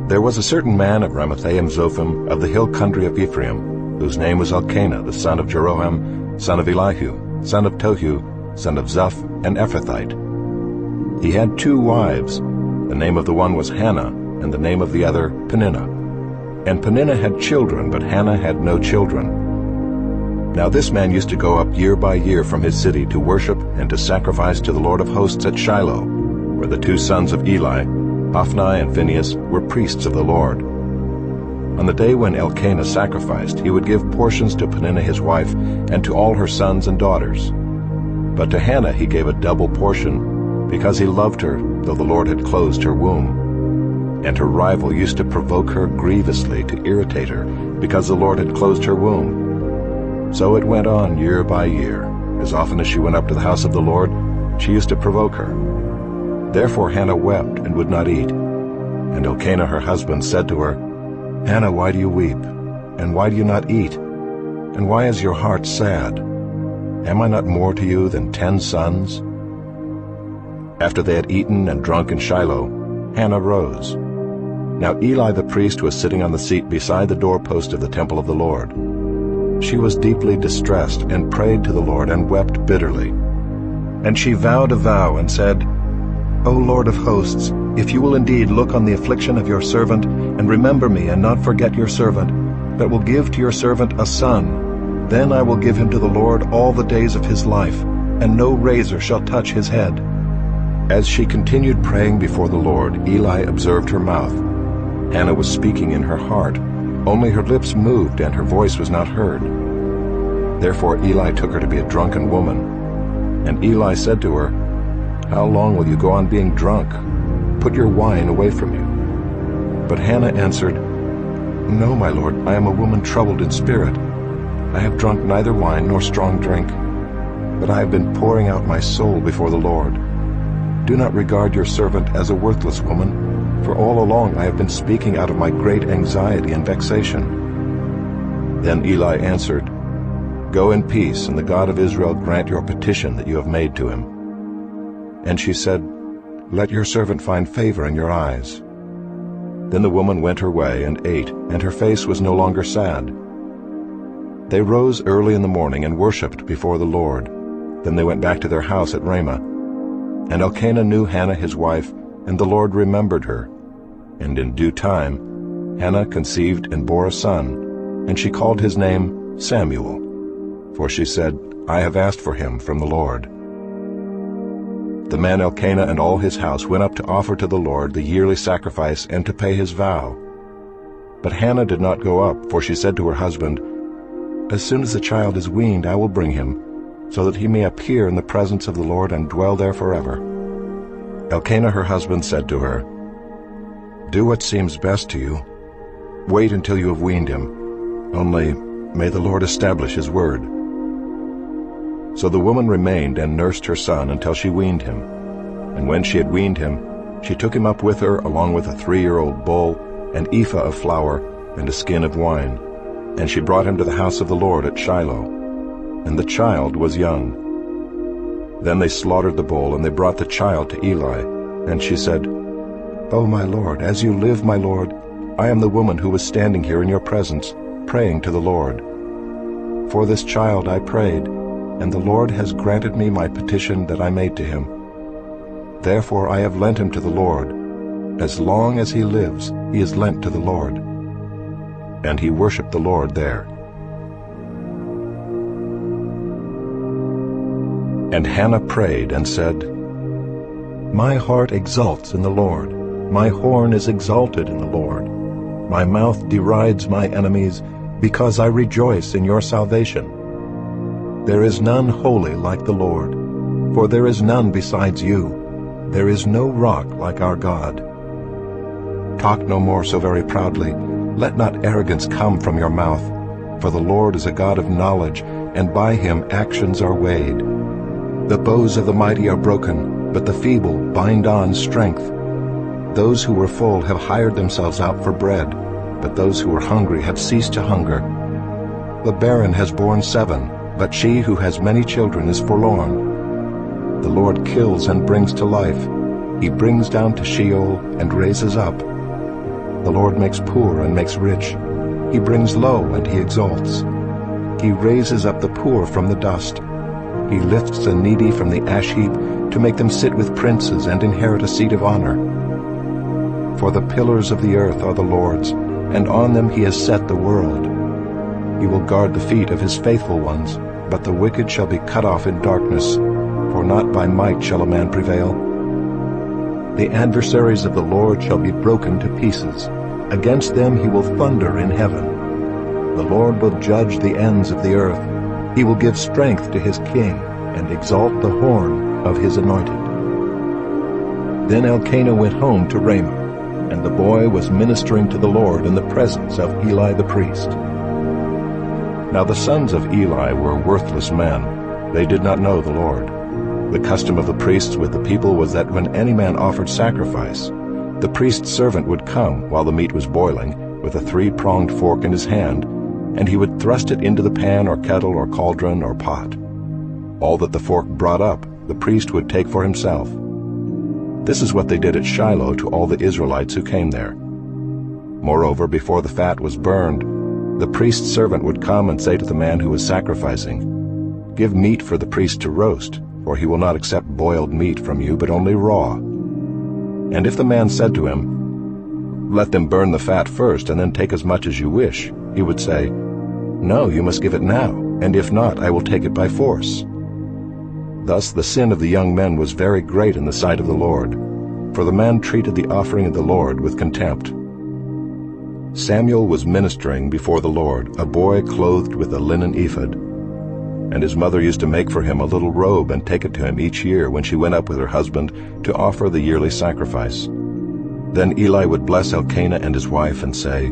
There was a certain man of Ramathaim-Zophim of the hill country of Ephraim, whose name was Elkanah, the son of Jeroham, son of Elihu, son of Tohu, son of Zuph, an Ephrathite. He had 2 wives. The name of the one was Hannah, and the name of the other Peninnah. And Peninnah had children, but Hannah had no children. Now this man used to go up year by year from his city to worship and to sacrifice to the Lord of hosts at Shiloh, where the 2 sons of Eli, Hophni and Phinehas, were priests of the Lord. On the day when Elkanah sacrificed, he would give portions to Peninnah his wife and to all her sons and daughters. But to Hannah he gave a double portion, because he loved her, though the Lord had closed her womb. And her rival used to provoke her grievously to irritate her, because the Lord had closed her womb. So it went on year by year. As often as she went up to the house of the Lord, she used to provoke her. Therefore Hannah wept and would not eat. And Elkanah her husband said to her, "Hannah, why do you weep? And why do you not eat? And why is your heart sad? Am I not more to you than 10 sons?" After they had eaten and drunk in Shiloh, Hannah rose. Now Eli the priest was sitting on the seat beside the doorpost of the temple of the Lord. She was deeply distressed and prayed to the Lord and wept bitterly. And she vowed a vow and said, "O Lord of hosts, if you will indeed look on the affliction of your servant, and remember me and not forget your servant, but will give to your servant a son, then I will give him to the Lord all the days of his life, and no razor shall touch his head." As she continued praying before the Lord, Eli observed her mouth. Hannah was speaking in her heart, only her lips moved and her voice was not heard. Therefore Eli took her to be a drunken woman. And Eli said to her, "How long will you go on being drunk? Put your wine away from you." But Hannah answered, "No, my lord, I am a woman troubled in spirit. I have drunk neither wine nor strong drink, but I have been pouring out my soul before the Lord. Do not regard your servant as a worthless woman, for all along I have been speaking out of my great anxiety and vexation." Then Eli answered, "Go in peace, and the God of Israel grant your petition that you have made to him." And she said, "Let your servant find favor in your eyes." Then the woman went her way and ate, and her face was no longer sad. They rose early in the morning and worshipped before the Lord. Then they went back to their house at Ramah. And Elkanah knew Hannah his wife, and the Lord remembered her. And in due time Hannah conceived and bore a son, and she called his name Samuel. For she said, "I have asked for him from the Lord." The man Elkanah and all his house went up to offer to the Lord the yearly sacrifice and to pay his vow. But Hannah did not go up, for she said to her husband, "As soon as the child is weaned, I will bring him, so that he may appear in the presence of the Lord and dwell there forever." Elkanah her husband said to her, "Do what seems best to you. Wait until you have weaned him. Only may the Lord establish his word." So the woman remained and nursed her son until she weaned him. And when she had weaned him, she took him up with her along with a 3-year-old bull, an ephah of flour, and a skin of wine. And she brought him to the house of the Lord at Shiloh. And the child was young. Then they slaughtered the bull, and they brought the child to Eli. And she said, "O my Lord, as you live, my Lord, I am the woman who was standing here in your presence, praying to the Lord. For this child I prayed, and the Lord has granted me my petition that I made to him. Therefore I have lent him to the Lord. As long as he lives, he is lent to the Lord." And he worshipped the Lord there. And Hannah prayed and said, "My heart exults in the Lord. My horn is exalted in the Lord. My mouth derides my enemies, because I rejoice in your salvation. There is none holy like the Lord, for there is none besides you. There is no rock like our God. Talk no more so very proudly. Let not arrogance come from your mouth, for the Lord is a God of knowledge, and by him actions are weighed. The bows of the mighty are broken, but the feeble bind on strength. Those who were full have hired themselves out for bread, but those who were hungry have ceased to hunger. The barren has borne 7, but she who has many children is forlorn. The Lord kills and brings to life. He brings down to Sheol and raises up. The Lord makes poor and makes rich. He brings low and he exalts. He raises up the poor from the dust. He lifts the needy from the ash heap to make them sit with princes and inherit a seat of honor. For the pillars of the earth are the Lord's, and on them he has set the world. He will guard the feet of his faithful ones, but the wicked shall be cut off in darkness, for not by might shall a man prevail. The adversaries of the Lord shall be broken to pieces. Against them he will thunder in heaven. The Lord will judge the ends of the earth. He will give strength to his king and exalt the horn of his anointed. Then Elkanah went home to Ramah, and the boy was ministering to the Lord in the presence of Eli the priest. Now the sons of Eli were worthless men. They did not know the Lord. The custom of the priests with the people was that when any man offered sacrifice, the priest's servant would come while the meat was boiling with a three-pronged fork in his hand, and he would thrust it into the pan or kettle or cauldron or pot. All that the fork brought up, the priest would take for himself. This is what they did at Shiloh to all the Israelites who came there. Moreover, before the fat was burned, the priest's servant would come and say to the man who was sacrificing, "Give meat for the priest to roast, for he will not accept boiled meat from you, but only raw." And if the man said to him, "Let them burn the fat first, and then take as much as you wish," he would say, "No, you must give it now, and if not, I will take it by force." Thus the sin of the young men was very great in the sight of the Lord, for the man treated the offering of the Lord with contempt. Samuel was ministering before the Lord, a boy clothed with a linen ephod. And his mother used to make for him a little robe and take it to him each year when she went up with her husband to offer the yearly sacrifice. Then Eli would bless Elkanah and his wife and say,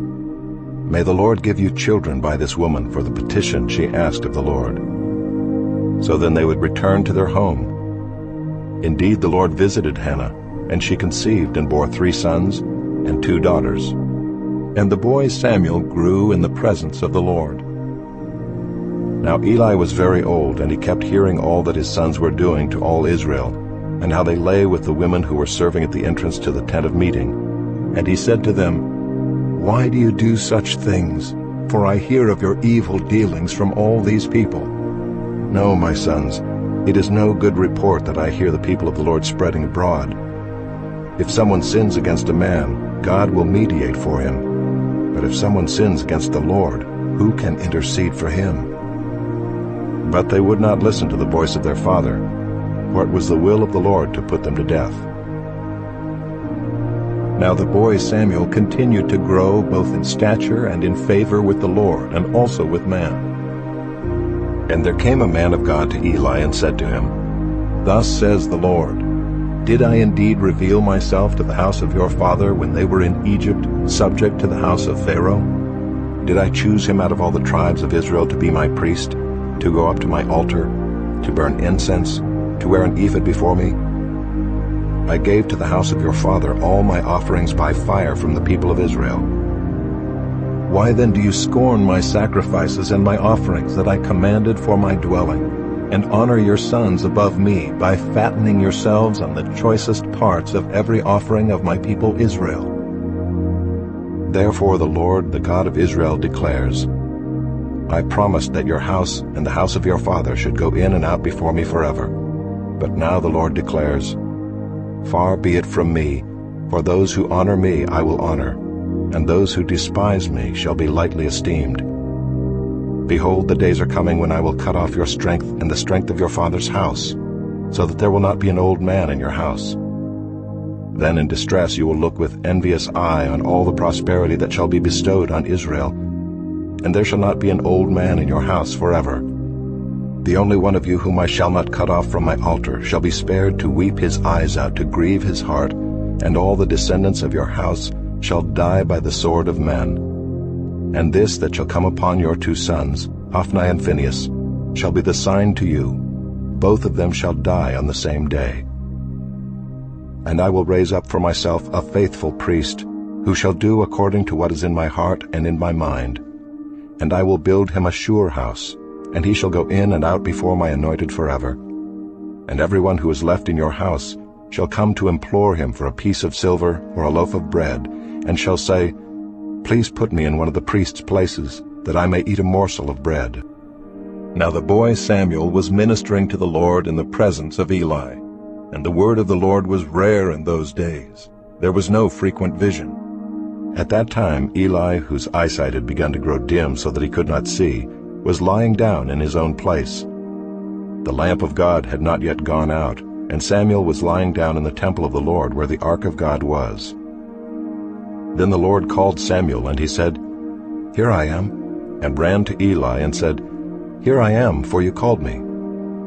"May the Lord give you children by this woman for the petition she asked of the Lord." So then they would return to their home. Indeed, the Lord visited Hannah, and she conceived and bore 3 sons and 2 daughters. And the boy Samuel grew in the presence of the Lord. Now Eli was very old, and he kept hearing all that his sons were doing to all Israel, and how they lay with the women who were serving at the entrance to the tent of meeting. And he said to them, "Why do you do such things? For I hear of your evil dealings from all these people. No, my sons, it is no good report that I hear the people of the Lord spreading abroad. If someone sins against a man, God will mediate for him. But if someone sins against the Lord, who can intercede for him?" But they would not listen to the voice of their father, for it was the will of the Lord to put them to death. Now the boy Samuel continued to grow both in stature and in favor with the Lord and also with man. And there came a man of God to Eli and said to him, "Thus says the Lord, Did I indeed reveal myself to the house of your father when they were in Egypt, subject to the house of Pharaoh? Did I choose him out of all the tribes of Israel to be my priest, to go up to my altar, to burn incense, to wear an ephod before me? I gave to the house of your father all my offerings by fire from the people of Israel. Why then do you scorn my sacrifices and my offerings that I commanded for my dwelling, and honor your sons above me by fattening yourselves on the choicest parts of every offering of my people Israel? Therefore the Lord, the God of Israel, declares, I promised that your house and the house of your father should go in and out before me forever. But now the Lord declares, Far be it from me, for those who honor me I will honor, and those who despise me shall be lightly esteemed. Behold, the days are coming when I will cut off your strength and the strength of your father's house, so that there will not be an old man in your house. Then in distress you will look with envious eye on all the prosperity that shall be bestowed on Israel, and there shall not be an old man in your house forever. The only one of you whom I shall not cut off from my altar shall be spared to weep his eyes out, to grieve his heart, and all the descendants of your house shall die by the sword of men. And this that shall come upon your 2 sons, Hophni and Phinehas, shall be the sign to you. Both of them shall die on the same day. And I will raise up for myself a faithful priest, who shall do according to what is in my heart and in my mind. And I will build him a sure house, and he shall go in and out before my anointed forever. And everyone who is left in your house shall come to implore him for a piece of silver or a loaf of bread, and shall say, Please put me in one of the priest's places, that I may eat a morsel of bread." Now the boy Samuel was ministering to the Lord in the presence of Eli, and the word of the Lord was rare in those days. There was no frequent vision. At that time Eli, whose eyesight had begun to grow dim so that he could not see, was lying down in his own place. The lamp of God had not yet gone out, and Samuel was lying down in the temple of the Lord where the ark of God was. Then the Lord called Samuel, and he said, "Here I am," and ran to Eli and said, "Here I am, for you called me."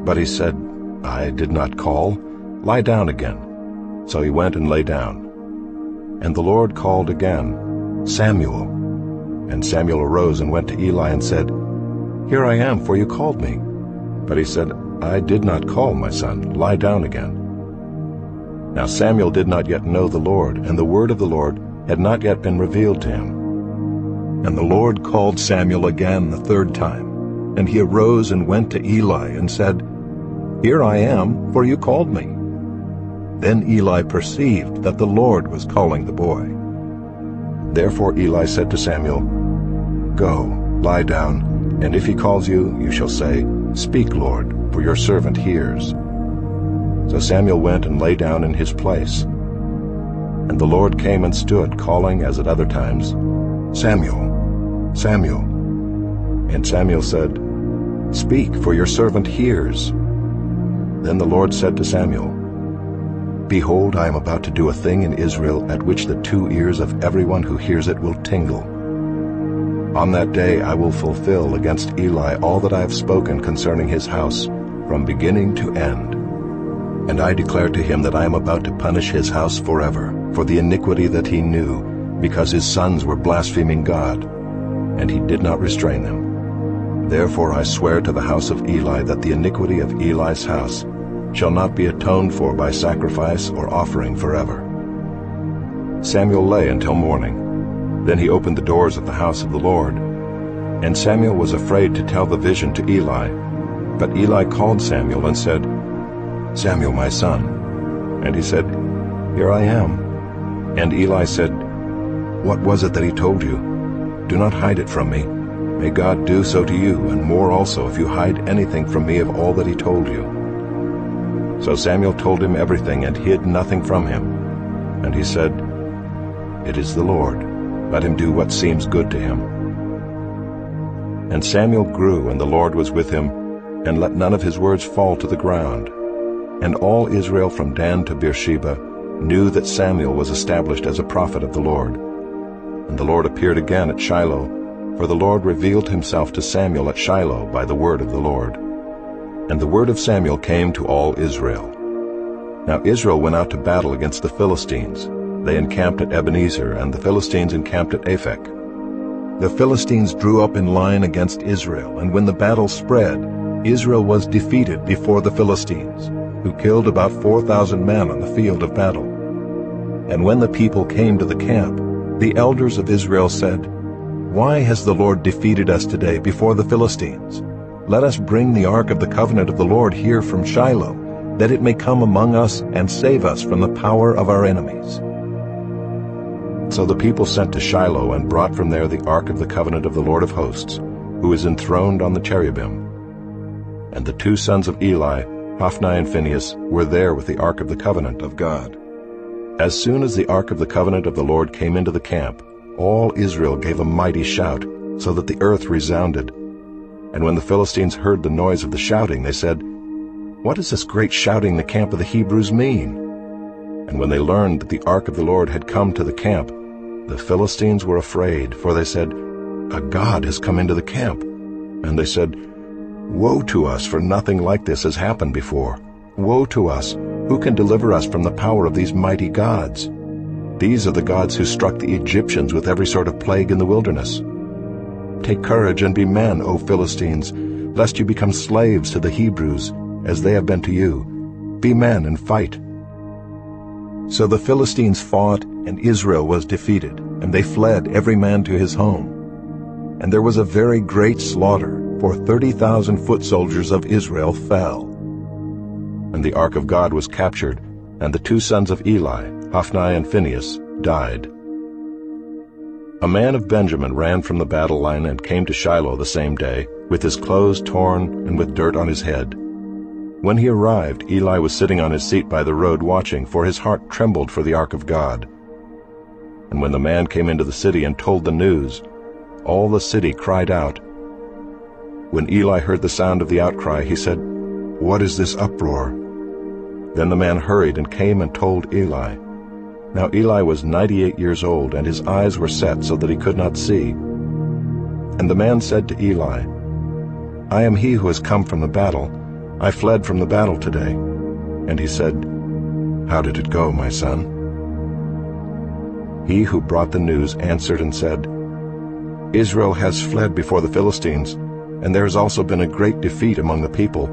But he said, "I did not call. Lie down again." So he went and lay down. And the Lord called again, "Samuel." And Samuel arose and went to Eli and said, "Here I am, for you called me." But he said, "I did not call, my son. Lie down again." Now Samuel did not yet know the Lord, and the word of the Lord had not yet been revealed to him. And the Lord called Samuel again the third time, and he arose and went to Eli and said, "Here I am, for you called me." Then Eli perceived that the Lord was calling the boy. Therefore Eli said to Samuel, "Go, lie down, and if he calls you, you shall say, 'Speak, Lord, for your servant hears.'" So Samuel went and lay down in his place. And the Lord came and stood, calling as at other times, "Samuel, Samuel." And Samuel said, "Speak, for your servant hears." Then the Lord said to Samuel, "Behold, I am about to do a thing in Israel at which the 2 ears of everyone who hears it will tingle. On that day I will fulfill against Eli all that I have spoken concerning his house, from beginning to end. And I declare to him that I am about to punish his house forever, for the iniquity that he knew, because his sons were blaspheming God, and he did not restrain them. Therefore I swear to the house of Eli that the iniquity of Eli's house shall not be atoned for by sacrifice or offering forever." Samuel lay until morning. Then he opened the doors of the house of the Lord. And Samuel was afraid to tell the vision to Eli. But Eli called Samuel and said, "Samuel, my son." And he said, "Here I am." And Eli said, "What was it that he told you? Do not hide it from me. May God do so to you, and more also, if you hide anything from me of all that he told you." So Samuel told him everything, and hid nothing from him. And he said, "It is the Lord. Let him do what seems good to him." And Samuel grew, and the Lord was with him, and let none of his words fall to the ground. And all Israel from Dan to Beersheba knew that Samuel was established as a prophet of the Lord. And the Lord appeared again at Shiloh, for the Lord revealed himself to Samuel at Shiloh by the word of the Lord. And the word of Samuel came to all Israel. Now Israel went out to battle against the Philistines. They encamped at Ebenezer, and the Philistines encamped at Aphek. The Philistines drew up in line against Israel, and when the battle spread, Israel was defeated before the Philistines, who killed about 4,000 men on the field of battle. And when the people came to the camp, the elders of Israel said, "Why has the Lord defeated us today before the Philistines? Let us bring the ark of the covenant of the Lord here from Shiloh, that it may come among us and save us from the power of our enemies." So the people sent to Shiloh and brought from there the ark of the covenant of the Lord of hosts, who is enthroned on the cherubim. And the 2 sons of Eli, Hophni and Phinehas, were there with the ark of the covenant of God. As soon as the ark of the covenant of the Lord came into the camp, all Israel gave a mighty shout, so that the earth resounded. And when the Philistines heard the noise of the shouting, they said, "What does this great shouting in the camp of the Hebrews mean?" And when they learned that the ark of the Lord had come to the camp, the Philistines were afraid, for they said, "A god has come into the camp." And they said, "Woe to us, for nothing like this has happened before. Woe to us! Who can deliver us from the power of these mighty gods? These are the gods who struck the Egyptians with every sort of plague in the wilderness. Take courage and be men, O Philistines, lest you become slaves to the Hebrews, as they have been to you. Be men and fight." So the Philistines fought, and Israel was defeated, and they fled every man to his home. And there was a very great slaughter, for 30,000 foot soldiers of Israel fell. And the ark of God was captured, and the 2 sons of Eli, Hophni and Phinehas, died. A man of Benjamin ran from the battle line and came to Shiloh the same day, with his clothes torn and with dirt on his head. When he arrived, Eli was sitting on his seat by the road watching, for his heart trembled for the ark of God. And when the man came into the city and told the news, all the city cried out. When Eli heard the sound of the outcry, he said, "What is this uproar?" Then the man hurried and came and told Eli. Now Eli was 98 years old, and his eyes were set so that he could not see. And the man said to Eli, "I am he who has come from the battle. I fled from the battle today." And he said, "How did it go, my son?" He who brought the news answered and said, "Israel has fled before the Philistines, and there has also been a great defeat among the people.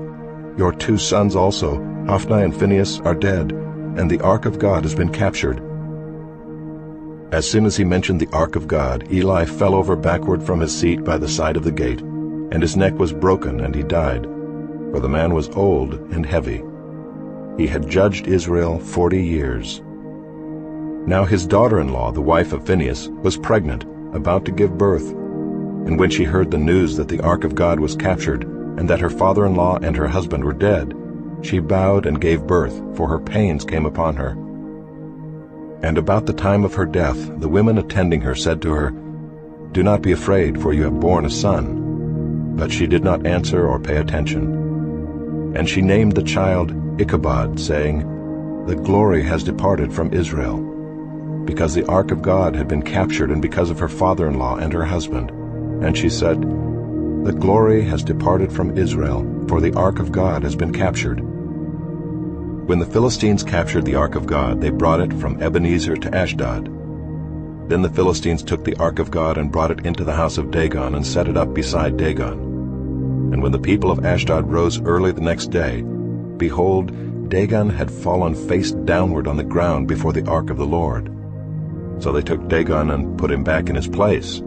Your 2 sons also, Hophni and Phinehas, are dead, and the ark of God has been captured." As soon as he mentioned the ark of God, Eli fell over backward from his seat by the side of the gate, and his neck was broken, and he died, for the man was old and heavy. He had judged Israel 40 years. Now his daughter-in-law, the wife of Phinehas, was pregnant, about to give birth. And when she heard the news that the ark of God was captured, and that her father-in-law and her husband were dead, she bowed and gave birth, for her pains came upon her. And about the time of her death, the women attending her said to her, "Do not be afraid, for you have borne a son." But she did not answer or pay attention. And she named the child Ichabod, saying, "The glory has departed from Israel," because the ark of God had been captured, and because of her father-in-law and her husband. And she said, "The glory has departed from Israel, for the ark of God has been captured." When the Philistines captured the ark of God, they brought it from Ebenezer to Ashdod. Then the Philistines took the ark of God and brought it into the house of Dagon and set it up beside Dagon. And when the people of Ashdod rose early the next day, behold, Dagon had fallen face downward on the ground before the ark of the Lord. So they took Dagon and put him back in his place.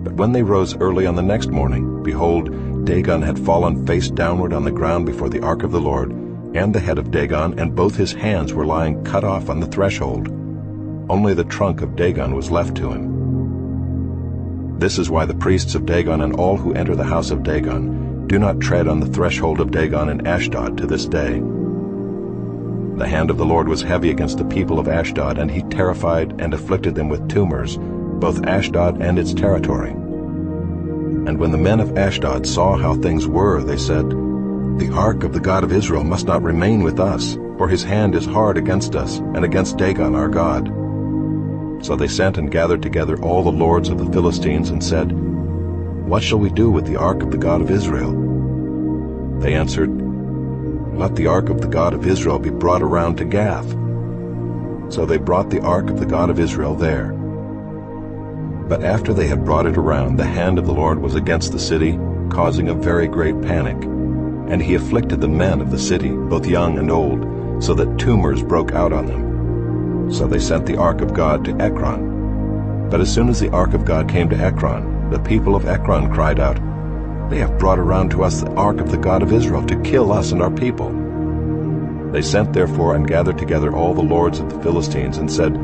But when they rose early on the next morning, behold, Dagon had fallen face downward on the ground before the ark of the Lord, and the head of Dagon and both his hands were lying cut off on the threshold. Only the trunk of Dagon was left to him. This is why the priests of Dagon and all who enter the house of Dagon do not tread on the threshold of Dagon in Ashdod to this day. The hand of the Lord was heavy against the people of Ashdod, and he terrified and afflicted them with tumors, both Ashdod and its territory. And when the men of Ashdod saw how things were, they said, "The ark of the God of Israel must not remain with us, for his hand is hard against us, and against Dagon our God." So they sent and gathered together all the lords of the Philistines, and said, "What shall we do with the ark of the God of Israel?" They answered, "Let the ark of the God of Israel be brought around to Gath." So they brought the ark of the God of Israel there. But after they had brought it around, the hand of the Lord was against the city, causing a very great panic. And he afflicted the men of the city, both young and old, so that tumors broke out on them. So they sent the ark of God to Ekron. But as soon as the ark of God came to Ekron, the people of Ekron cried out, "They have brought around to us the ark of the God of Israel to kill us and our people." They sent therefore and gathered together all the lords of the Philistines, and said,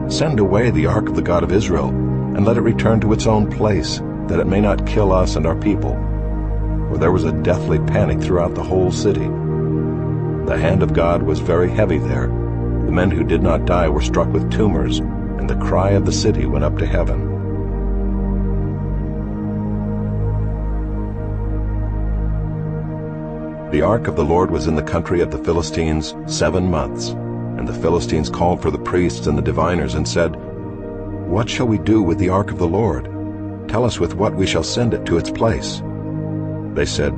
"Send away the ark of the God of Israel, and let it return to its own place, that it may not kill us and our people." For there was a deathly panic throughout the whole city. The hand of God was very heavy there. The men who did not die were struck with tumors, and the cry of the city went up to heaven. The ark of the Lord was in the country of the Philistines 7 months, and the Philistines called for the priests and the diviners and said, "What shall we do with the ark of the Lord? Tell us with what we shall send it to its place." They said,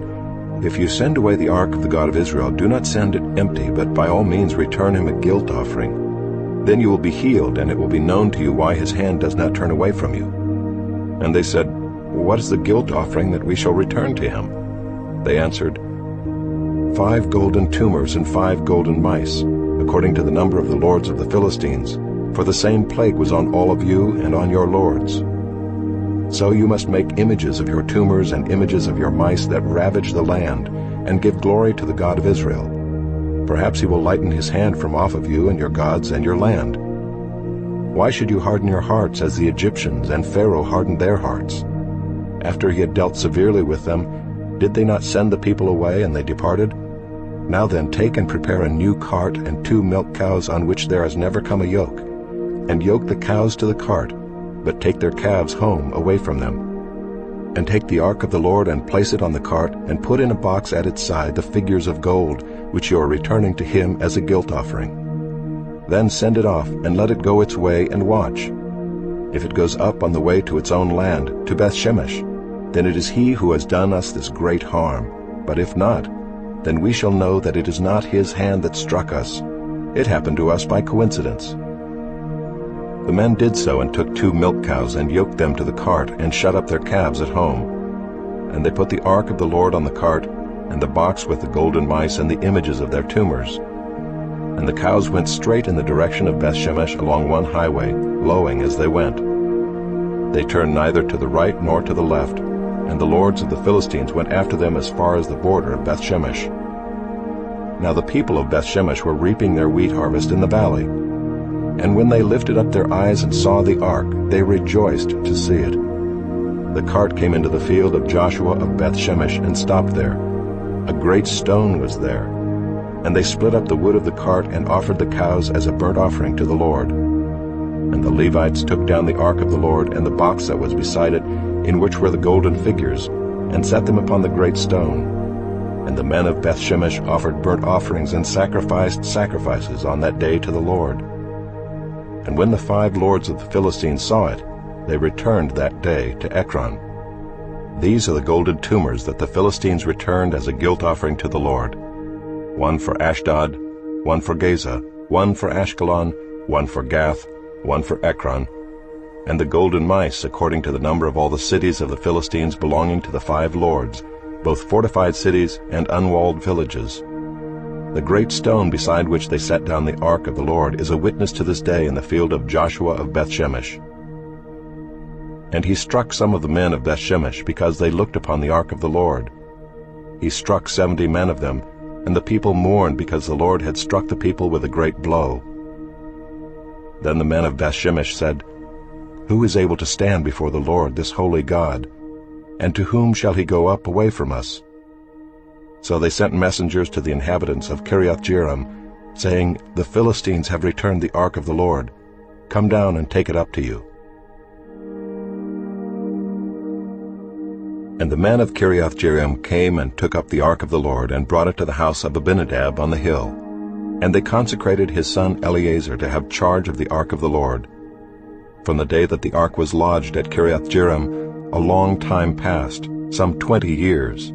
"If you send away the ark of the God of Israel, do not send it empty, but by all means return him a guilt offering. Then you will be healed, and it will be known to you why his hand does not turn away from you." And they said, "What is the guilt offering that we shall return to him?" They answered, 5 golden tumors and 5 golden mice, according to the number of the lords of the Philistines, for the same plague was on all of you and on your lords. So you must make images of your tumors and images of your mice that ravage the land, and give glory to the God of Israel. Perhaps he will lighten his hand from off of you and your gods and your land. Why should you harden your hearts as the Egyptians and Pharaoh hardened their hearts? After he had dealt severely with them, did they not send the people away, and they departed? Now then, take and prepare a new cart and 2 milk cows on which there has never come a yoke, and yoke the cows to the cart, but take their calves home away from them. And take the ark of the Lord and place it on the cart, and put in a box at its side the figures of gold, which you are returning to him as a guilt offering. Then send it off, and let it go its way, and watch. If it goes up on the way to its own land, to Beth-Shemesh, then it is he who has done us this great harm. But if not, then we shall know that it is not his hand that struck us. It happened to us by coincidence. The men did so, and took 2 milk cows, and yoked them to the cart, and shut up their calves at home. And they put the ark of the Lord on the cart, and the box with the golden mice and the images of their tumors. And the cows went straight in the direction of Beth-Shemesh along one highway, lowing as they went. They turned neither to the right nor to the left, and the lords of the Philistines went after them as far as the border of Beth-Shemesh. Now the people of Beth-Shemesh were reaping their wheat harvest in the valley. And when they lifted up their eyes and saw the ark, they rejoiced to see it. The cart came into the field of Joshua of Beth-Shemesh and stopped there. A great stone was there. And they split up the wood of the cart and offered the cows as a burnt offering to the Lord. And the Levites took down the ark of the Lord and the box that was beside it, in which were the golden figures, and set them upon the great stone. And the men of Beth-Shemesh offered burnt offerings and sacrificed sacrifices on that day to the Lord. And when the 5 lords of the Philistines saw it, they returned that day to Ekron. These are the golden tumors that the Philistines returned as a guilt offering to the Lord: 1 for Ashdod, 1 for Gaza, 1 for Ashkelon, 1 for Gath, 1 for Ekron, and the golden mice according to the number of all the cities of the Philistines belonging to the 5 lords, both fortified cities and unwalled villages. The great stone beside which they set down the ark of the Lord is a witness to this day in the field of Joshua of Beth-Shemesh. And he struck some of the men of Beth-Shemesh because they looked upon the ark of the Lord. He struck 70 men of them, and the people mourned because the Lord had struck the people with a great blow. Then the men of Beth-Shemesh said, "Who is able to stand before the Lord, this holy God? And to whom shall he go up away from us?" So they sent messengers to the inhabitants of Kiriath-Jearim, saying, "The Philistines have returned the ark of the Lord. Come down and take it up to you." And the men of Kiriath-Jearim came and took up the ark of the Lord, and brought it to the house of Abinadab on the hill. And they consecrated his son Eleazar to have charge of the ark of the Lord. From the day that the ark was lodged at Kiriath-Jearim, a long time passed, some 20 years.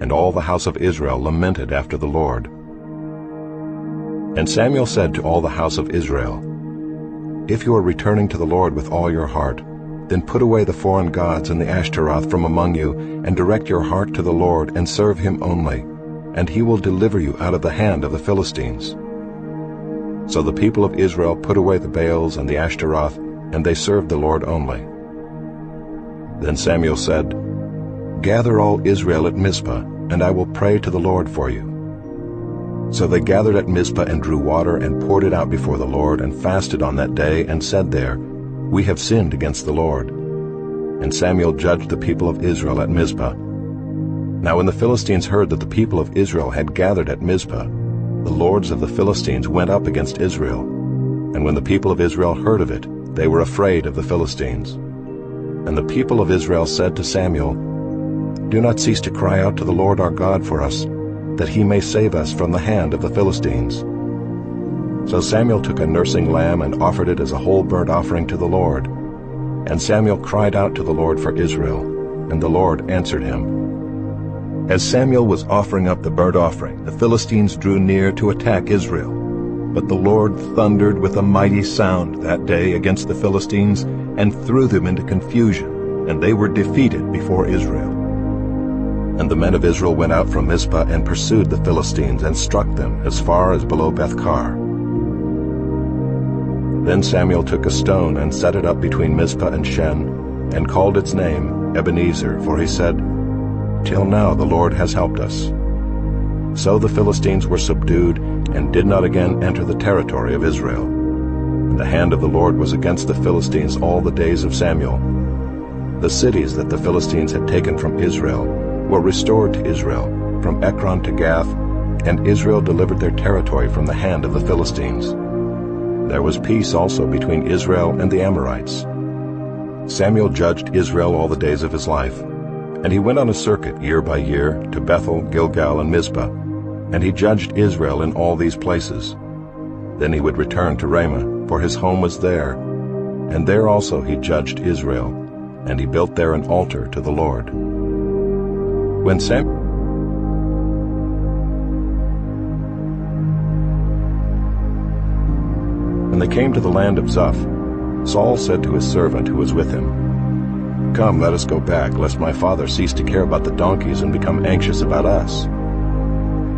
And all the house of Israel lamented after the Lord. And Samuel said to all the house of Israel, "If you are returning to the Lord with all your heart, then put away the foreign gods and the Ashtaroth from among you, and direct your heart to the Lord, and serve him only, and he will deliver you out of the hand of the Philistines." So the people of Israel put away the Baals and the Ashtaroth, and they served the Lord only. Then Samuel said, "Gather all Israel at Mizpah, and I will pray to the Lord for you." So they gathered at Mizpah and drew water and poured it out before the Lord, and fasted on that day, and said there, "We have sinned against the Lord." And Samuel judged the people of Israel at Mizpah. Now when the Philistines heard that the people of Israel had gathered at Mizpah, the lords of the Philistines went up against Israel. And when the people of Israel heard of it, they were afraid of the Philistines. And the people of Israel said to Samuel, "Do not cease to cry out to the Lord our God for us, that he may save us from the hand of the Philistines." So Samuel took a nursing lamb and offered it as a whole burnt offering to the Lord. And Samuel cried out to the Lord for Israel, and the Lord answered him. As Samuel was offering up the burnt offering, the Philistines drew near to attack Israel. But the Lord thundered with a mighty sound that day against the Philistines, and threw them into confusion, and they were defeated before Israel. And the men of Israel went out from Mizpah and pursued the Philistines, and struck them as far as below Beth-kar. Then Samuel took a stone and set it up between Mizpah and Shen, and called its name Ebenezer, for he said, "Till now the Lord has helped us." So the Philistines were subdued, and did not again enter the territory of Israel. The hand of the Lord was against the Philistines all the days of Samuel. The cities that the Philistines had taken from Israel were restored to Israel, from Ekron to Gath, and Israel delivered their territory from the hand of the Philistines. There was peace also between Israel and the Amorites. Samuel judged Israel all the days of his life, and he went on a circuit year by year to Bethel, Gilgal, and Mizpah, and he judged Israel in all these places. Then he would return to Ramah, for his home was there, and there also he judged Israel, and he built there an altar to the Lord. When they came to the land of Zuph, Saul said to his servant who was with him, "Come, let us go back, lest my father cease to care about the donkeys and become anxious about us."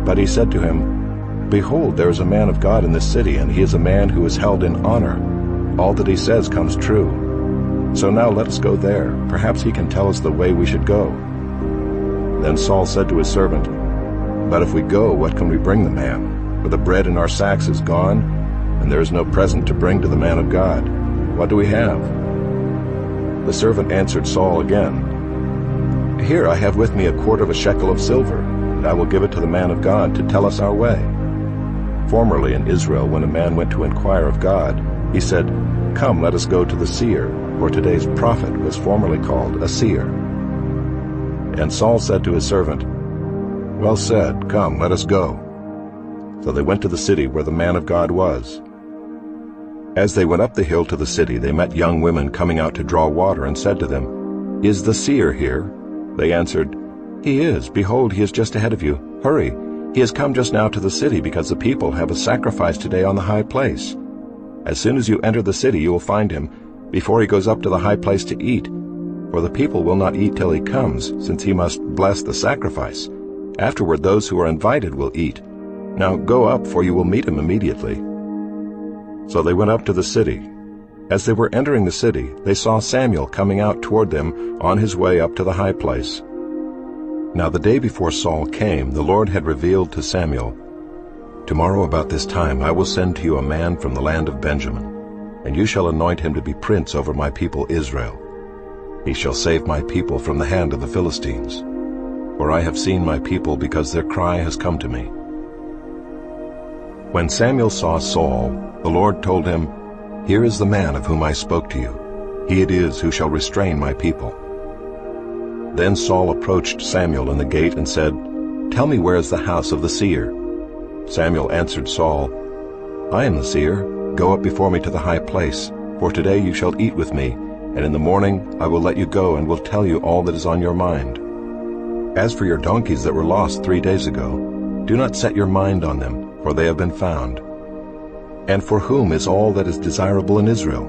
But he said to him, "Behold, there is a man of God in this city, and he is a man who is held in honor. All that he says comes true. So now let us go there. Perhaps he can tell us the way we should go." Then Saul said to his servant, "But if we go, what can we bring the man? For the bread in our sacks is gone, and there is no present to bring to the man of God. What do we have?" The servant answered Saul again, "Here I have with me a quarter of a shekel of silver, and I will give it to the man of God to tell us our way." Formerly in Israel, when a man went to inquire of God, he said, "Come, let us go to the seer," for today's prophet was formerly called a seer. And Saul said to his servant, "Well said, come, let us go." So they went to the city where the man of God was. As they went up the hill to the city, they met young women coming out to draw water, and said to them, "Is the seer here?" They answered, "He is. Behold, he is just ahead of you. Hurry, he has come just now to the city, because the people have a sacrifice today on the high place. As soon as you enter the city, you will find him, before he goes up to the high place to eat. For the people will not eat till he comes, since he must bless the sacrifice. Afterward those who are invited will eat. Now go up, for you will meet him immediately." So they went up to the city. As they were entering the city, they saw Samuel coming out toward them on his way up to the high place. Now the day before Saul came, the Lord had revealed to Samuel, "Tomorrow about this time I will send to you a man from the land of Benjamin, and you shall anoint him to be prince over my people Israel. He shall save my people from the hand of the Philistines. For I have seen my people, because their cry has come to me." When Samuel saw Saul, the Lord told him, "Here is the man of whom I spoke to you. He it is who shall restrain my people." Then Saul approached Samuel in the gate and said, "Tell me, where is the house of the seer?" Samuel answered Saul, "I am the seer. Go up before me to the high place, for today you shall eat with me, and in the morning I will let you go and will tell you all that is on your mind. As for your donkeys that were lost 3 days ago, do not set your mind on them, for they have been found. And for whom is all that is desirable in Israel?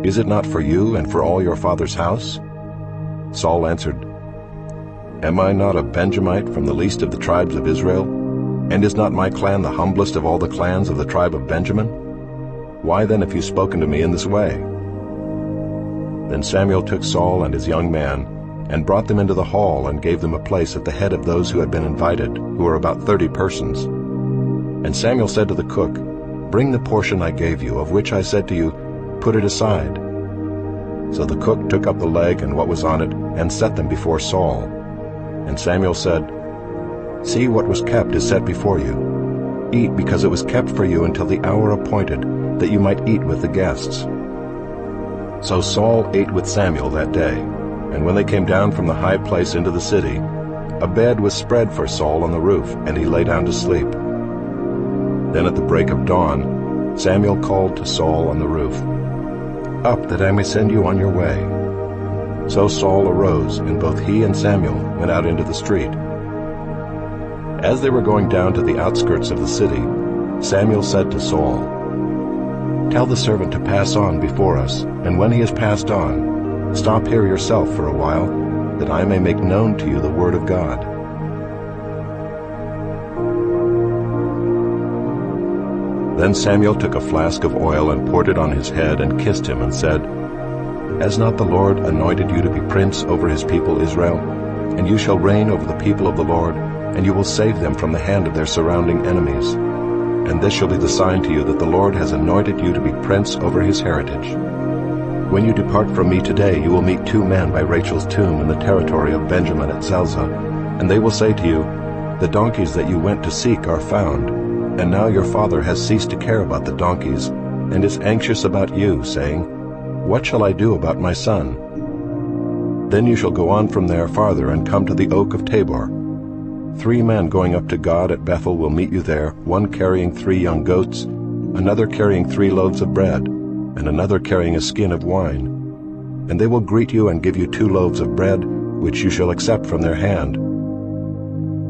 Is it not for you and for all your father's house?" Saul answered, "Am I not a Benjamite from the least of the tribes of Israel? And is not my clan the humblest of all the clans of the tribe of Benjamin? Why then have you spoken to me in this way?" Then Samuel took Saul and his young man, and brought them into the hall, and gave them a place at the head of those who had been invited, who were about 30 persons. And Samuel said to the cook, "Bring the portion I gave you, of which I said to you, put it aside." So the cook took up the leg and what was on it, and set them before Saul. And Samuel said, "See, what was kept is set before you. Eat, because it was kept for you until the hour appointed, that you might eat with the guests." So Saul ate with Samuel that day, and when they came down from the high place into the city, a bed was spread for Saul on the roof, and he lay down to sleep. Then at the break of dawn, Samuel called to Saul on the roof, "Up, that I may send you on your way." So Saul arose, and both he and Samuel went out into the street. As they were going down to the outskirts of the city, Samuel said to Saul, "Tell the servant to pass on before us, and when he has passed on, stop here yourself for a while, that I may make known to you the word of God." Then Samuel took a flask of oil and poured it on his head and kissed him and said, "Has not the Lord anointed you to be prince over his people Israel? And you shall reign over the people of the Lord, and you will save them from the hand of their surrounding enemies. and this shall be the sign to you that the Lord has anointed you to be prince over his heritage. When you depart from me today, you will meet 2 men by Rachel's tomb in the territory of Benjamin at Zelzah, and they will say to you, the donkeys that you went to seek are found, and now your father has ceased to care about the donkeys, and is anxious about you, saying, what shall I do about my son? Then you shall go on from there farther and come to the oak of Tabor. 3 men going up to God at Bethel will meet you there, one carrying 3 young goats, another carrying 3 loaves of bread, and another carrying a skin of wine. And they will greet you and give you 2 loaves of bread, which you shall accept from their hand.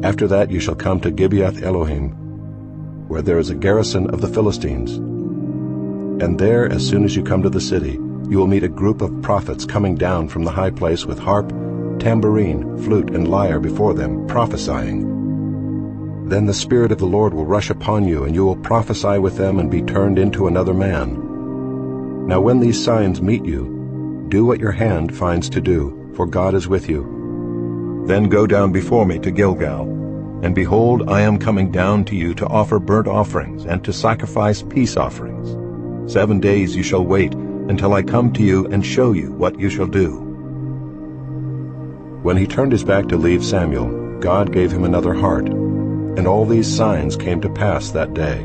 After that you shall come to Gibeath Elohim, where there is a garrison of the Philistines. And there, as soon as you come to the city, you will meet a group of prophets coming down from the high place with harp, tambourine, flute, and lyre before them, prophesying. Then the Spirit of the Lord will rush upon you, and you will prophesy with them and be turned into another man. Now when these signs meet you, do what your hand finds to do, for God is with you. Then go down before me to Gilgal, and behold, I am coming down to you to offer burnt offerings and to sacrifice peace offerings. 7 days you shall wait until I come to you and show you what you shall do. When he turned his back to leave Samuel, God gave him another heart, and all these signs came to pass that day.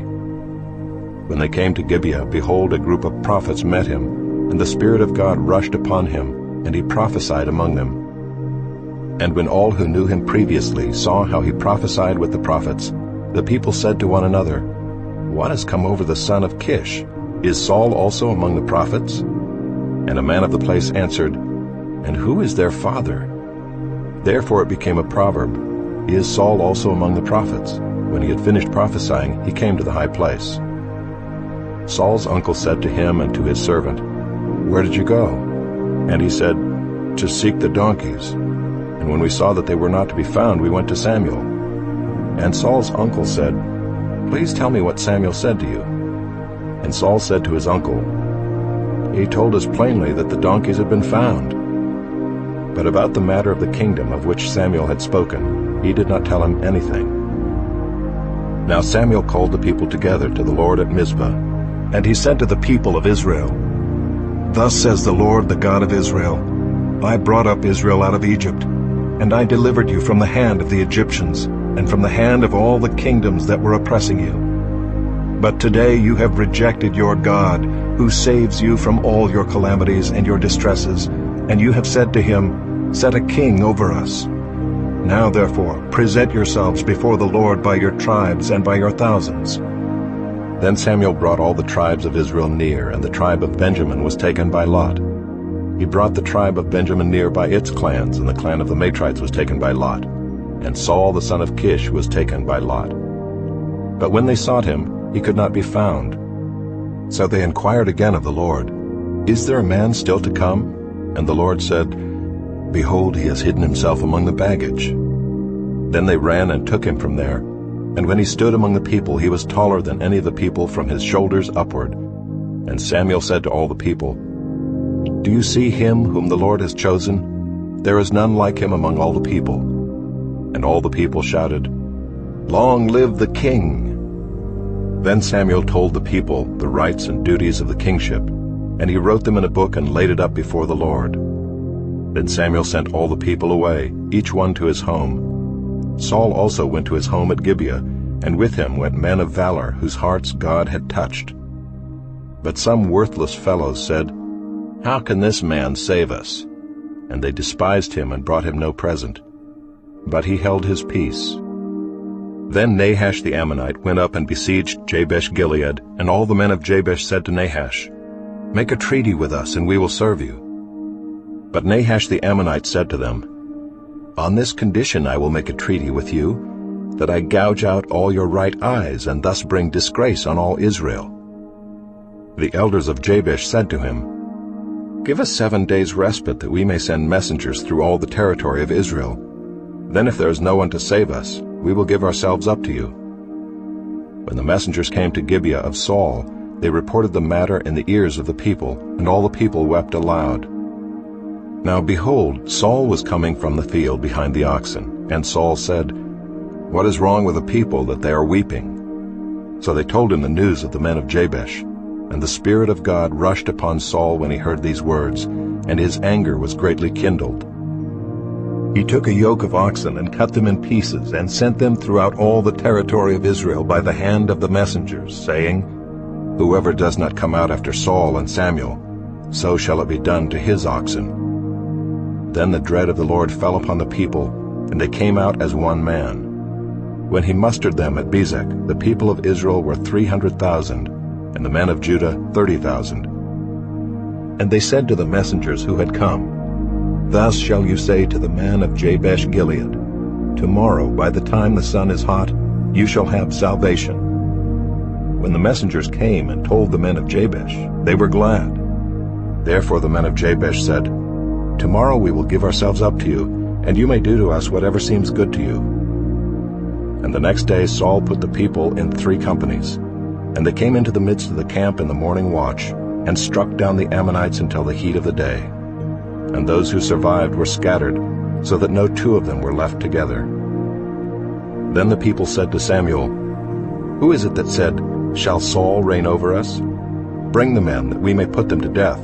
When they came to Gibeah, behold, a group of prophets met him, and the Spirit of God rushed upon him, and he prophesied among them. And when all who knew him previously saw how he prophesied with the prophets, the people said to one another, what has come over the son of Kish? Is Saul also among the prophets? And a man of the place answered, and who is their father? Therefore it became a proverb, is Saul also among the prophets? When he had finished prophesying, he came to the high place. Saul's uncle said to him and to his servant, where did you go? And he said, to seek the donkeys. And when we saw that they were not to be found, we went to Samuel. And Saul's uncle said, please tell me what Samuel said to you. And Saul said to his uncle, he told us plainly that the donkeys had been found. But about the matter of the kingdom of which Samuel had spoken, he did not tell him anything. Now Samuel called the people together to the Lord at Mizpah, and he said to the people of Israel, thus says the Lord, the God of Israel, I brought up Israel out of Egypt, and I delivered you from the hand of the Egyptians, and from the hand of all the kingdoms that were oppressing you. But today you have rejected your God, who saves you from all your calamities and your distresses, and you have said to him, set a king over us. Now therefore present yourselves before the Lord by your tribes and by your thousands. Then Samuel brought all the tribes of Israel near, and the tribe of Benjamin was taken by lot. He brought the tribe of Benjamin near by its clans, and the clan of the Matrites was taken by lot. And Saul the son of Kish was taken by lot. But when they sought him, he could not be found. So they inquired again of the Lord, is there a man still to come? And the Lord said, behold, he has hidden himself among the baggage. Then they ran and took him from there. And when he stood among the people, he was taller than any of the people from his shoulders upward. And Samuel said to all the people, do you see him whom the Lord has chosen? There is none like him among all the people. And all the people shouted, long live the king! Then Samuel told the people the rights and duties of the kingship, and he wrote them in a book and laid it up before the Lord. Then Samuel sent all the people away, each one to his home. Saul also went to his home at Gibeah, and with him went men of valor whose hearts God had touched. But some worthless fellows said, how can this man save us? And they despised him and brought him no present. But he held his peace. Then Nahash the Ammonite went up and besieged Jabesh-Gilead, and all the men of Jabesh said to Nahash, make a treaty with us, and we will serve you. But Nahash the Ammonite said to them, on this condition I will make a treaty with you, that I gouge out all your right eyes, and thus bring disgrace on all Israel. The elders of Jabesh said to him, give us 7 days' respite, that we may send messengers through all the territory of Israel. Then if there is no one to save us, we will give ourselves up to you. When the messengers came to Gibeah of Saul, they reported the matter in the ears of the people, and all the people wept aloud. Now behold, Saul was coming from the field behind the oxen, and Saul said, what is wrong with the people that they are weeping? So they told him the news of the men of Jabesh. And the Spirit of God rushed upon Saul when he heard these words, and his anger was greatly kindled. He took a yoke of oxen and cut them in pieces, and sent them throughout all the territory of Israel by the hand of the messengers, saying, Whoever does not come out after Saul and Samuel, so shall it be done to his oxen. Then the dread of the Lord fell upon the people, and they came out as one man. When he mustered them at Bezek, the people of Israel were 300,000, and the men of Judah 30,000. And they said to the messengers who had come, Thus shall you say to the man of Jabesh Gilead, Tomorrow, by the time the sun is hot, you shall have salvation. When the messengers came and told the men of Jabesh, they were glad. Therefore the men of Jabesh said, Tomorrow we will give ourselves up to you, and you may do to us whatever seems good to you. And the next day Saul put the people in 3 companies. And they came into the midst of the camp in the morning watch, and struck down the Ammonites until the heat of the day. And those who survived were scattered, so that no 2 of them were left together. Then the people said to Samuel, Who is it that said, Shall Saul reign over us? Bring the men, that we may put them to death.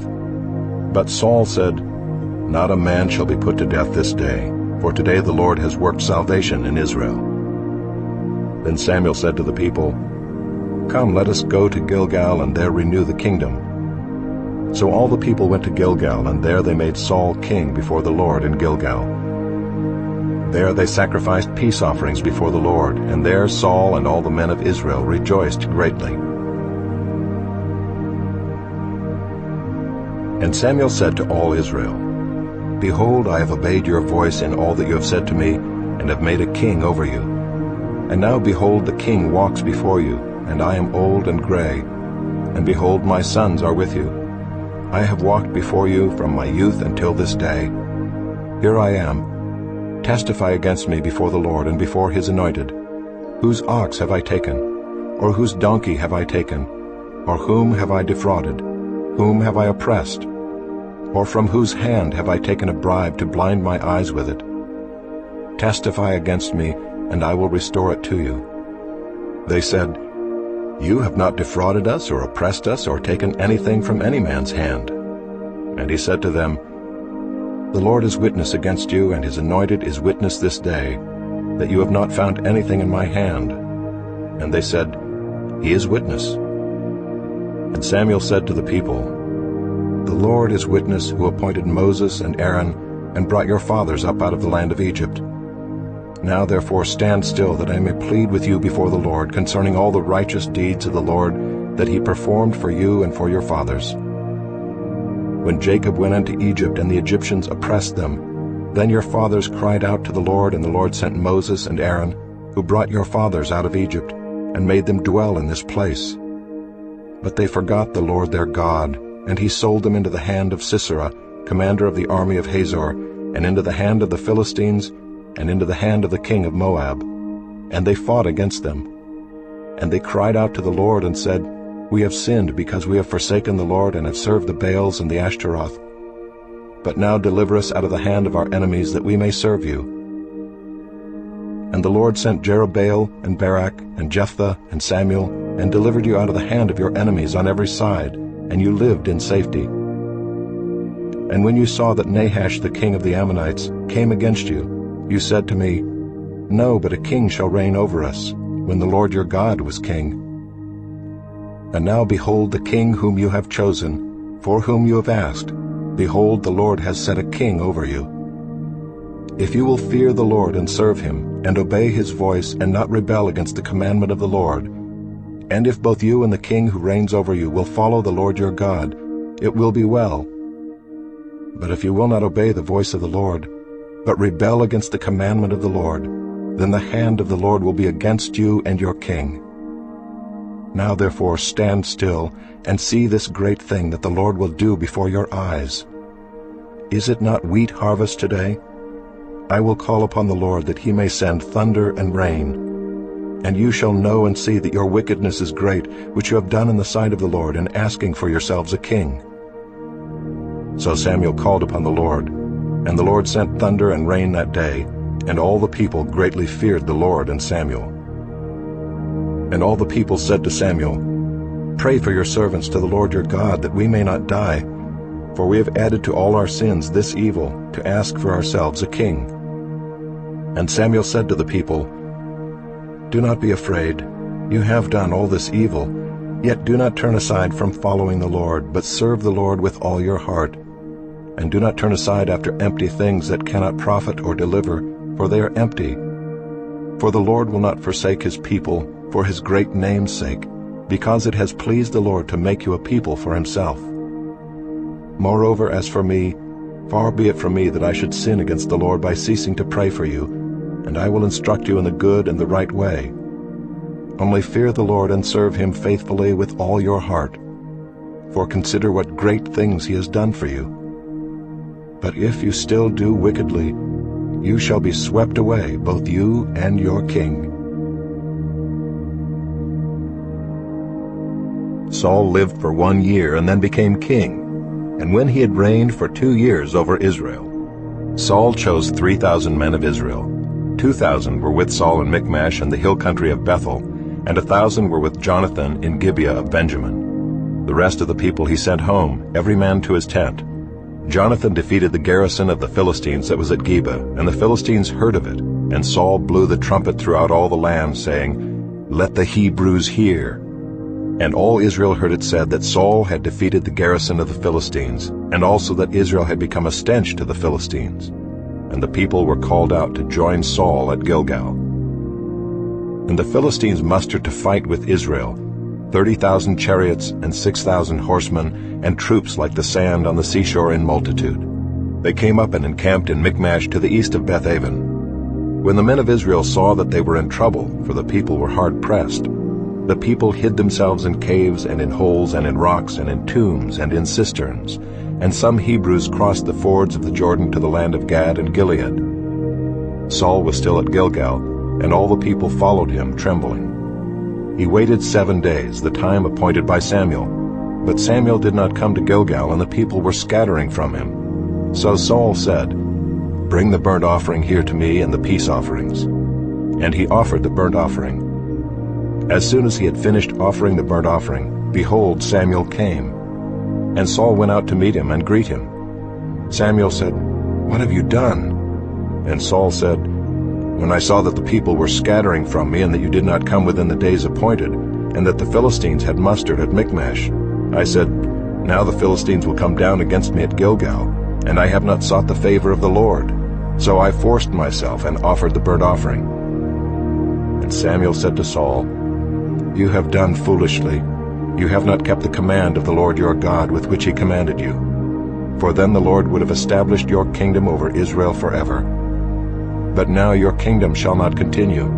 But Saul said, Not a man shall be put to death this day, for today the Lord has worked salvation in Israel. Then Samuel said to the people, Come, let us go to Gilgal, and there renew the kingdom. So all the people went to Gilgal, and there they made Saul king before the Lord in Gilgal. There they sacrificed peace offerings before the Lord, and there Saul and all the men of Israel rejoiced greatly. And Samuel said to all Israel, Behold, I have obeyed your voice in all that you have said to me, and have made a king over you. And now, behold, the king walks before you, and I am old and gray, and behold, my sons are with you. I have walked before you from my youth until this day. Here I am. Testify against me before the Lord and before his anointed. Whose ox have I taken? Or whose donkey have I taken? Or whom have I defrauded? Whom have I oppressed? Or from whose hand have I taken a bribe to blind my eyes with it? Testify against me, and I will restore it to you. They said, You have not defrauded us or oppressed us or taken anything from any man's hand. And he said to them, The Lord is witness against you, and his anointed is witness this day, that you have not found anything in my hand. And they said, He is witness. And Samuel said to the people, The Lord is witness, who appointed Moses and Aaron, and brought your fathers up out of the land of Egypt. Now therefore stand still, that I may plead with you before the Lord concerning all the righteous deeds of the Lord that he performed for you and for your fathers. When Jacob went into Egypt and the Egyptians oppressed them, then your fathers cried out to the Lord, and the Lord sent Moses and Aaron, who brought your fathers out of Egypt, and made them dwell in this place. But they forgot the Lord their God, and he sold them into the hand of Sisera, commander of the army of Hazor, and into the hand of the Philistines, and into the hand of the king of Moab. And they fought against them. And they cried out to the Lord and said, We have sinned because we have forsaken the Lord and have served the Baals and the Ashtaroth. But now deliver us out of the hand of our enemies, that we may serve you. And the Lord sent Jerubbaal and Barak and Jephthah and Samuel, and delivered you out of the hand of your enemies on every side, and you lived in safety. And when you saw that Nahash the king of the Ammonites came against you, you said to me, No, but a king shall reign over us, when the Lord your God was king. And now behold, the king whom you have chosen, for whom you have asked, behold, the Lord has set a king over you. If you will fear the Lord and serve him, and obey his voice, and not rebel against the commandment of the Lord, and if both you and the king who reigns over you will follow the Lord your God, it will be well. But if you will not obey the voice of the Lord, but rebel against the commandment of the Lord, then the hand of the Lord will be against you and your king. Now therefore stand still, and see this great thing that the Lord will do before your eyes. Is it not wheat harvest today? I will call upon the Lord, that he may send thunder and rain. And you shall know and see that your wickedness is great, which you have done in the sight of the Lord, in asking for yourselves a king. So Samuel called upon the Lord, and the Lord sent thunder and rain that day, and all the people greatly feared the Lord and Samuel. And all the people said to Samuel, "Pray for your servants to the Lord your God, that we may not die, for we have added to all our sins this evil, to ask for ourselves a king." And Samuel said to the people, "Do not be afraid. You have done all this evil, yet do not turn aside from following the Lord, but serve the Lord with all your heart. And do not turn aside after empty things that cannot profit or deliver, for they are empty. For the Lord will not forsake his people for his great name's sake, because it has pleased the Lord to make you a people for himself. Moreover, as for me, far be it from me that I should sin against the Lord by ceasing to pray for you, and I will instruct you in the good and the right way. Only fear the Lord and serve him faithfully with all your heart. For consider what great things he has done for you. But if you still do wickedly, you shall be swept away, both you and your king." Saul lived for 1 year and then became king. And when he had reigned for 2 years over Israel, Saul chose 3,000 men of Israel. 2,000 were with Saul in Michmash and the hill country of Bethel, and 1,000 were with Jonathan in Gibeah of Benjamin. The rest of the people he sent home, every man to his tent. Jonathan defeated the garrison of the Philistines that was at Gibeah, and the Philistines heard of it. And Saul blew the trumpet throughout all the land, saying, "Let the Hebrews hear." And all Israel heard it said that Saul had defeated the garrison of the Philistines, and also that Israel had become a stench to the Philistines. And the people were called out to join Saul at Gilgal. And the Philistines mustered to fight with Israel, 30,000 chariots and 6,000 horsemen, and troops like the sand on the seashore in multitude. They came up and encamped in Michmash to the east of Bethaven. When the men of Israel saw that they were in trouble, for the people were hard-pressed, the people hid themselves in caves and in holes and in rocks and in tombs and in cisterns, and some Hebrews crossed the fords of the Jordan to the land of Gad and Gilead. Saul was still at Gilgal, and all the people followed him, trembling. He waited 7 days, the time appointed by Samuel. But Samuel did not come to Gilgal, and the people were scattering from him. So Saul said, "Bring the burnt offering here to me and the peace offerings." And he offered the burnt offering. As soon as he had finished offering the burnt offering, behold, Samuel came. And Saul went out to meet him and greet him. Samuel said, "What have you done?" And Saul said, "When I saw that the people were scattering from me, and that you did not come within the days appointed, and that the Philistines had mustered at Michmash, I said, Now the Philistines will come down against me at Gilgal, and I have not sought the favor of the Lord. So I forced myself and offered the burnt offering." And Samuel said to Saul, "You have done foolishly. You have not kept the command of the Lord your God with which he commanded you. For then the Lord would have established your kingdom over Israel forever. But now your kingdom shall not continue.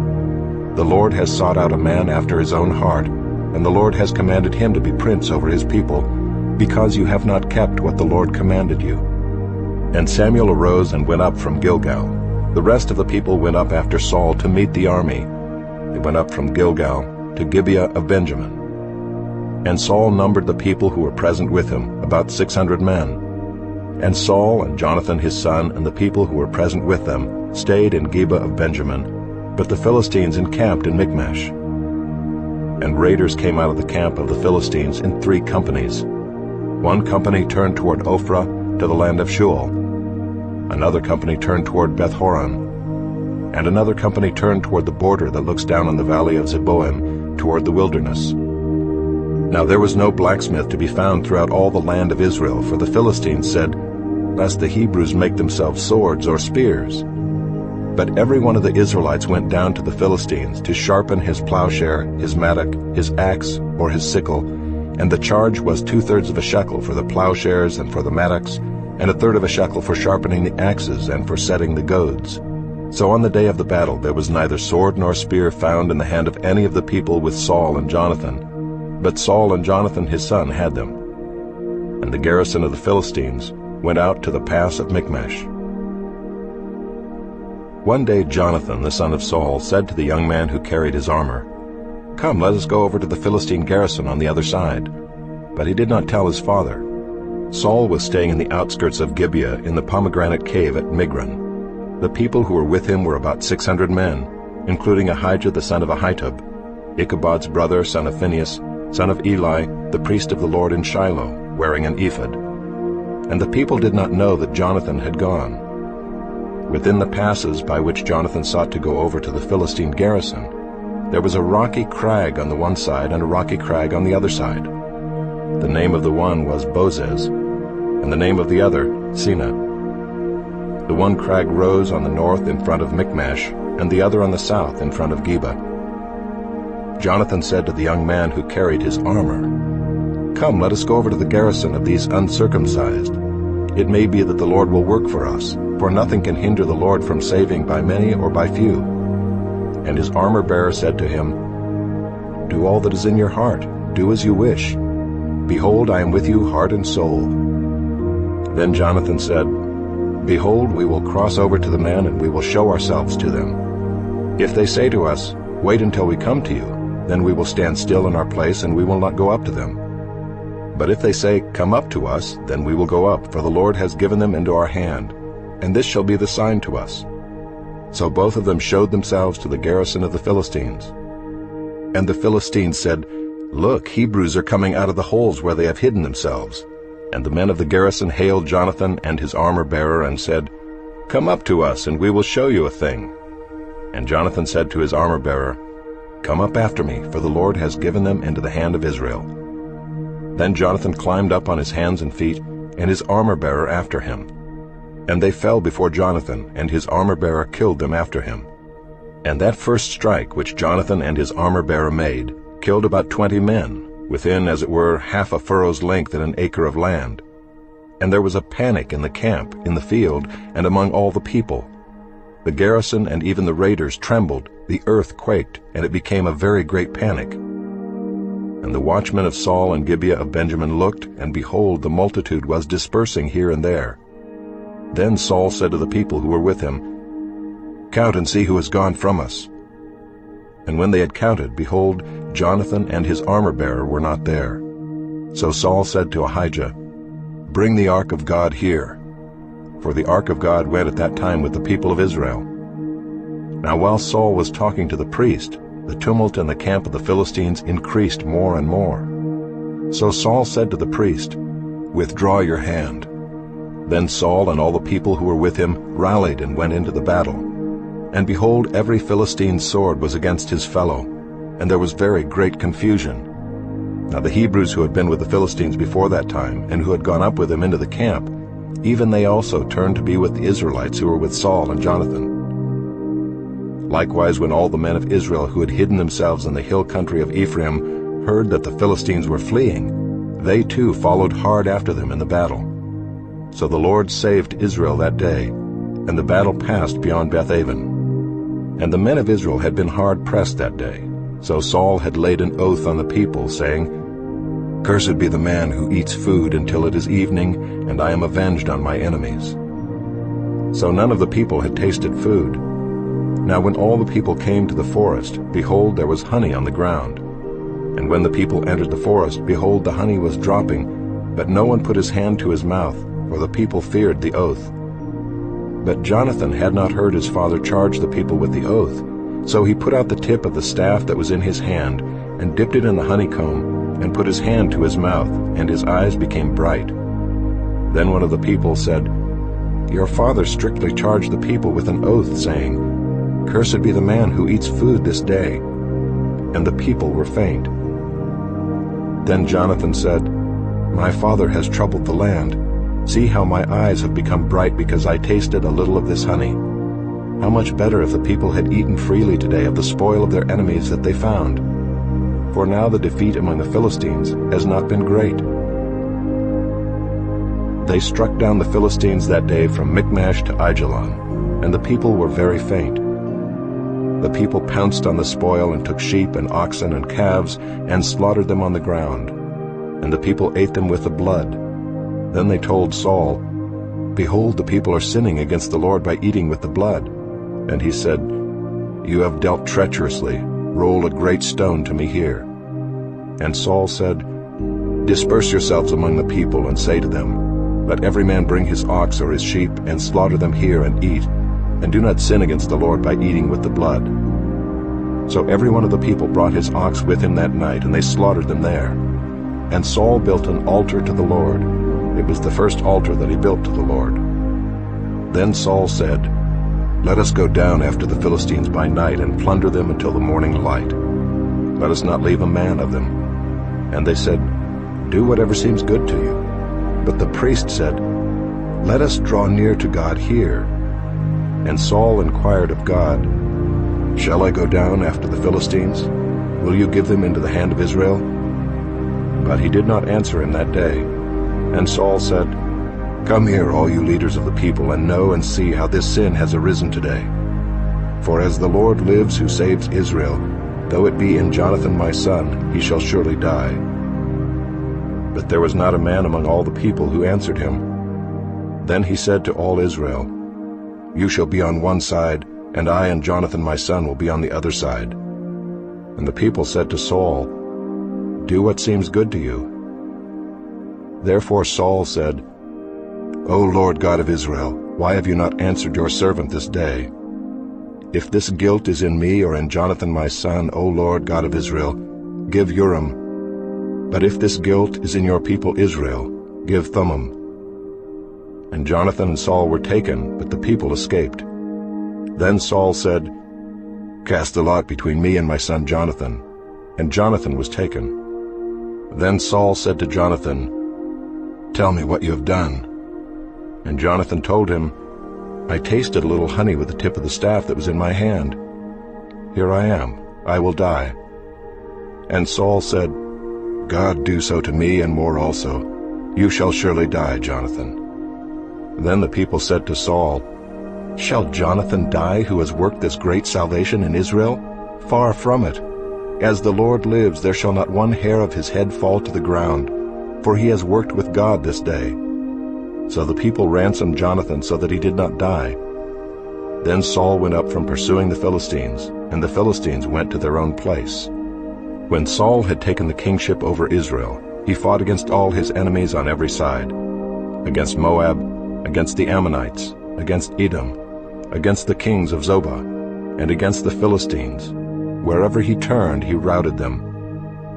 The Lord has sought out a man after his own heart, and the Lord has commanded him to be prince over his people, because you have not kept what the Lord commanded you." And Samuel arose and went up from Gilgal. The rest of the people went up after Saul to meet the army. They went up from Gilgal to Gibeah of Benjamin. And Saul numbered the people who were present with him, about 600 men. And Saul and Jonathan his son and the people who were present with them stayed in Gibeah of Benjamin, but the Philistines encamped in Michmash. And raiders came out of the camp of the Philistines in 3 companies. One company turned toward Ophrah to the land of Shual. Another company turned toward Beth-horon. And another company turned toward the border that looks down on the valley of Zeboim, toward the wilderness. Now there was no blacksmith to be found throughout all the land of Israel, for the Philistines said, "Lest the Hebrews make themselves swords or spears." But every one of the Israelites went down to the Philistines to sharpen his plowshare, his mattock, his axe, or his sickle, and the charge was 2/3 of a shekel for the plowshares and for the mattocks, and 1/3 of a shekel for sharpening the axes and for setting the goads. So on the day of the battle there was neither sword nor spear found in the hand of any of the people with Saul and Jonathan, but Saul and Jonathan his son had them. And the garrison of the Philistines went out to the pass of Michmash. One day Jonathan the son of Saul said to the young man who carried his armor, "Come, let us go over to the Philistine garrison on the other side." But he did not tell his father. Saul was staying in the outskirts of Gibeah in the pomegranate cave at Migron. The people who were with him were about 600 men, including Ahijah the son of Ahitub, Ichabod's brother, son of Phinehas, son of Eli, the priest of the Lord in Shiloh, wearing an ephod. And the people did not know that Jonathan had gone. Within the passes by which Jonathan sought to go over to the Philistine garrison, there was a rocky crag on the one side and a rocky crag on the other side. The name of the one was Bozez, and the name of the other Seneh. The one crag rose on the north in front of Michmash, and the other on the south in front of Geba. Jonathan said to the young man who carried his armor, "Come, let us go over to the garrison of these uncircumcised. It may be that the Lord will work for us, for nothing can hinder the Lord from saving by many or by few." And his armor-bearer said to him, "Do all that is in your heart. Do as you wish. Behold, I am with you heart and soul." Then Jonathan said, "Behold, we will cross over to the men, and we will show ourselves to them. If they say to us, 'Wait until we come to you,' then we will stand still in our place, and we will not go up to them. But if they say, 'Come up to us,' then we will go up, for the Lord has given them into our hand, and this shall be the sign to us." So both of them showed themselves to the garrison of the Philistines. And the Philistines said, "Look, Hebrews are coming out of the holes where they have hidden themselves." And the men of the garrison hailed Jonathan and his armor-bearer and said, "Come up to us, and we will show you a thing." And Jonathan said to his armor-bearer, "Come up after me, for the Lord has given them into the hand of Israel." Then Jonathan climbed up on his hands and feet, and his armor-bearer after him. And they fell before Jonathan, and his armor-bearer killed them after him. And that first strike which Jonathan and his armor-bearer made killed about 20 men, within, as it were, half a furrow's length in an acre of land. And there was a panic in the camp, in the field, and among all the people. The garrison and even the raiders trembled, the earth quaked, and it became a very great panic. And the watchmen of Saul and Gibeah of Benjamin looked, and behold, the multitude was dispersing here and there. Then Saul said to the people who were with him, "Count and see who has gone from us." And when they had counted, behold, Jonathan and his armor-bearer were not there. So Saul said to Ahijah, "Bring the ark of God here." For the ark of God went at that time with the people of Israel. Now while Saul was talking to the priest, the tumult in the camp of the Philistines increased more and more. So Saul said to the priest, "Withdraw your hand." Then Saul and all the people who were with him rallied and went into the battle. And behold, every Philistine's sword was against his fellow, and there was very great confusion. Now the Hebrews who had been with the Philistines before that time, and who had gone up with them into the camp, even they also turned to be with the Israelites who were with Saul and Jonathan. Likewise, when all the men of Israel who had hidden themselves in the hill country of Ephraim heard that the Philistines were fleeing, they too followed hard after them in the battle. So the Lord saved Israel that day, and the battle passed beyond Bethaven. And the men of Israel had been hard pressed that day. So Saul had laid an oath on the people, saying, "Cursed be the man who eats food until it is evening, and I am avenged on my enemies." So none of the people had tasted food. Now when all the people came to the forest, behold, there was honey on the ground. And when the people entered the forest, behold, the honey was dropping, but no one put his hand to his mouth, for the people feared the oath. But Jonathan had not heard his father charge the people with the oath. So he put out the tip of the staff that was in his hand, and dipped it in the honeycomb, and put his hand to his mouth, and his eyes became bright. Then one of the people said, "Your father strictly charged the people with an oath, saying, 'Cursed be the man who eats food this day.' And the people were faint. Then Jonathan said, "My father has troubled the land. See how my eyes have become bright because I tasted a little of this honey. How much better if the people had eaten freely today of the spoil of their enemies that they found. For now the defeat among the Philistines has not been great." They struck down the Philistines that day from Michmash to Aijalon, and the people were very faint. The people pounced on the spoil and took sheep and oxen and calves and slaughtered them on the ground, and the people ate them with the blood. Then they told Saul, "Behold, the people are sinning against the Lord by eating with the blood." And he said, "You have dealt treacherously. Roll a great stone to me here." And Saul said, "Disperse yourselves among the people, and say to them, 'Let every man bring his ox or his sheep, and slaughter them here and eat, and do not sin against the Lord by eating with the blood.'" So every one of the people brought his ox with him that night, and they slaughtered them there. And Saul built an altar to the Lord. It was the first altar that he built to the Lord. Then Saul said, "Let us go down after the Philistines by night and plunder them until the morning light. Let us not leave a man of them." And they said, "Do whatever seems good to you." But the priest said, "Let us draw near to God here." And Saul inquired of God, "Shall I go down after the Philistines? Will you give them into the hand of Israel?" But he did not answer him that day. And Saul said, "Come here, all you leaders of the people, and know and see how this sin has arisen today. For as the Lord lives who saves Israel, though it be in Jonathan my son, he shall surely die." But there was not a man among all the people who answered him. Then he said to all Israel, "You shall be on one side, and I and Jonathan my son will be on the other side." And the people said to Saul, "Do what seems good to you." Therefore Saul said, "O Lord God of Israel, why have you not answered your servant this day? If this guilt is in me or in Jonathan my son, O Lord God of Israel, give Urim. But if this guilt is in your people Israel, give Thummim." And Jonathan and Saul were taken, but the people escaped. Then Saul said, "Cast the lot between me and my son Jonathan." And Jonathan was taken. Then Saul said to Jonathan, "Tell me what you have done." And Jonathan told him, "I tasted a little honey with the tip of the staff that was in my hand. Here I am, I will die." And Saul said, "God do so to me and more also. You shall surely die, Jonathan." Then the people said to Saul, "Shall Jonathan die who has worked this great salvation in Israel? Far from it. As the Lord lives, there shall not one hair of his head fall to the ground, for he has worked with God this day." So the people ransomed Jonathan so that he did not die. Then Saul went up from pursuing the Philistines, and the Philistines went to their own place. When Saul had taken the kingship over Israel, he fought against all his enemies on every side, against Moab, against the Ammonites, against Edom, against the kings of Zobah, and against the Philistines. Wherever he turned, he routed them.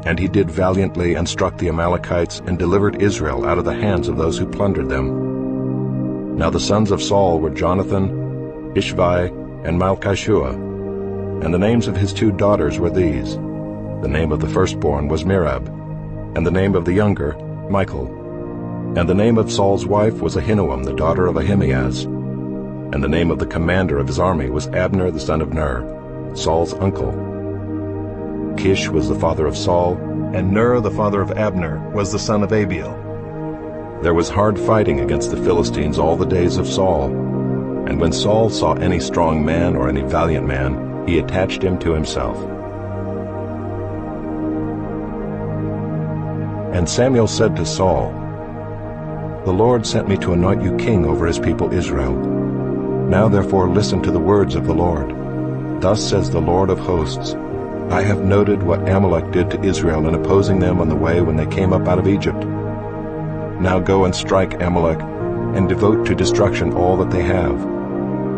And he did valiantly and struck the Amalekites and delivered Israel out of the hands of those who plundered them. Now the sons of Saul were Jonathan, Ishvi, and Malchishua, and the names of his 2 daughters were these. The name of the firstborn was Merab, and the name of the younger, Michal. And the name of Saul's wife was Ahinoam, the daughter of Ahimaaz. And the name of the commander of his army was Abner the son of Ner, Saul's uncle. Kish was the father of Saul, and Ner the father of Abner was the son of Abiel. There was hard fighting against the Philistines all the days of Saul. And when Saul saw any strong man or any valiant man, he attached him to himself. And Samuel said to Saul, "The Lord sent me to anoint you king over his people Israel. Now therefore listen to the words of the Lord. Thus says the Lord of hosts, I have noted what Amalek did to Israel in opposing them on the way when they came up out of Egypt. Now go and strike Amalek, and devote to destruction all that they have.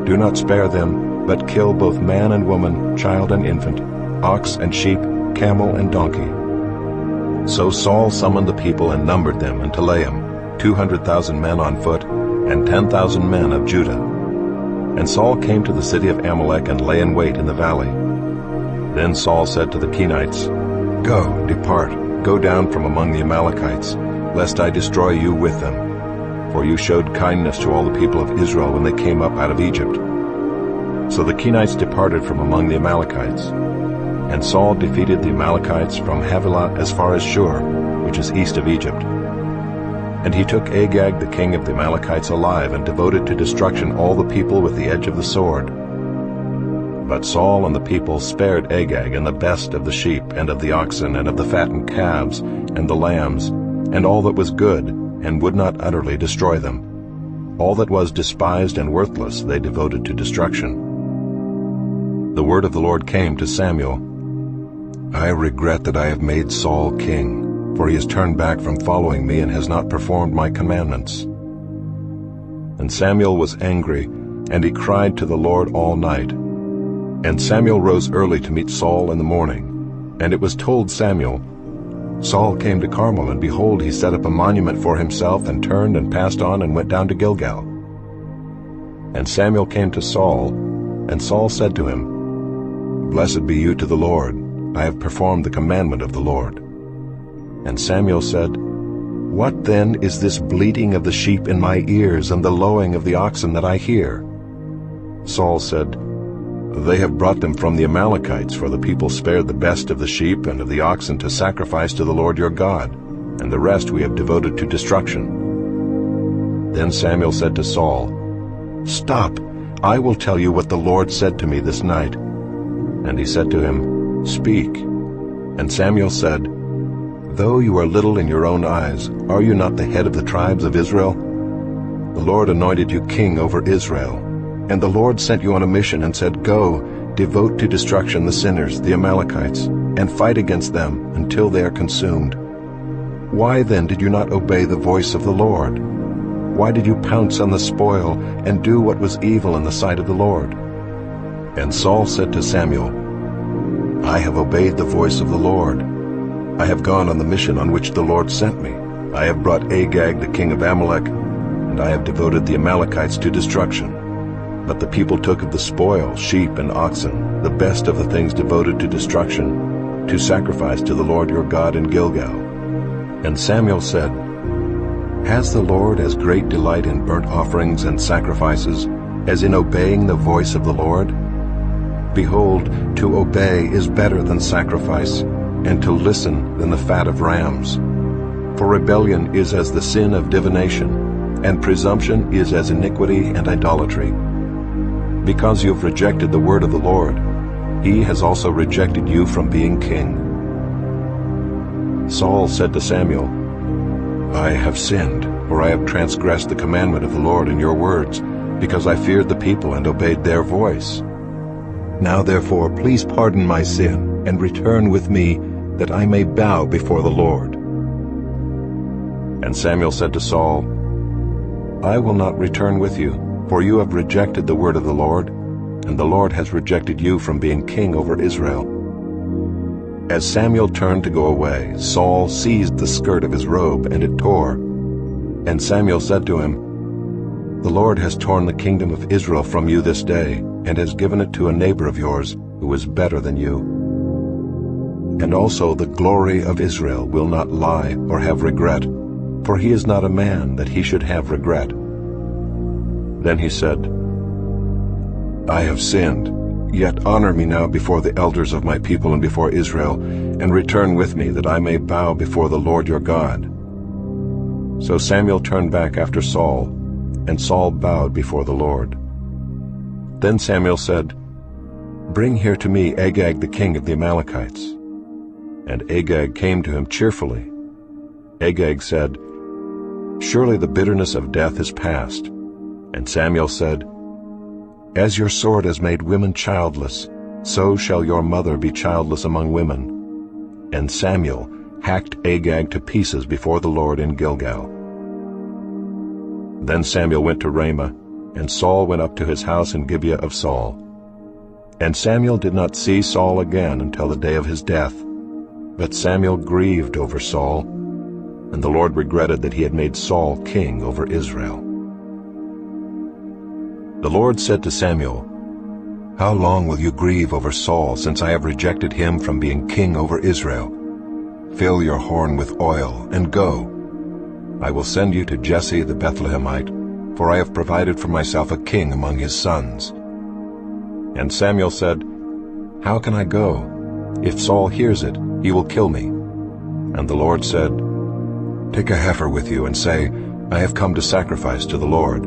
Do not spare them, but kill both man and woman, child and infant, ox and sheep, camel and donkey." So Saul summoned the people and numbered them in Telaim, 200,000 men on foot, and 10,000 men of Judah. And Saul came to the city of Amalek and lay in wait in the valley. Then Saul said to the Kenites, "Go, depart, go down from among the Amalekites, lest I destroy you with them. For you showed kindness to all the people of Israel when they came up out of Egypt." So the Kenites departed from among the Amalekites. And Saul defeated the Amalekites from Havilah as far as Shur, which is east of Egypt. And he took Agag the king of the Amalekites alive, and devoted to destruction all the people with the edge of the sword. But Saul and the people spared Agag and the best of the sheep, and of the oxen, and of the fattened calves, and the lambs, and all that was good, and would not utterly destroy them. All that was despised and worthless they devoted to destruction. The word of the Lord came to Samuel, "I regret that I have made Saul king, for he has turned back from following me and has not performed my commandments." And Samuel was angry, and he cried to the Lord all night. And Samuel rose early to meet Saul in the morning. And it was told Samuel, Saul came to Carmel, and behold, he set up a monument for himself, and turned and passed on and went down to Gilgal. And Samuel came to Saul, and Saul said to him, Blessed be you to the Lord. I have performed the commandment of the Lord. And Samuel said, What then is this bleating of the sheep in my ears, and the lowing of the oxen that I hear? Saul said, They have brought them from the Amalekites, for the people spared the best of the sheep and of the oxen to sacrifice to the Lord your God, and the rest we have devoted to destruction. Then Samuel said to Saul, Stop, I will tell you what the Lord said to me this night. And he said to him, Speak. And Samuel said, Though you are little in your own eyes, are you not the head of the tribes of Israel? The Lord anointed you king over Israel. And the Lord sent you on a mission and said, Go, devote to destruction the sinners, the Amalekites, and fight against them until they are consumed. Why then did you not obey the voice of the Lord? Why did you pounce on the spoil and do what was evil in the sight of the Lord? And Saul said to Samuel, I have obeyed the voice of the Lord. I have gone on the mission on which the Lord sent me. I have brought Agag the king of Amalek, and I have devoted the Amalekites to destruction. But the people took of the spoil, sheep and oxen, the best of the things devoted to destruction, to sacrifice to the Lord your God in Gilgal. And Samuel said, Has the Lord as great delight in burnt offerings and sacrifices as in obeying the voice of the Lord? Behold, to obey is better than sacrifice, and to listen than the fat of rams. For rebellion is as the sin of divination, and presumption is as iniquity and idolatry. Because you have rejected the word of the Lord, he has also rejected you from being king. Saul said to Samuel, I have sinned, for I have transgressed the commandment of the Lord in your words, because I feared the people and obeyed their voice. Now therefore please pardon my sin, and return with me, that I may bow before the Lord. And Samuel said to Saul, I will not return with you, for you have rejected the word of the Lord, and the Lord has rejected you from being king over Israel. As Samuel turned to go away, Saul seized the skirt of his robe, and it tore. And Samuel said to him, The Lord has torn the kingdom of Israel from you this day, and has given it to a neighbor of yours, who is better than you. And also the glory of Israel will not lie or have regret, for he is not a man that he should have regret. Then he said, I have sinned, yet honor me now before the elders of my people and before Israel, and return with me, that I may bow before the Lord your God. So Samuel turned back after Saul, and Saul bowed before the Lord. Then Samuel said, Bring here to me Agag the king of the Amalekites. And Agag came to him cheerfully. Agag said, Surely the bitterness of death is past. And Samuel said, As your sword has made women childless, so shall your mother be childless among women. And Samuel hacked Agag to pieces before the Lord in Gilgal. Then Samuel went to Ramah, and Saul went up to his house in Gibeah of Saul. And Samuel did not see Saul again until the day of his death. But Samuel grieved over Saul, and the Lord regretted that he had made Saul king over Israel. The Lord said to Samuel, How long will you grieve over Saul, since I have rejected him from being king over Israel? Fill your horn with oil, and go. I will send you to Jesse the Bethlehemite, for I have provided for myself a king among his sons. And Samuel said, How can I go? If Saul hears it, he will kill me. And the Lord said, Take a heifer with you, and say, I have come to sacrifice to the Lord.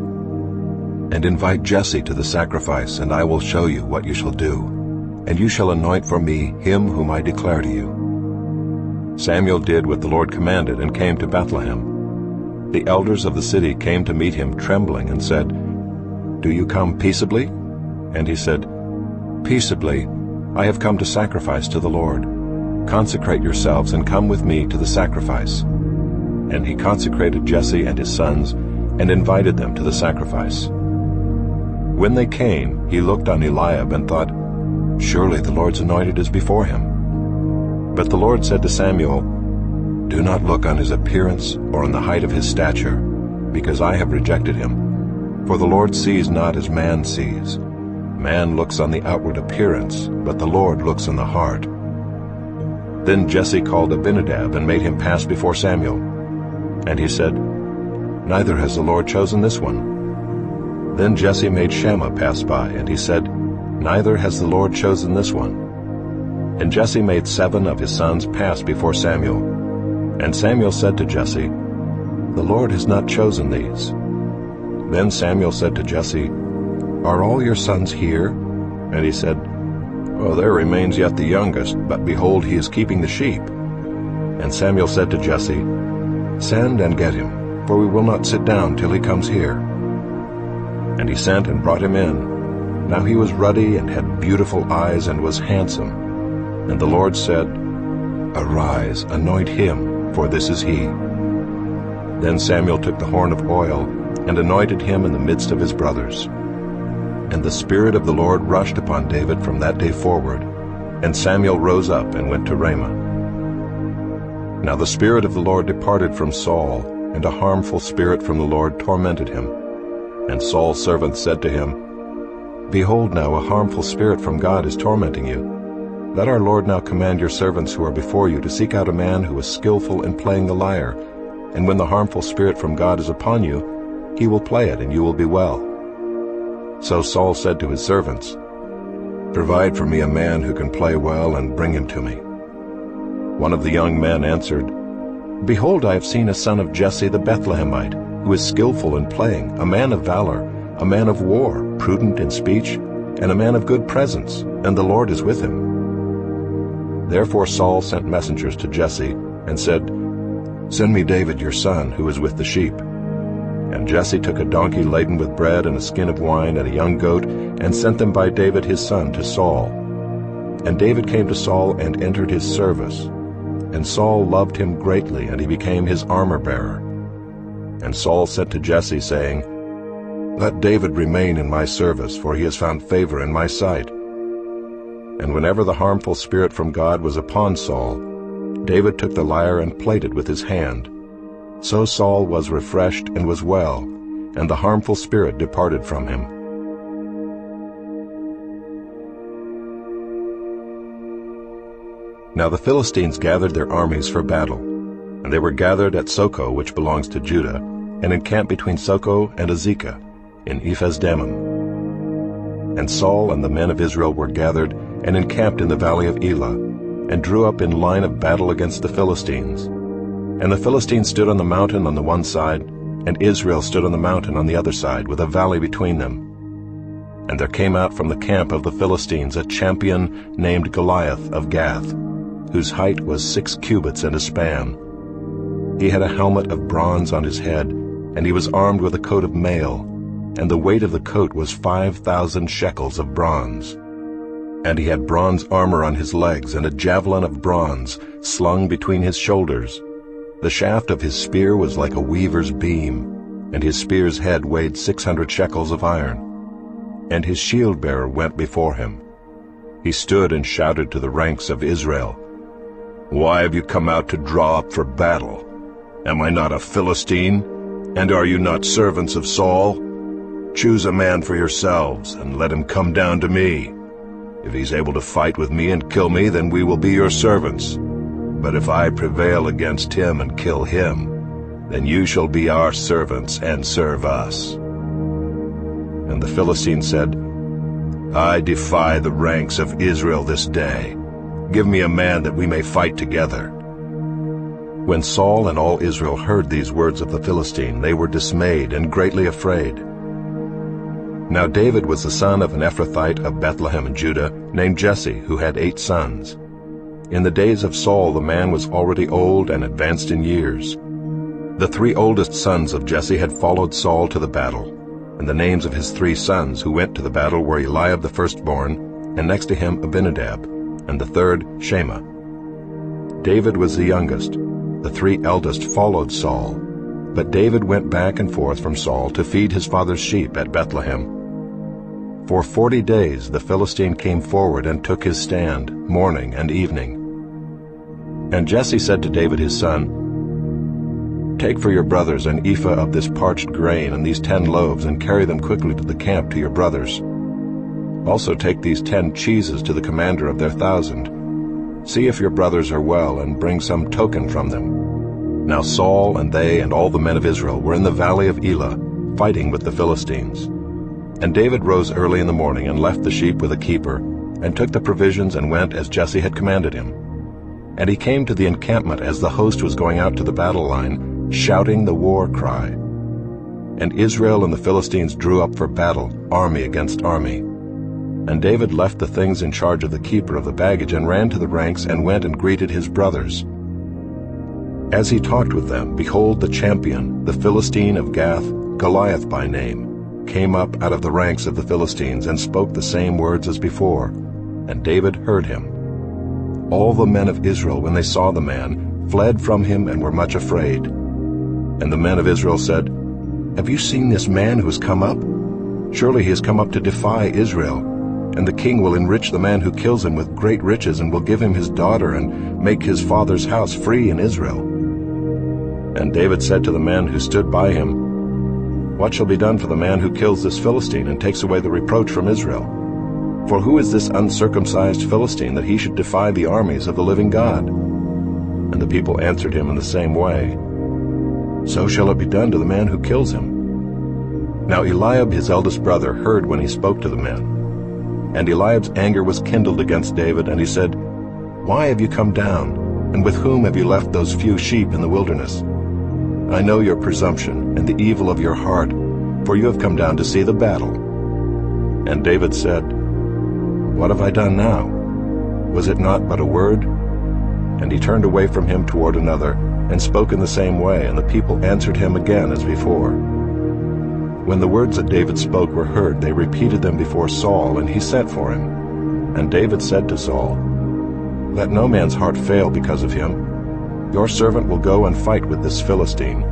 And invite Jesse to the sacrifice, and I will show you what you shall do. And you shall anoint for me him whom I declare to you. Samuel did what the Lord commanded, and came to Bethlehem. The elders of the city came to meet him trembling, and said, Do you come peaceably? And he said, Peaceably, I have come to sacrifice to the Lord. Consecrate yourselves, and come with me to the sacrifice. And he consecrated Jesse and his sons, and invited them to the sacrifice. When they came, he looked on Eliab and thought, "Surely the Lord's anointed is before him." But the Lord said to Samuel, "Do not look on his appearance or on the height of his stature, because I have rejected him. For the Lord sees not as man sees. Man looks on the outward appearance, but the Lord looks on the heart." Then Jesse called Abinadab and made him pass before Samuel. And he said, "Neither has the Lord chosen this one." Then Jesse made Shammah pass by, and he said, "Neither has the Lord chosen this one." And Jesse made 7 of his sons pass before Samuel. And Samuel said to Jesse, "The Lord has not chosen these." Then Samuel said to Jesse, "Are all your sons here?" And he said, "Oh, there remains yet the youngest, but behold, he is keeping the sheep." And Samuel said to Jesse, "Send and get him, for we will not sit down till he comes here." And he sent and brought him in. Now he was ruddy and had beautiful eyes and was handsome. And the Lord said, "Arise, anoint him, for this is he." Then Samuel took the horn of oil and anointed him in the midst of his brothers. And the Spirit of the Lord rushed upon David from that day forward, and Samuel rose up and went to Ramah. Now the Spirit of the Lord departed from Saul, and a harmful spirit from the Lord tormented him. And Saul's servants said to him, "Behold, now a harmful spirit from God is tormenting you. Let our Lord now command your servants who are before you to seek out a man who is skillful in playing the lyre, and when the harmful spirit from God is upon you, he will play it, and you will be well." So Saul said to his servants, "Provide for me a man who can play well, and bring him to me." One of the young men answered, "Behold, I have seen a son of Jesse the Bethlehemite, who is skillful in playing, a man of valor, a man of war, prudent in speech, and a man of good presence, and the Lord is with him." Therefore Saul sent messengers to Jesse, and said, "Send me David your son, who is with the sheep." And Jesse took a donkey laden with bread and a skin of wine and a young goat, and sent them by David his son to Saul. And David came to Saul and entered his service. And Saul loved him greatly, and he became his armor-bearer. And Saul sent to Jesse, saying, "Let David remain in my service, for he has found favor in my sight." And whenever the harmful spirit from God was upon Saul, David took the lyre and played it with his hand. So Saul was refreshed and was well, and the harmful spirit departed from him. Now the Philistines gathered their armies for battle, and they were gathered at Socoh, which belongs to Judah, and encamped between Socoh and Azekah, in Ephes-dammim. And Saul and the men of Israel were gathered, and encamped in the valley of Elah, and drew up in line of battle against the Philistines. And the Philistines stood on the mountain on the one side, and Israel stood on the mountain on the other side, with a valley between them. And there came out from the camp of the Philistines a champion named Goliath of Gath, whose height was 6 cubits and a span. He had a helmet of bronze on his head, and he was armed with a coat of mail, and the weight of the coat was 5,000 shekels of bronze. And he had bronze armor on his legs, and a javelin of bronze slung between his shoulders. The shaft of his spear was like a weaver's beam, and his spear's head weighed 600 shekels of iron. And his shield-bearer went before him. He stood and shouted to the ranks of Israel, "Why have you come out to draw up for battle? Am I not a Philistine? And are you not servants of Saul? Choose a man for yourselves, and let him come down to me. If he's able to fight with me and kill me, then we will be your servants. But if I prevail against him and kill him, then you shall be our servants and serve us." And the Philistine said, "I defy the ranks of Israel this day. Give me a man that we may fight together." When Saul and all Israel heard these words of the Philistine, they were dismayed and greatly afraid. Now David was the son of an Ephrathite of Bethlehem in Judah, named Jesse, who had 8 sons. In the days of Saul the man was already old and advanced in years. The 3 oldest sons of Jesse had followed Saul to the battle, and the names of his 3 sons who went to the battle were Eliab the firstborn, and next to him Abinadab, and the third Shammah. David was the youngest. The 3 eldest followed Saul, but David went back and forth from Saul to feed his father's sheep at Bethlehem. For 40 days the Philistine came forward and took his stand, morning and evening. And Jesse said to David his son, "Take for your brothers an ephah of this parched grain and these 10 loaves, and carry them quickly to the camp to your brothers. Also take these 10 cheeses to the commander of their 1,000. See if your brothers are well, and bring some token from them." Now Saul and they and all the men of Israel were in the valley of Elah, fighting with the Philistines. And David rose early in the morning and left the sheep with a keeper, and took the provisions and went as Jesse had commanded him. And he came to the encampment as the host was going out to the battle line, shouting the war cry. And Israel and the Philistines drew up for battle, army against army. And David left the things in charge of the keeper of the baggage and ran to the ranks and went and greeted his brothers. As he talked with them, behold, the champion, the Philistine of Gath, Goliath by name, came up out of the ranks of the Philistines and spoke the same words as before, and David heard him. All the men of Israel, when they saw the man, fled from him and were much afraid. And the men of Israel said, "Have you seen this man who has come up? Surely he has come up to defy Israel. And the king will enrich the man who kills him with great riches, and will give him his daughter, and make his father's house free in Israel." And David said to the men who stood by him, "What shall be done for the man who kills this Philistine and takes away the reproach from Israel? For who is this uncircumcised Philistine that he should defy the armies of the living God?" And the people answered him in the same way, "So shall it be done to the man who kills him." Now Eliab his eldest brother heard when he spoke to the men. And Eliab's anger was kindled against David, and he said, "Why have you come down? And with whom have you left those few sheep in the wilderness? I know your presumption and the evil of your heart, for you have come down to see the battle." And David said, "What have I done now? Was it not but a word?" And he turned away from him toward another, and spoke in the same way, and the people answered him again as before. When the words that David spoke were heard, they repeated them before Saul, and he sent for him. And David said to Saul, "Let no man's heart fail because of him. Your servant will go and fight with this Philistine."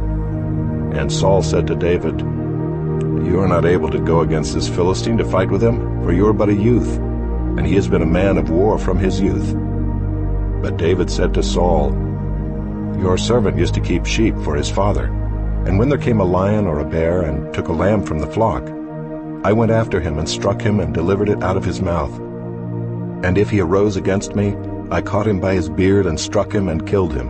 And Saul said to David, "You are not able to go against this Philistine to fight with him, for you are but a youth, and he has been a man of war from his youth." But David said to Saul, "Your servant used to keep sheep for his father, and when there came a lion or a bear and took a lamb from the flock, I went after him and struck him and delivered it out of his mouth. And if he arose against me, I caught him by his beard and struck him and killed him.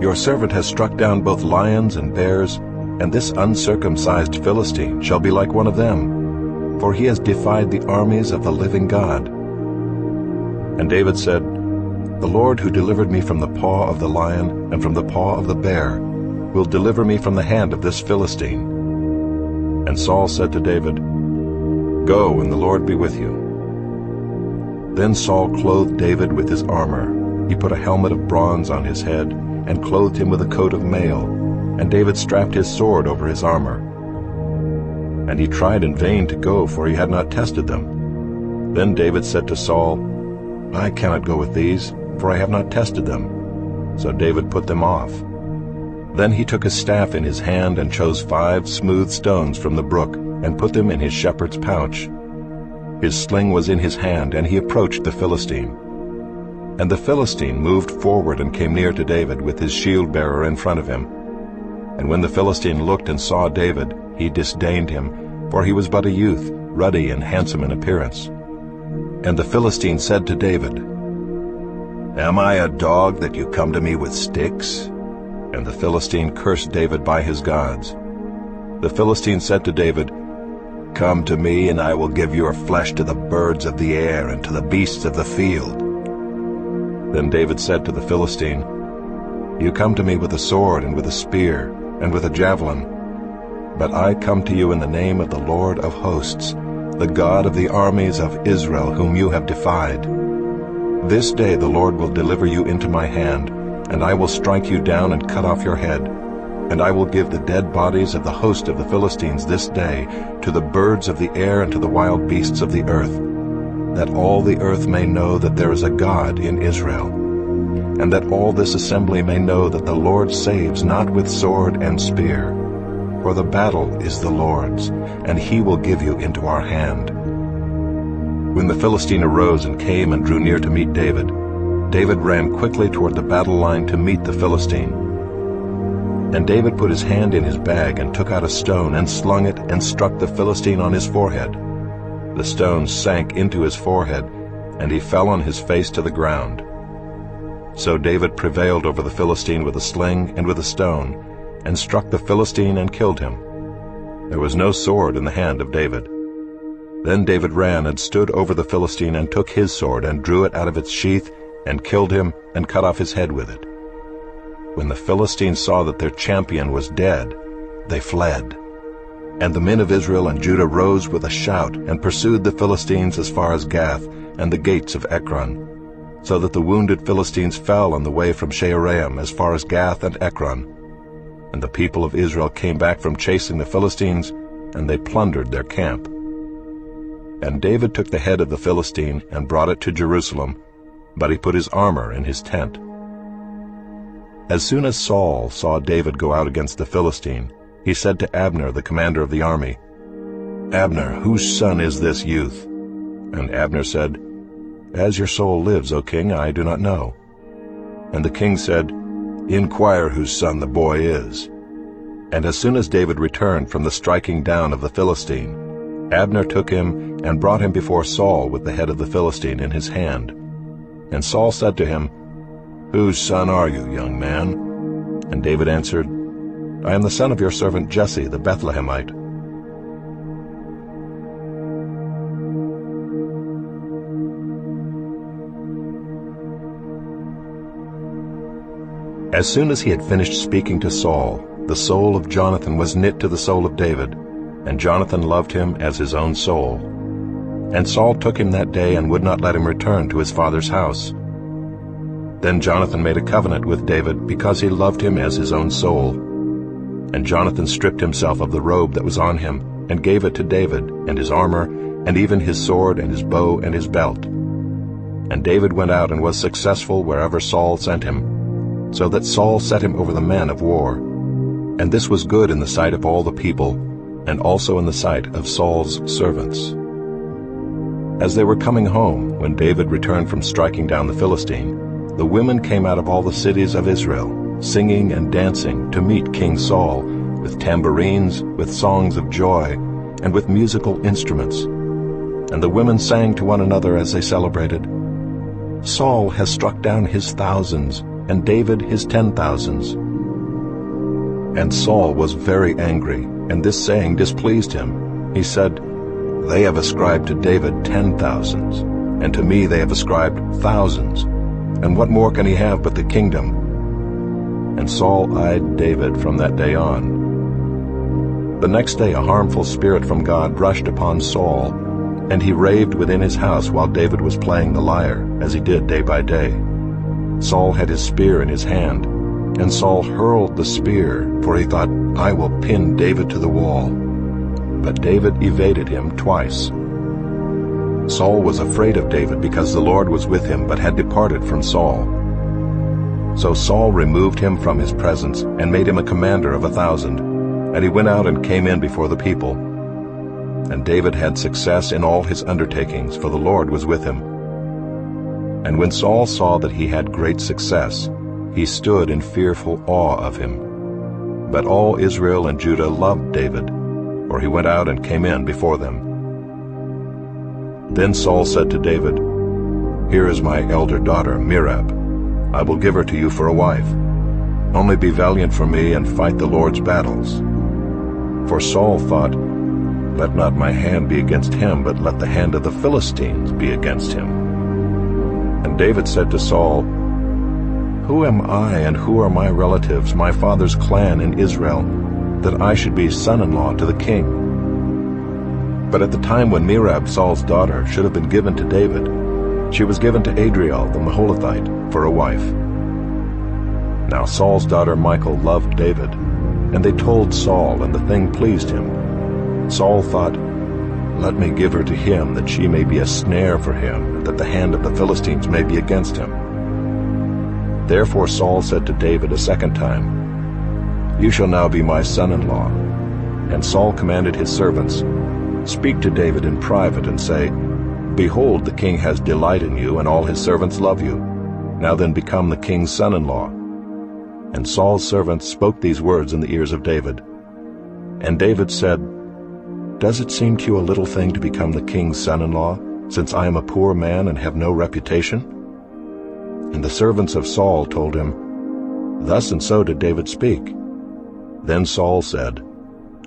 Your servant has struck down both lions and bears, and this uncircumcised Philistine shall be like one of them, for he has defied the armies of the living God." And David said, "The Lord who delivered me from the paw of the lion and from the paw of the bear will deliver me from the hand of this Philistine." And Saul said to David, "Go, and the Lord be with you." Then Saul clothed David with his armor. He put a helmet of bronze on his head, and clothed him with a coat of mail, and David strapped his sword over his armor. And he tried in vain to go, for he had not tested them. Then David said to Saul, "I cannot go with these, for I have not tested them." So David put them off. Then he took a staff in his hand and chose 5 smooth stones from the brook, and put them in his shepherd's pouch. His sling was in his hand, and he approached the Philistine. And the Philistine moved forward and came near to David with his shield-bearer in front of him. And when the Philistine looked and saw David, he disdained him, for he was but a youth, ruddy and handsome in appearance. And the Philistine said to David, "Am I a dog that you come to me with sticks?" And the Philistine cursed David by his gods. The Philistine said to David, "Come to me, and I will give your flesh to the birds of the air and to the beasts of the field." Then David said to the Philistine, "You come to me with a sword and with a spear and with a javelin, but I come to you in the name of the Lord of hosts, the God of the armies of Israel, whom you have defied. This day the Lord will deliver you into my hand, and I will strike you down and cut off your head, and I will give the dead bodies of the host of the Philistines this day to the birds of the air and to the wild beasts of the earth, that all the earth may know that there is a God in Israel, and that all this assembly may know that the Lord saves not with sword and spear, for the battle is the Lord's, and he will give you into our hand." When the Philistine arose and came and drew near to meet David, David ran quickly toward the battle line to meet the Philistine. And David put his hand in his bag and took out a stone and slung it and struck the Philistine on his forehead. The stone sank into his forehead, and he fell on his face to the ground. So David prevailed over the Philistine with a sling and with a stone, and struck the Philistine and killed him. There was no sword in the hand of David. Then David ran and stood over the Philistine and took his sword and drew it out of its sheath and killed him and cut off his head with it. When the Philistines saw that their champion was dead, they fled. And the men of Israel and Judah rose with a shout and pursued the Philistines as far as Gath and the gates of Ekron, so that the wounded Philistines fell on the way from Shaaraim as far as Gath and Ekron. And the people of Israel came back from chasing the Philistines, and they plundered their camp. And David took the head of the Philistine and brought it to Jerusalem, but he put his armor in his tent. As soon as Saul saw David go out against the Philistine, he said to Abner, the commander of the army, "Abner, whose son is this youth?" And Abner said, "As your soul lives, O king, I do not know." And the king said, "Inquire whose son the boy is." And as soon as David returned from the striking down of the Philistine, Abner took him and brought him before Saul with the head of the Philistine in his hand. And Saul said to him, "Whose son are you, young man?" And David answered, "I am the son of your servant Jesse the Bethlehemite." As soon as he had finished speaking to Saul, the soul of Jonathan was knit to the soul of David, and Jonathan loved him as his own soul. And Saul took him that day and would not let him return to his father's house. Then Jonathan made a covenant with David because he loved him as his own soul. And Jonathan stripped himself of the robe that was on him and gave it to David, and his armor, and even his sword and his bow and his belt. And David went out and was successful wherever Saul sent him, so that Saul set him over the men of war. And this was good in the sight of all the people, and also in the sight of Saul's servants. As they were coming home, when David returned from striking down the Philistine, the women came out of all the cities of Israel, singing and dancing to meet King Saul, with tambourines, with songs of joy, and with musical instruments. And the women sang to one another as they celebrated, "Saul has struck down his thousands, and David his 10,000s. And Saul was very angry, and this saying displeased him. He said, "They have ascribed to David 10,000s, and to me they have ascribed thousands. And what more can he have but the kingdom?" And Saul eyed David from that day on. The next day a harmful spirit from God rushed upon Saul, and he raved within his house while David was playing the lyre, as he did day by day. Saul had his spear in his hand, and Saul hurled the spear, for he thought, "I will pin David to the wall." But David evaded him twice. Saul was afraid of David because the Lord was with him, but had departed from Saul. So Saul removed him from his presence and made him a commander of 1,000, and he went out and came in before the people. And David had success in all his undertakings, for the Lord was with him. And when Saul saw that he had great success, he stood in fearful awe of him. But all Israel and Judah loved David, for he went out and came in before them. Then Saul said to David, "Here is my elder daughter, Merab. I will give her to you for a wife. Only be valiant for me and fight the Lord's battles." For Saul thought, "Let not my hand be against him, but let the hand of the Philistines be against him." And David said to Saul, "Who am I and who are my relatives, my father's clan in Israel, that I should be son-in-law to the king?" But at the time when Merab, Saul's daughter, should have been given to David, she was given to Adriel the Meholathite for a wife. Now Saul's daughter Michal loved David, and they told Saul, and the thing pleased him. Saul thought, "Let me give her to him, that she may be a snare for him, that the hand of the Philistines may be against him." Therefore Saul said to David a second time, "You shall now be my son-in-law." And Saul commanded his servants, "Speak to David in private and say, Behold, the king has delight in you, and all his servants love you. Now then become the king's son-in-law. And Saul's servants spoke these words in the ears of David. And David said, Does it seem to you a little thing to become the king's son-in-law, since I am a poor man and have no reputation? And the servants of Saul told him, Thus and so did David speak. Then Saul said,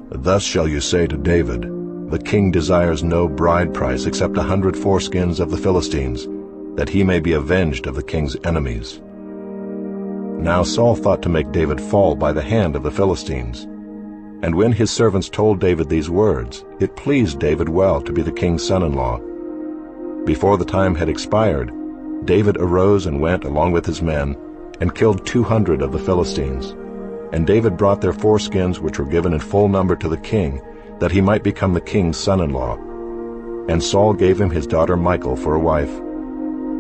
Thus shall you say to David, The king desires no bride price except 100 foreskins of the Philistines, that he may be avenged of the king's enemies. Now Saul thought to make David fall by the hand of the Philistines. And when his servants told David these words, it pleased David well to be the king's son-in-law. Before the time had expired, David arose and went along with his men, and killed 200 of the Philistines. And David brought their foreskins, which were given in full number to the king, that he might become the king's son-in-law. And Saul gave him his daughter Michal for a wife.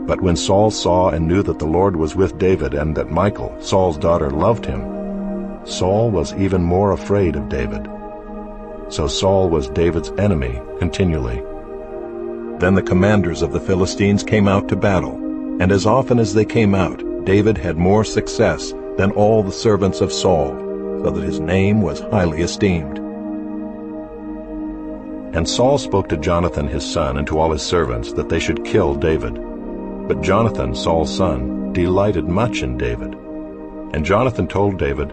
But when Saul saw and knew that the Lord was with David, and that Michal, Saul's daughter, loved him, Saul was even more afraid of David. So Saul was David's enemy continually. Then the commanders of the Philistines came out to battle, and as often as they came out, David had more success than all the servants of Saul, so that his name was highly esteemed. And Saul spoke to Jonathan his son and to all his servants that they should kill David. But Jonathan, Saul's son, delighted much in David. And Jonathan told David,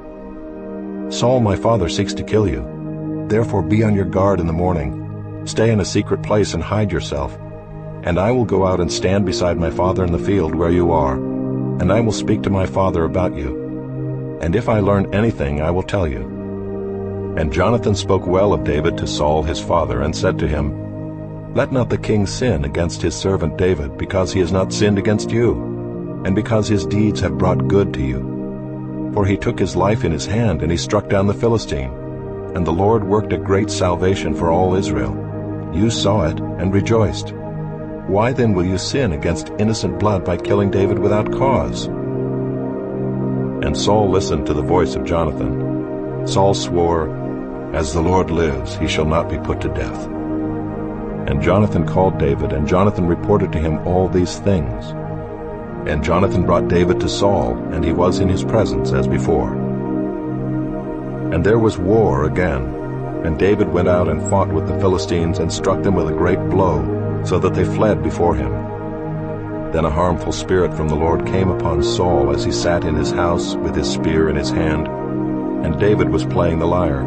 Saul my father seeks to kill you. Therefore be on your guard in the morning. Stay in a secret place and hide yourself. And I will go out and stand beside my father in the field where you are, and I will speak to my father about you. And if I learn anything, I will tell you. And Jonathan spoke well of David to Saul his father, and said to him, Let not the king sin against his servant David, because he has not sinned against you, and because his deeds have brought good to you. For he took his life in his hand, and he struck down the Philistine. And the Lord worked a great salvation for all Israel. You saw it, and rejoiced. Why then will you sin against innocent blood by killing David without cause? And Saul listened to the voice of Jonathan. Saul swore, As the Lord lives, he shall not be put to death. And Jonathan called David, and Jonathan reported to him all these things. And Jonathan brought David to Saul, and he was in his presence as before. And there was war again, and David went out and fought with the Philistines, and struck them with a great blow, so that they fled before him. Then a harmful spirit from the Lord came upon Saul as he sat in his house with his spear in his hand, and David was playing the lyre.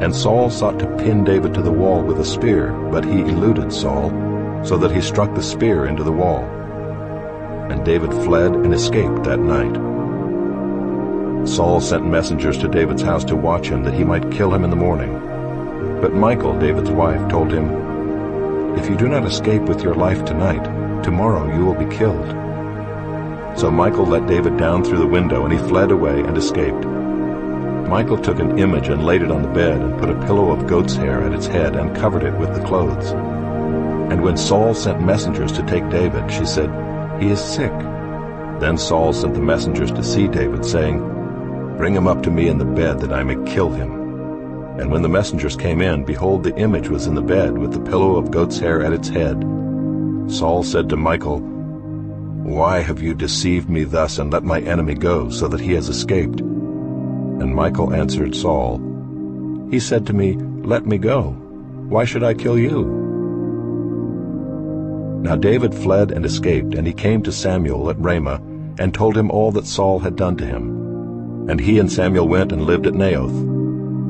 And Saul sought to pin David to the wall with a spear, but he eluded Saul, so that he struck the spear into the wall. And David fled and escaped that night. Saul sent messengers to David's house to watch him, that he might kill him in the morning. But Michal, David's wife, told him, If you do not escape with your life tonight, tomorrow you will be killed. So Michal let David down through the window, and he fled away and escaped. Michal took an image and laid it on the bed, and put a pillow of goat's hair at its head, and covered it with the clothes. And when Saul sent messengers to take David, she said, He is sick. Then Saul sent the messengers to see David, saying, Bring him up to me in the bed, that I may kill him. And when the messengers came in, behold, the image was in the bed, with the pillow of goat's hair at its head. Saul said to Michal, Why have you deceived me thus, and let my enemy go, so that he has escaped? And Michal answered Saul, He said to me, Let me go. Why should I kill you? Now David fled and escaped, and he came to Samuel at Ramah, and told him all that Saul had done to him. And he and Samuel went and lived at Naioth.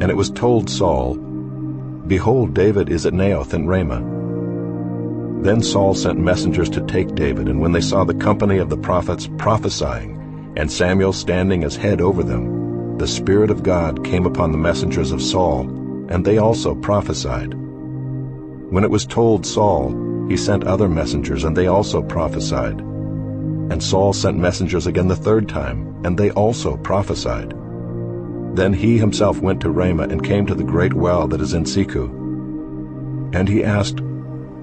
And it was told Saul, Behold, David is at Naioth in Ramah. Then Saul sent messengers to take David, and when they saw the company of the prophets prophesying, and Samuel standing as head over them, the Spirit of God came upon the messengers of Saul, and they also prophesied. When it was told Saul, he sent other messengers, and they also prophesied. And Saul sent messengers again the third time, and they also prophesied. Then he himself went to Ramah, and came to the great well that is in Seku. And he asked,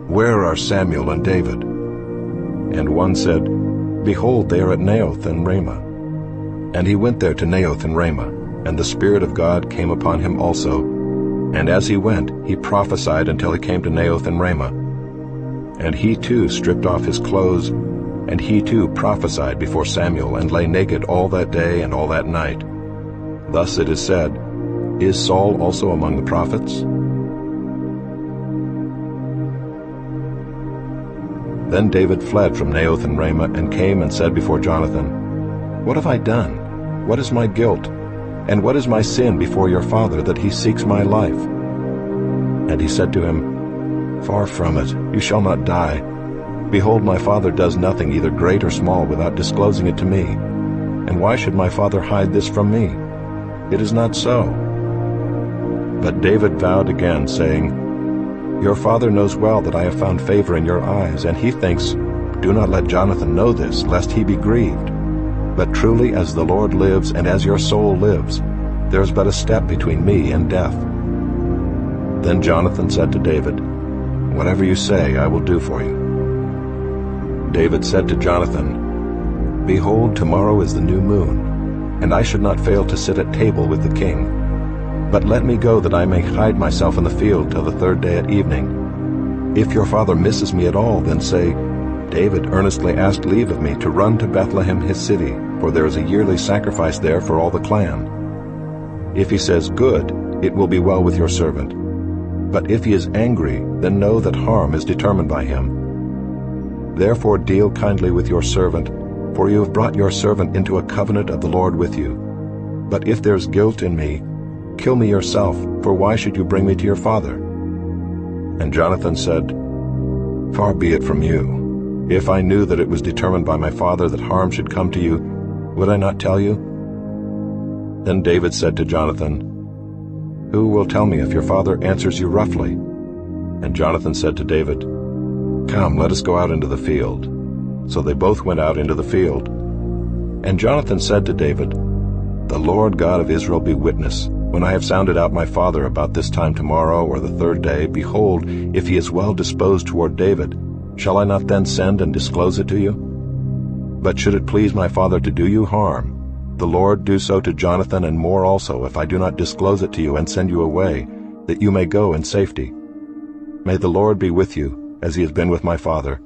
Where are Samuel and David? And one said, Behold, they are at Naioth in Ramah. And he went there to Naioth in Ramah, and the Spirit of God came upon him also. And as he went, he prophesied until he came to Naioth in Ramah. And he too stripped off his clothes, and he too prophesied before Samuel, and lay naked all that day and all that night. Thus it is said, Is Saul also among the prophets? Then David fled from Naioth and Ramah, and came and said before Jonathan, What have I done? What is my guilt? And what is my sin before your father, that he seeks my life? And he said to him, Far from it, you shall not die. Behold, my father does nothing, either great or small, without disclosing it to me. And why should my father hide this from me? It is not so. But David vowed again, saying, Your father knows well that I have found favor in your eyes, and he thinks, Do not let Jonathan know this, lest he be grieved. But truly as the Lord lives, and as your soul lives, there is but a step between me and death. Then Jonathan said to David, Whatever you say, I will do for you. David said to Jonathan, Behold, tomorrow is the new moon, and I should not fail to sit at table with the king. But let me go, that I may hide myself in the field till the third day at evening. If your father misses me at all, then say, David earnestly asked leave of me to run to Bethlehem his city, for there is a yearly sacrifice there for all the clan. If he says, Good, it will be well with your servant. But if he is angry, then know that harm is determined by him. Therefore deal kindly with your servant, for you have brought your servant into a covenant of the Lord with you. But if there is guilt in me, kill me yourself, for why should you bring me to your father? And Jonathan said, Far be it from you. If I knew that it was determined by my father that harm should come to you, would I not tell you? Then David said to Jonathan, Who will tell me if your father answers you roughly? And Jonathan said to David, Come, let us go out into the field. So they both went out into the field. And Jonathan said to David, The Lord God of Israel be witness, when I have sounded out my father about this time tomorrow or the third day, behold, if he is well disposed toward David, shall I not then send and disclose it to you? But should it please my father to do you harm, the Lord do so to Jonathan and more also, if I do not disclose it to you and send you away, that you may go in safety. May the Lord be with you, as he has been with my father.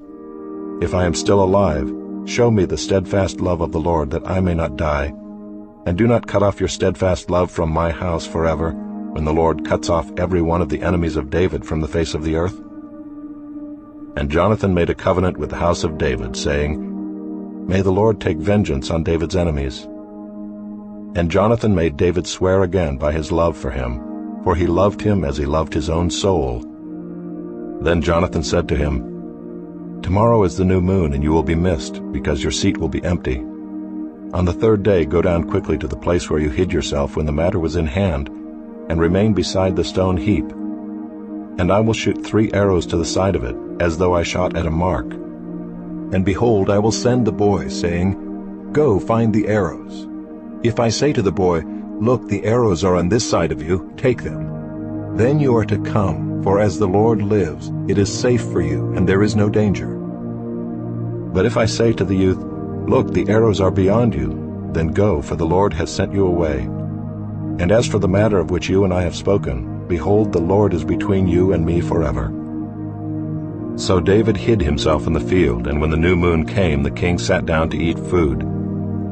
If I am still alive, show me the steadfast love of the Lord, that I may not die. And do not cut off your steadfast love from my house forever, when the Lord cuts off every one of the enemies of David from the face of the earth. And Jonathan made a covenant with the house of David, saying, May the Lord take vengeance on David's enemies. And Jonathan made David swear again by his love for him, for he loved him as he loved his own soul. Then Jonathan said to him, Tomorrow is the new moon, and you will be missed, because your seat will be empty. On the third day go down quickly to the place where you hid yourself when the matter was in hand, and remain beside the stone heap. And I will shoot 3 arrows to the side of it, as though I shot at a mark. And behold, I will send the boy, saying, Go, find the arrows. If I say to the boy, Look, the arrows are on this side of you, take them. Then you are to come, for as the Lord lives, it is safe for you, and there is no danger. But if I say to the youth, Look, the arrows are beyond you, then go, for the Lord has sent you away. And as for the matter of which you and I have spoken, behold, the Lord is between you and me forever. So David hid himself in the field, and when the new moon came, the king sat down to eat food.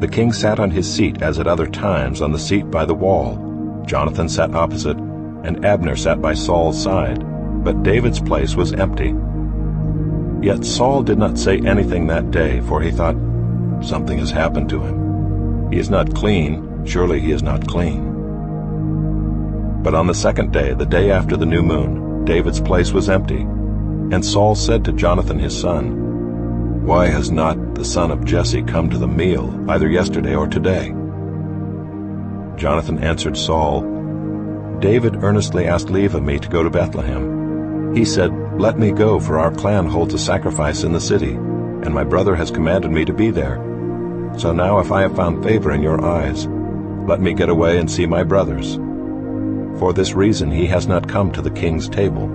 The king sat on his seat, as at other times, on the seat by the wall. Jonathan sat opposite, and Abner sat by Saul's side, but David's place was empty. Yet Saul did not say anything that day, for he thought, Something has happened to him. He is not clean, surely he is not clean. But on the second day, the day after the new moon, David's place was empty. And Saul said to Jonathan his son, Why has not the son of Jesse come to the meal, either yesterday or today? Jonathan answered Saul, David earnestly asked leave of me to go to Bethlehem. He said, Let me go, for our clan holds a sacrifice in the city, and my brother has commanded me to be there. So now if I have found favor in your eyes, let me get away and see my brothers. For this reason he has not come to the king's table.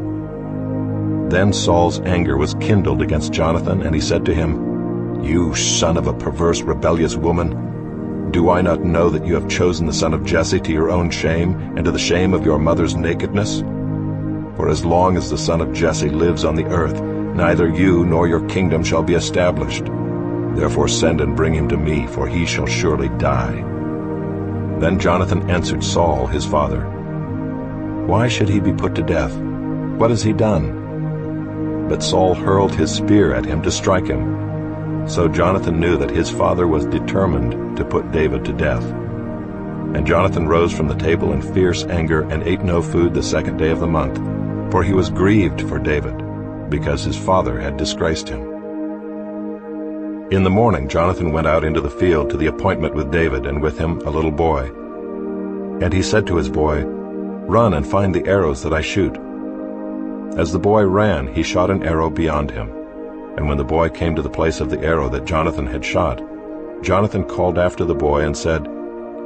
Then Saul's anger was kindled against Jonathan, and he said to him, You son of a perverse, rebellious woman, do I not know that you have chosen the son of Jesse to your own shame, and to the shame of your mother's nakedness? For as long as the son of Jesse lives on the earth, Neither you nor your kingdom shall be established. Therefore send and bring him to me, for he shall surely die." Then Jonathan answered Saul his father, "Why should he be put to death? What has he done?" But Saul hurled his spear at him to strike him. So Jonathan knew that his father was determined to put David to death. And Jonathan rose from the table in fierce anger and ate no food the second day of the month, for he was grieved for David, because his father had disgraced him. In the morning Jonathan went out into the field to the appointment with David, and with him a little boy. And he said to his boy, "Run and find the arrows that I shoot." As the boy ran, he shot an arrow beyond him. And when the boy came to the place of the arrow that Jonathan had shot, Jonathan called after the boy and said,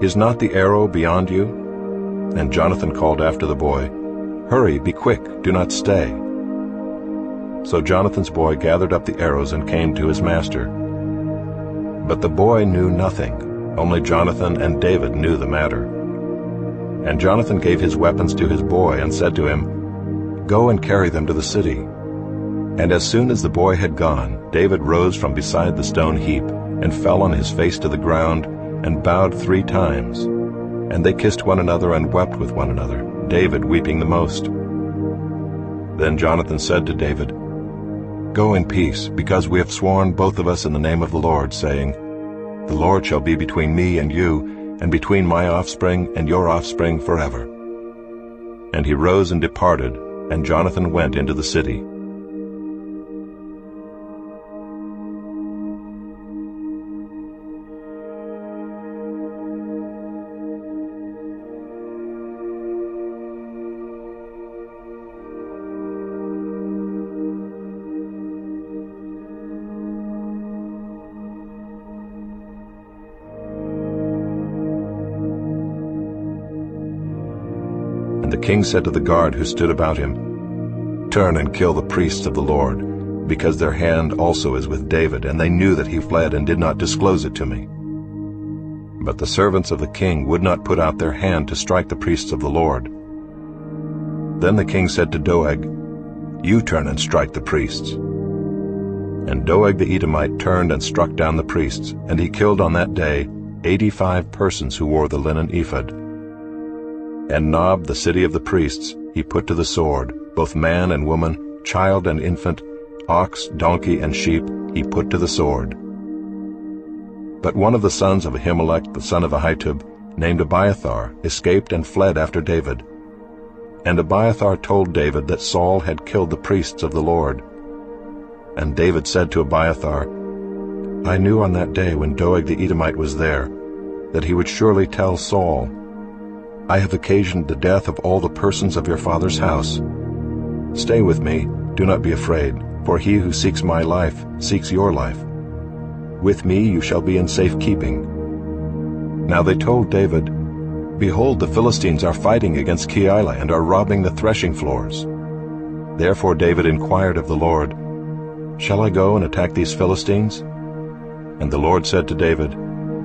"Is not the arrow beyond you?" And Jonathan called after the boy, "Hurry, be quick, do not stay." So Jonathan's boy gathered up the arrows and came to his master. But the boy knew nothing, only Jonathan and David knew the matter. And Jonathan gave his weapons to his boy and said to him, "Go and carry them to the city." And as soon as the boy had gone, David rose from beside the stone heap and fell on his face to the ground and bowed 3 times. And they kissed one another and wept with one another, David weeping the most. Then Jonathan said to David, "Go in peace, because we have sworn both of us in the name of the Lord, saying, 'The Lord shall be between me and you, and between my offspring and your offspring forever.'" And he rose and departed, and Jonathan went into the city. The king said to the guard who stood about him, "Turn and kill the priests of the Lord, because their hand also is with David, and they knew that he fled and did not disclose it to me." But the servants of the king would not put out their hand to strike the priests of the Lord. Then the king said to Doeg, "You turn and strike the priests." And Doeg the Edomite turned and struck down the priests, and he killed on that day 85 persons who wore the linen ephod. And Nob, the city of the priests, he put to the sword, both man and woman, child and infant, ox, donkey, and sheep, he put to the sword. But one of the sons of Ahimelech, the son of Ahitub, named Abiathar, escaped and fled after David. And Abiathar told David that Saul had killed the priests of the Lord. And David said to Abiathar, "I knew on that day when Doeg the Edomite was there, that he would surely tell Saul, 'I have occasioned the death of all the persons of your father's house. Stay with me, do not be afraid, for he who seeks my life seeks your life. With me you shall be in safe keeping.' Now they told David, 'Behold, the Philistines are fighting against Keilah and are robbing the threshing floors.' Therefore David inquired of the Lord, 'Shall I go and attack these Philistines?' And the Lord said to David,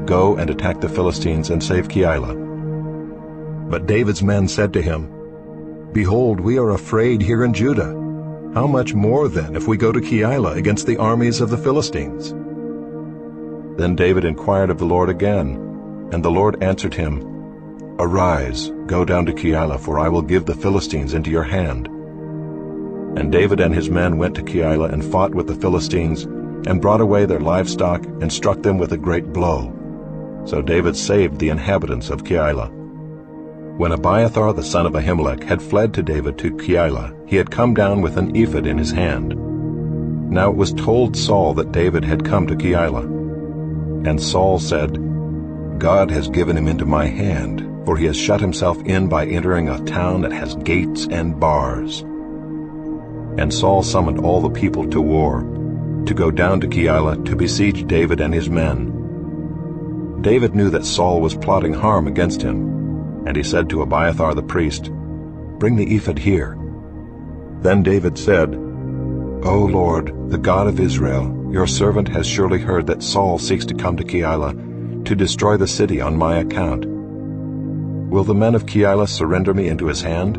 'Go and attack the Philistines and save Keilah.' But David's men said to him, 'Behold, we are afraid here in Judah. How much more then if we go to Keilah against the armies of the Philistines?' Then David inquired of the Lord again, and the Lord answered him, 'Arise, go down to Keilah, for I will give the Philistines into your hand.' And David and his men went to Keilah and fought with the Philistines, and brought away their livestock, and struck them with a great blow. So David saved the inhabitants of Keilah. When Abiathar the son of Ahimelech had fled to David to Keilah, he had come down with an ephod in his hand. Now it was told Saul that David had come to Keilah. And Saul said, "God has given him into my hand, for he has shut himself in by entering a town that has gates and bars." And Saul summoned all the people to war, to go down to Keilah to besiege David and his men. David knew that Saul was plotting harm against him, and he said to Abiathar the priest, "Bring the ephod here." Then David said, "O Lord, the God of Israel, your servant has surely heard that Saul seeks to come to Keilah to destroy the city on my account. Will the men of Keilah surrender me into his hand?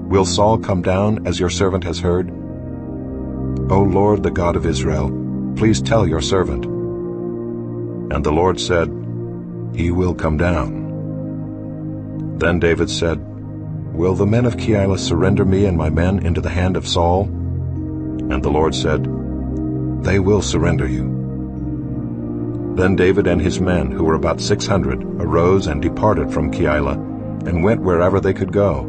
Will Saul come down as your servant has heard? "O Lord, the God of Israel, please tell your servant." And the Lord said, "He will come down." Then David said, "Will the men of Keilah surrender me and my men into the hand of Saul?" And the Lord said, "They will surrender you." Then David and his men, who were about 600, arose and departed from Keilah, and went wherever they could go.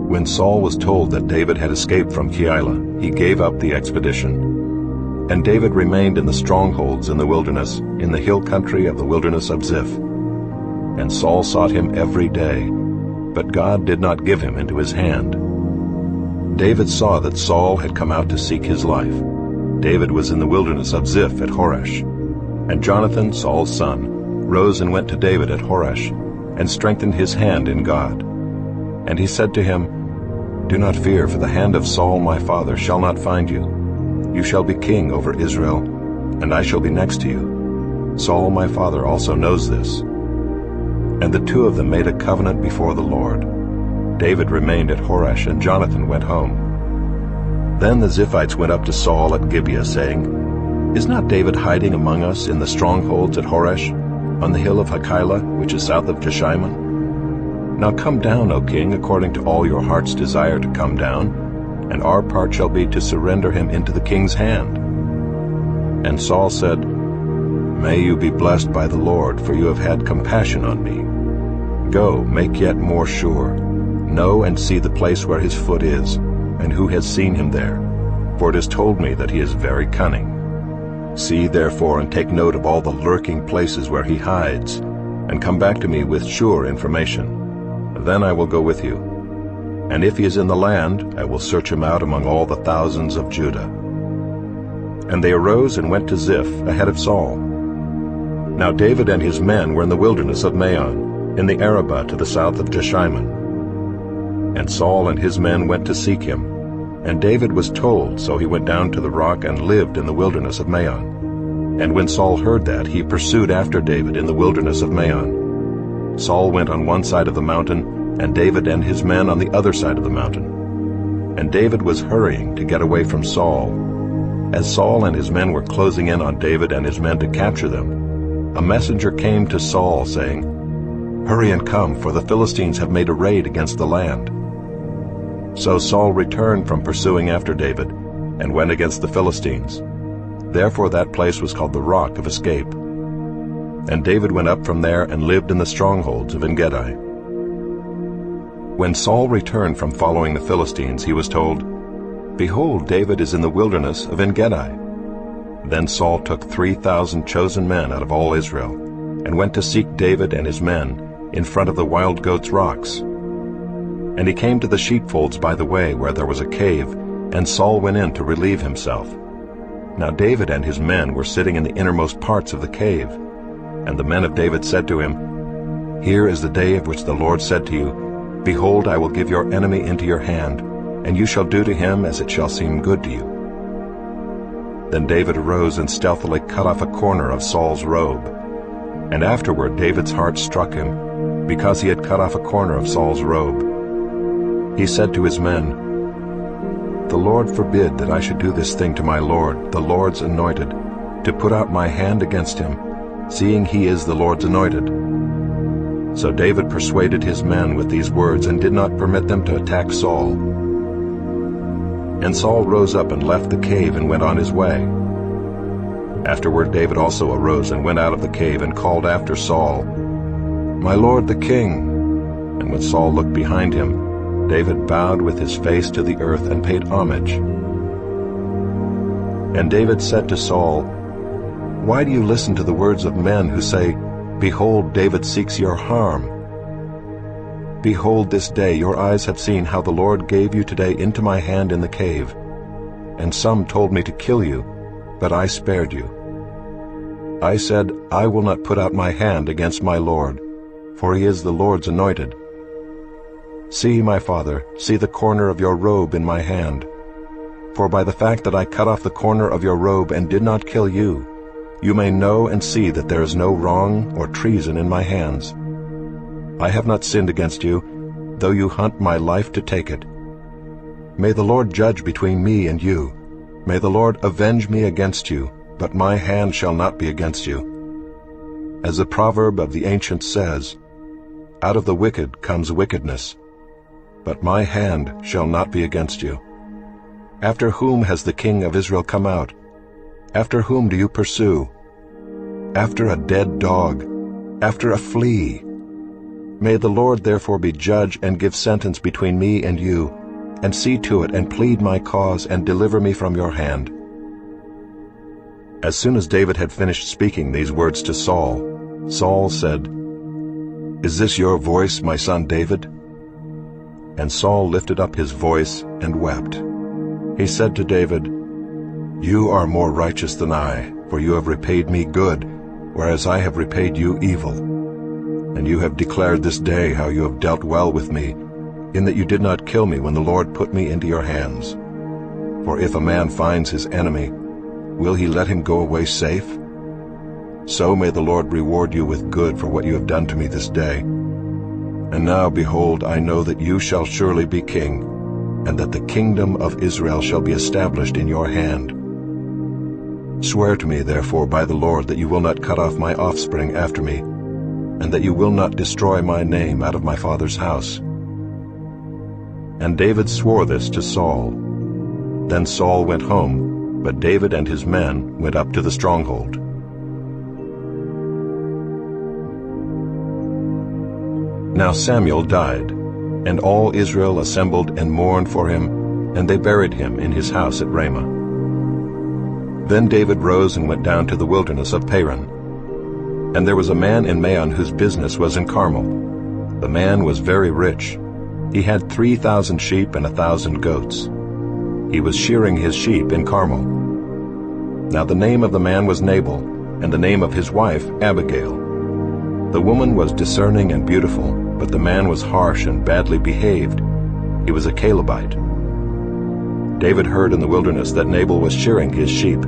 When Saul was told that David had escaped from Keilah, he gave up the expedition. And David remained in the strongholds in the wilderness, in the hill country of the wilderness of Ziph. And Saul sought him every day, but God did not give him into his hand. David saw that Saul had come out to seek his life. David was in the wilderness of Ziph at Horesh. And Jonathan, Saul's son, rose and went to David at Horesh, and strengthened his hand in God. And he said to him, "Do not fear, for the hand of Saul my father shall not find you. You shall be king over Israel, and I shall be next to you. Saul my father also knows this." And the two of them made a covenant before the Lord. David remained at Horesh, and Jonathan went home. Then the Ziphites went up to Saul at Gibeah, saying, "Is not David hiding among us in the strongholds at Horesh, on the hill of Hachilah, which is south of Jeshimon? Now come down, O king, according to all your heart's desire to come down, and our part shall be to surrender him into the king's hand." And Saul said, "May you be blessed by the Lord, for you have had compassion on me. Go, make yet more sure. Know and see the place where his foot is, and who has seen him there, for it is told me that he is very cunning. See therefore and take note of all the lurking places where he hides, and come back to me with sure information. Then I will go with you. And if he is in the land, I will search him out among all the thousands of Judah." And they arose and went to Ziph ahead of Saul. Now David and his men were in the wilderness of Maon, in the Arabah to the south of Jeshimon. And Saul and his men went to seek him. And David was told, so he went down to the rock and lived in the wilderness of Maon. And when Saul heard that, he pursued after David in the wilderness of Maon. Saul went on one side of the mountain, and David and his men on the other side of the mountain. And David was hurrying to get away from Saul. As Saul and his men were closing in on David and his men to capture them, a messenger came to Saul, saying, "Hurry and come, for the Philistines have made a raid against the land." So Saul returned from pursuing after David, and went against the Philistines. Therefore that place was called the Rock of Escape. And David went up from there and lived in the strongholds of En-gedi. When Saul returned from following the Philistines, he was told, "Behold, David is in the wilderness of En-gedi." Then Saul took 3,000 chosen men out of all Israel, and went to seek David and his men in front of the wild goats' rocks. And he came to the sheepfolds by the way, where there was a cave, and Saul went in to relieve himself. Now David and his men were sitting in the innermost parts of the cave. And the men of David said to him, "Here is the day of which the Lord said to you, Behold, I will give your enemy into your hand, and you shall do to him as it shall seem good to you." Then David arose and stealthily cut off a corner of Saul's robe. And afterward David's heart struck him, because he had cut off a corner of Saul's robe. He said to his men, "The Lord forbid that I should do this thing to my Lord, the Lord's anointed, to put out my hand against him, seeing he is the Lord's anointed." So David persuaded his men with these words, and did not permit them to attack Saul. And Saul rose up and left the cave and went on his way. Afterward David also arose and went out of the cave and called after Saul, "My lord the king." And when Saul looked behind him, David bowed with his face to the earth and paid homage. And David said to Saul, "Why do you listen to the words of men who say, 'Behold, David seeks your harm'? Behold, this day your eyes have seen how the Lord gave you today into my hand in the cave. And some told me to kill you, but I spared you. I said, I will not put out my hand against my Lord, for he is the Lord's anointed. See, my father, see the corner of your robe in my hand. For by the fact that I cut off the corner of your robe and did not kill you, you may know and see that there is no wrong or treason in my hands. I have not sinned against you, though you hunt my life to take it. May the Lord judge between me and you. May the Lord avenge me against you, but my hand shall not be against you. As the proverb of the ancients says, out of the wicked comes wickedness, but my hand shall not be against you. After whom has the king of Israel come out? After whom do you pursue? After a dead dog, after a flea. May the Lord therefore be judge and give sentence between me and you, and see to it and plead my cause and deliver me from your hand. As soon as David had finished speaking these words to Saul, Saul said, Is this your voice, my son David? And Saul lifted up his voice and wept. He said to David, You are more righteous than I, for you have repaid me good, whereas I have repaid you evil. And you have declared this day how you have dealt well with me, in that you did not kill me when the Lord put me into your hands. For if a man finds his enemy, will he let him go away safe? So may the Lord reward you with good for what you have done to me this day. And now, behold, I know that you shall surely be king, and that the kingdom of Israel shall be established in your hand. Swear to me, therefore, by the Lord, that you will not cut off my offspring after me, and that you will not destroy my name out of my father's house. And David swore this to Saul. Then Saul went home, but David and his men went up to the stronghold. Now Samuel died, and all Israel assembled and mourned for him, and they buried him in his house at Ramah. Then David rose and went down to the wilderness of Paran. And there was a man in Maon whose business was in Carmel. The man was very rich. He had 3,000 sheep and 1,000 goats. He was shearing his sheep in Carmel. Now the name of the man was Nabal, and the name of his wife Abigail. The woman was discerning and beautiful, but the man was harsh and badly behaved. He was a Calebite. David heard in the wilderness that Nabal was shearing his sheep.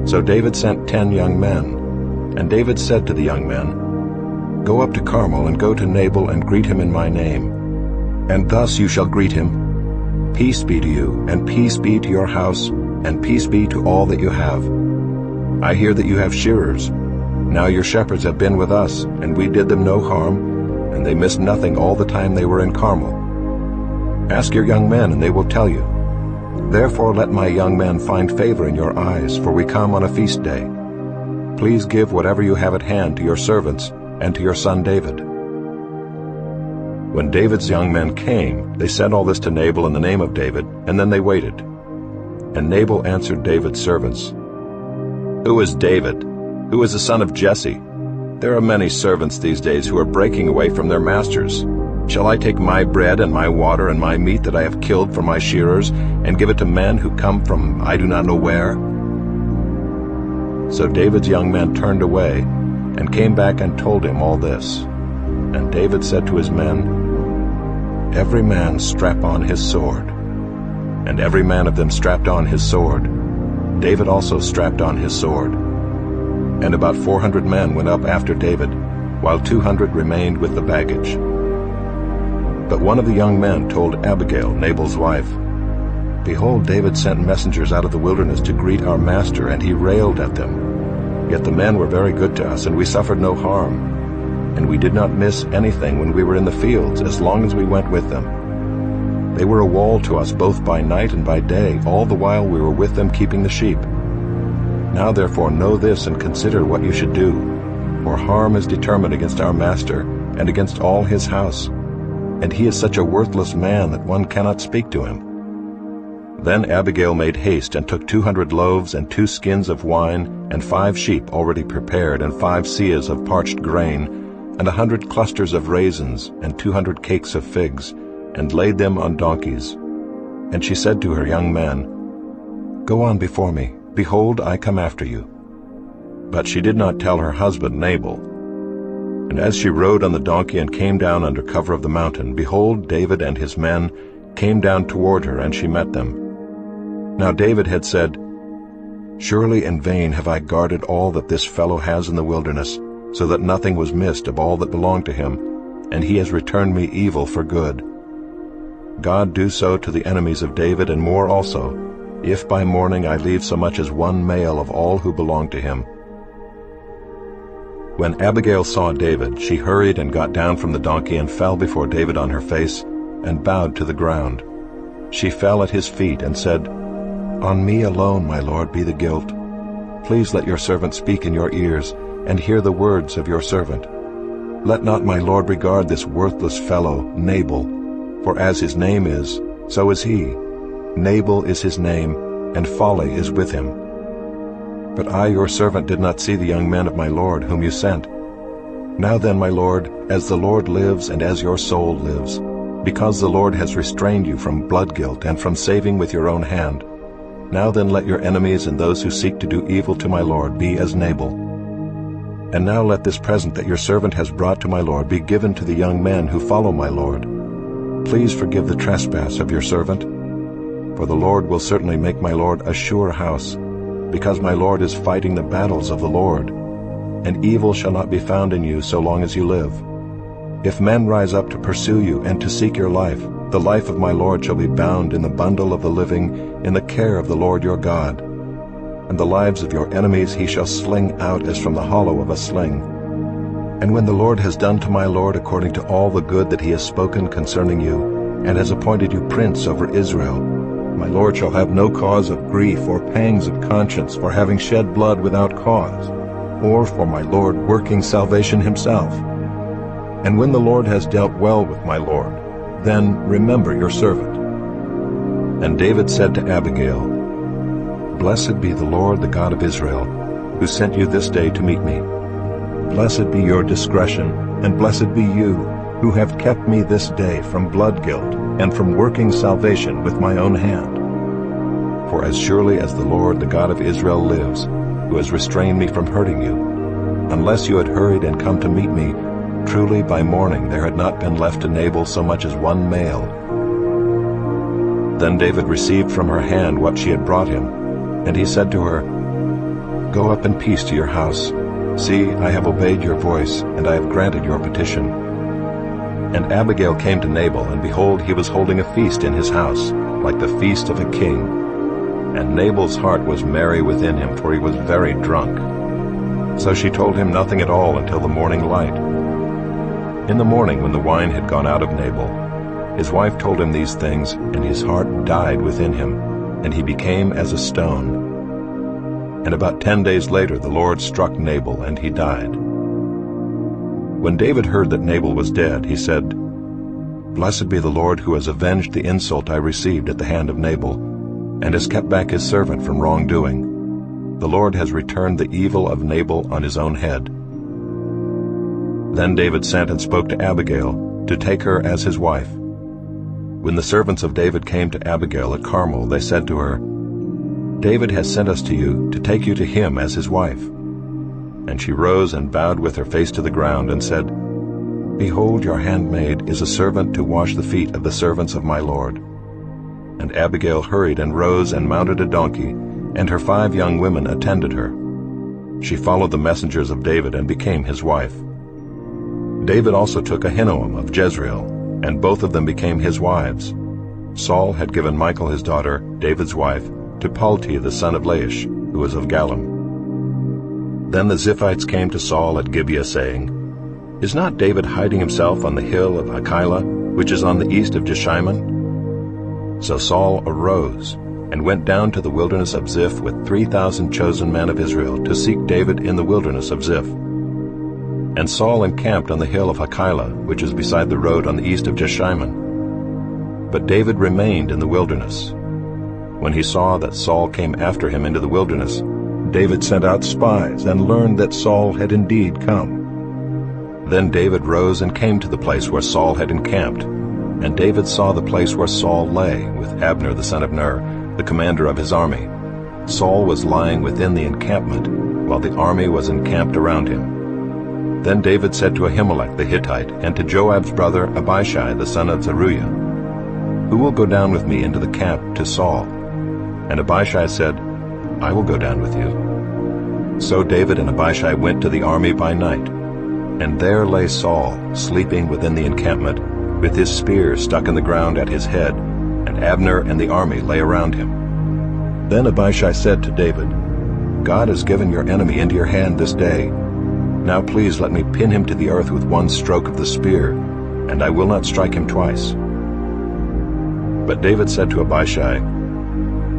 So David sent 10 young men. And David said to the young men, Go up to Carmel and go to Nabal and greet him in my name. And thus you shall greet him, Peace be to you, and peace be to your house, and peace be to all that you have. I hear that you have shearers. Now your shepherds have been with us, and we did them no harm, and they missed nothing all the time they were in Carmel. Ask your young men, and they will tell you. Therefore let my young men find favor in your eyes, for we come on a feast day. Please give whatever you have at hand to your servants and to your son David. When David's young men came, they said all this to Nabal in the name of David, and then they waited. And Nabal answered David's servants, Who is David? Who is the son of Jesse? There are many servants these days who are breaking away from their masters. Shall I take my bread and my water and my meat that I have killed for my shearers, and give it to men who come from I do not know where? So David's young men turned away, and came back and told him all this. And David said to his men, Every man strap on his sword. And every man of them strapped on his sword. David also strapped on his sword. And about 400 men went up after David, while 200 remained with the baggage. But one of the young men told Abigail, Nabal's wife, Behold, David sent messengers out of the wilderness to greet our master, and he railed at them. Yet the men were very good to us, and we suffered no harm. And we did not miss anything when we were in the fields, as long as we went with them. They were a wall to us both by night and by day, all the while we were with them keeping the sheep. Now therefore know this and consider what you should do, for harm is determined against our master and against all his house, and he is such a worthless man that one cannot speak to him. Then Abigail made haste and took 200 loaves and 2 skins of wine and 5 sheep already prepared and 5 seahs of parched grain and 100 clusters of raisins and 200 cakes of figs, and laid them on donkeys. And she said to her young men, Go on before me. Behold, I come after you. But she did not tell her husband Nabal. And as she rode on the donkey and came down under cover of the mountain, behold, David and his men came down toward her, and she met them. Now David had said, Surely in vain have I guarded all that this fellow has in the wilderness, so that nothing was missed of all that belonged to him, and he has returned me evil for good. God do so to the enemies of David and more also, if by morning I leave so much as one male of all who belong to him." When Abigail saw David, she hurried and got down from the donkey and fell before David on her face and bowed to the ground. She fell at his feet and said, "On me alone, my lord, be the guilt. Please let your servant speak in your ears, and hear the words of your servant. Let not my lord regard this worthless fellow, Nabal, for as his name is, so is he. Nabal is his name, and folly is with him. But I, your servant, did not see the young men of my lord, whom you sent. Now then, my lord, as the Lord lives and as your soul lives, because the Lord has restrained you from blood guilt and from saving with your own hand, now then let your enemies and those who seek to do evil to my lord be as Nabal. And now let this present that your servant has brought to my lord be given to the young men who follow my lord. Please forgive the trespass of your servant, for the Lord will certainly make my lord a sure house, because my lord is fighting the battles of the Lord, and evil shall not be found in you so long as you live. If men rise up to pursue you and to seek your life, the life of my lord shall be bound in the bundle of the living in the care of the Lord your God. And the lives of your enemies he shall sling out as from the hollow of a sling. And when the Lord has done to my lord according to all the good that he has spoken concerning you, and has appointed you prince over Israel, my lord shall have no cause of grief or pangs of conscience for having shed blood without cause, or for my lord working salvation himself. And when the Lord has dealt well with my lord, then remember your servant." And David said to Abigail, "Blessed be the Lord, the God of Israel, who sent you this day to meet me. Blessed be your discretion, and blessed be you, who have kept me this day from blood guilt and from working salvation with my own hand. For as surely as the Lord, the God of Israel, lives, who has restrained me from hurting you, unless you had hurried and come to meet me, truly by morning there had not been left to Nabal so much as one male." Then David received from her hand what she had brought him, and he said to her, "Go up in peace to your house. See, I have obeyed your voice, and I have granted your petition." And Abigail came to Nabal, and behold, he was holding a feast in his house, like the feast of a king. And Nabal's heart was merry within him, for he was very drunk. So she told him nothing at all until the morning light. In the morning, when the wine had gone out of Nabal, his wife told him these things, and his heart died within him, and he became as a stone. And about 10 days later the Lord struck Nabal, and he died. When David heard that Nabal was dead, he said, "Blessed be the Lord, who has avenged the insult I received at the hand of Nabal, and has kept back his servant from wrongdoing. The Lord has returned the evil of Nabal on his own head." Then David sent and spoke to Abigail, to take her as his wife. When the servants of David came to Abigail at Carmel, they said to her, "David has sent us to you, to take you to him as his wife." And she rose and bowed with her face to the ground, and said, "Behold, your handmaid is a servant to wash the feet of the servants of my lord." And Abigail hurried and rose and mounted a donkey, and her 5 young women attended her. She followed the messengers of David and became his wife. David also took Ahinoam of Jezreel, and both of them became his wives. Saul had given Michal his daughter, David's wife, to Palti the son of Laish, who was of Gallim. Then the Ziphites came to Saul at Gibeah, saying, "Is not David hiding himself on the hill of Hachilah, which is on the east of Jeshimon?" So Saul arose and went down to the wilderness of Ziph with 3,000 chosen men of Israel to seek David in the wilderness of Ziph. And Saul encamped on the hill of Hachilah, which is beside the road on the east of Jeshimon. But David remained in the wilderness. When he saw that Saul came after him into the wilderness, David sent out spies and learned that Saul had indeed come. Then David rose and came to the place where Saul had encamped. And David saw the place where Saul lay, with Abner the son of Ner, the commander of his army. Saul was lying within the encampment, while the army was encamped around him. Then David said to Ahimelech the Hittite, and to Joab's brother Abishai the son of Zeruiah, "Who will go down with me into the camp to Saul?" And Abishai said, "I will go down with you." So David and Abishai went to the army by night, and there lay Saul sleeping within the encampment, with his spear stuck in the ground at his head, and Abner and the army lay around him. Then Abishai said to David, God has given your enemy into your hand this day. Now please let me pin him to the earth with one stroke of the spear, and I will not strike him twice. But David said to Abishai,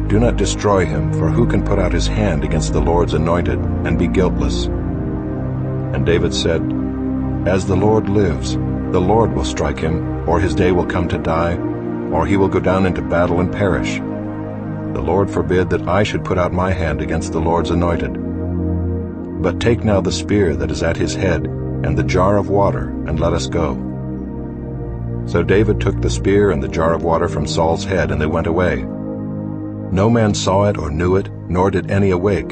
Do not destroy him, for who can put out his hand against the Lord's anointed and be guiltless? And David said, As the Lord lives, the Lord will strike him, or his day will come to die, or he will go down into battle and perish. The Lord forbid that I should put out my hand against the Lord's anointed. But take now the spear that is at his head, and the jar of water, and let us go. So David took the spear and the jar of water from Saul's head, and they went away. No man saw it or knew it, nor did any awake,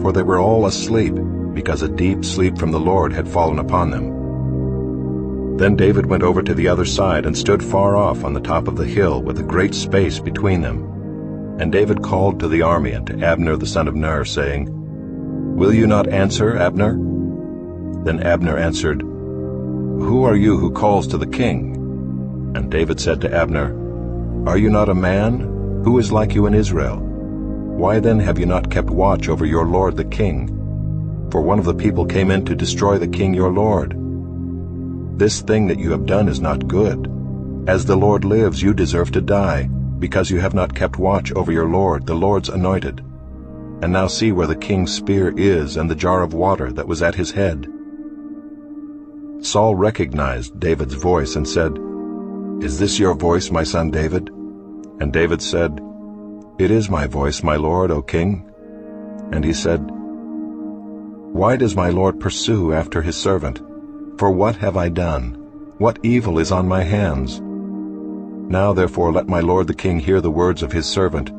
for they were all asleep, because a deep sleep from the Lord had fallen upon them. Then David went over to the other side and stood far off on the top of the hill with a great space between them. And David called to the army and to Abner the son of Ner, saying, Will you not answer, Abner? Then Abner answered, Who are you who calls to the king? And David said to Abner, Are you not a man? Who is like you in Israel? Why then have you not kept watch over your lord the king? For one of the people came in to destroy the king your lord. This thing that you have done is not good. As the Lord lives, you deserve to die, because you have not kept watch over your lord, the Lord's anointed. And now see where the king's spear is and the jar of water that was at his head. Saul recognized David's voice and said, Is this your voice, my son David? And David said, It is my voice, my lord, O king. And he said, Why does my lord pursue after his servant? For what have I done? What evil is on my hands? Now therefore let my lord the king hear the words of his servant.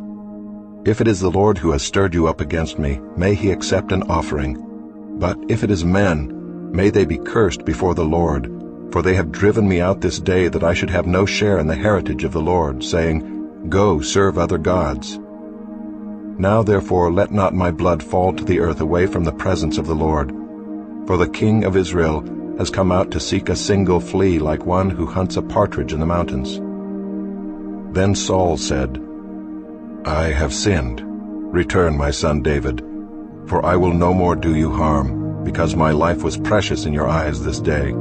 If it is the Lord who has stirred you up against me, may he accept an offering. But if it is men, may they be cursed before the Lord, for they have driven me out this day that I should have no share in the heritage of the Lord, saying, Go, serve other gods. Now therefore let not my blood fall to the earth away from the presence of the Lord. For the king of Israel has come out to seek a single flea like one who hunts a partridge in the mountains. Then Saul said, I have sinned. Return, my son David, for I will no more do you harm, because my life was precious in your eyes this day.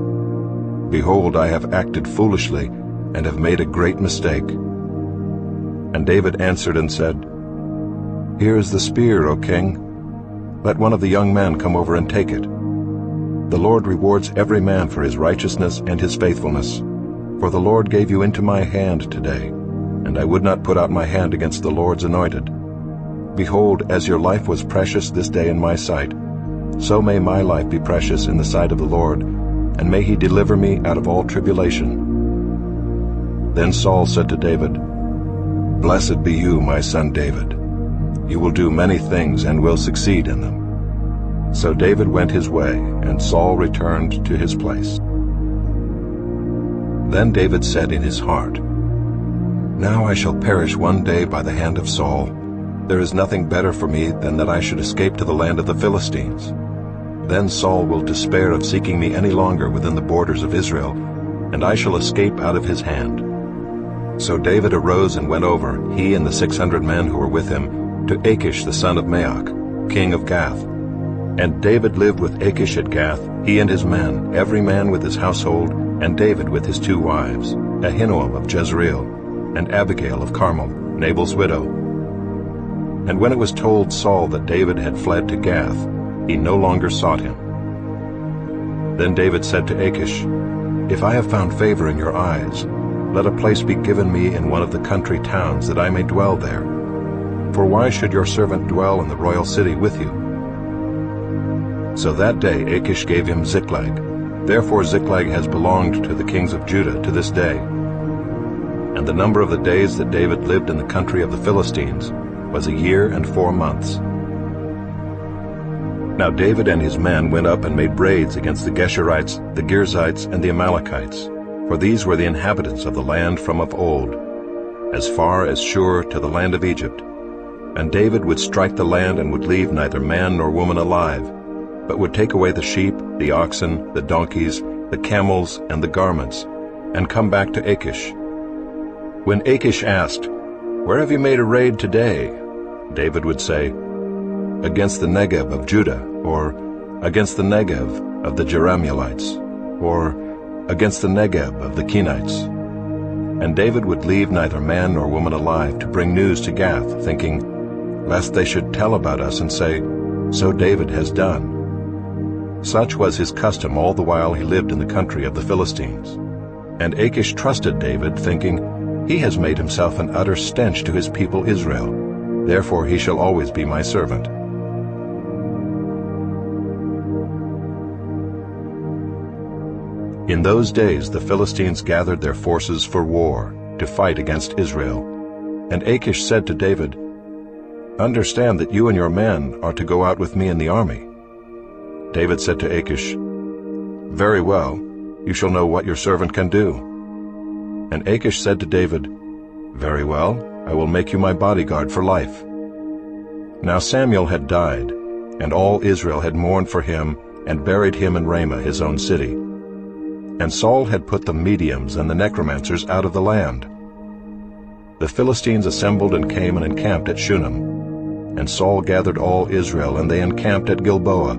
Behold, I have acted foolishly, and have made a great mistake. And David answered and said, Here is the spear, O king. Let one of the young men come over and take it. The Lord rewards every man for his righteousness and his faithfulness. For the Lord gave you into my hand today, and I would not put out my hand against the Lord's anointed. Behold, as your life was precious this day in my sight, so may my life be precious in the sight of the Lord, and may he deliver me out of all tribulation. Then Saul said to David, Blessed be you, my son David. You will do many things and will succeed in them. So David went his way, and Saul returned to his place. Then David said in his heart, Now I shall perish one day by the hand of Saul. There is nothing better for me than that I should escape to the land of the Philistines. Then Saul will despair of seeking me any longer within the borders of Israel, and I shall escape out of his hand. So David arose and went over, he and the 600 men who were with him, to Achish the son of Maoch, king of Gath. And David lived with Achish at Gath, he and his men, every man with his household, and David with his 2 wives, Ahinoam of Jezreel, and Abigail of Carmel, Nabal's widow. And when it was told Saul that David had fled to Gath, he no longer sought him. Then David said to Achish, If I have found favor in your eyes, let a place be given me in one of the country towns, that I may dwell there. For why should your servant dwell in the royal city with you? So that day Achish gave him Ziklag. Therefore Ziklag has belonged to the kings of Judah to this day. And the number of the days that David lived in the country of the Philistines was 1 year and 4 months. Now David and his men went up and made raids against the Geshurites, the Girzites, and the Amalekites, for these were the inhabitants of the land from of old, as far as Shur to the land of Egypt. And David would strike the land and would leave neither man nor woman alive, but would take away the sheep, the oxen, the donkeys, the camels, and the garments, and come back to Achish. When Achish asked, "Where have you made a raid today?" David would say, "Against the Negev of Judah," or "Against the Negev of the Jerahmeelites," or "Against the Negev of the Kenites." And David would leave neither man nor woman alive to bring news to Gath, thinking, lest they should tell about us and say, "So David has done." Such was his custom all the while he lived in the country of the Philistines. And Achish trusted David, thinking, "He has made himself an utter stench to his people Israel. Therefore he shall always be my servant." In those days the Philistines gathered their forces for war, to fight against Israel. And Achish said to David, "Understand that you and your men are to go out with me in the army." David said to Achish, "Very well, you shall know what your servant can do." And Achish said to David, "Very well, I will make you my bodyguard for life." Now Samuel had died, and all Israel had mourned for him and buried him in Ramah his own city. And Saul had put the mediums and the necromancers out of the land. The Philistines assembled and came and encamped at Shunem. And Saul gathered all Israel, and they encamped at Gilboa.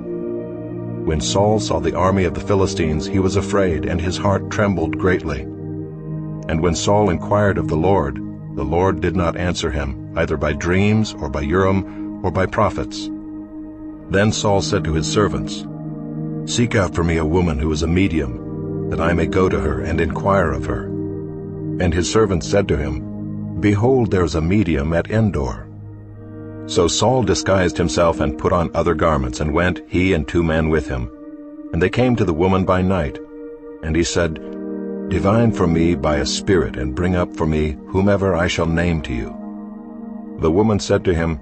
When Saul saw the army of the Philistines, he was afraid, and his heart trembled greatly. And when Saul inquired of the Lord did not answer him, either by dreams, or by Urim, or by prophets. Then Saul said to his servants, "Seek out for me a woman who is a medium, that I may go to her and inquire of her." And his servants said to him, "Behold, there is a medium at Endor." So Saul disguised himself and put on other garments, and went, he and 2 men with him. And they came to the woman by night. And he said, "Divine for me by a spirit, and bring up for me whomever I shall name to you." The woman said to him,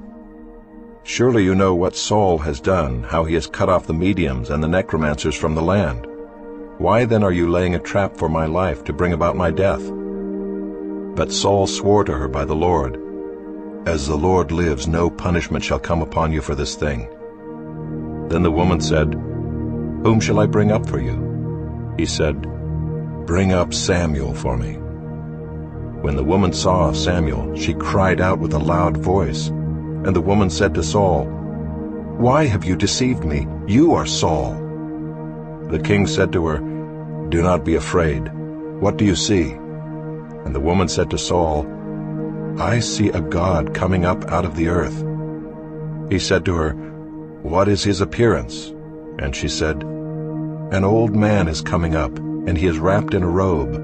"Surely you know what Saul has done, how he has cut off the mediums and the necromancers from the land. Why then are you laying a trap for my life to bring about my death?" But Saul swore to her by the Lord, "As the Lord lives, no punishment shall come upon you for this thing." Then the woman said, "Whom shall I bring up for you?" He said, "Bring up Samuel for me." When the woman saw Samuel, she cried out with a loud voice. And the woman said to Saul, "Why have you deceived me? You are Saul." The king said to her, "Do not be afraid. What do you see?" And the woman said to Saul, "I see a god coming up out of the earth." He said to her, "What is his appearance?" And she said, "An old man is coming up, and he is wrapped in a robe."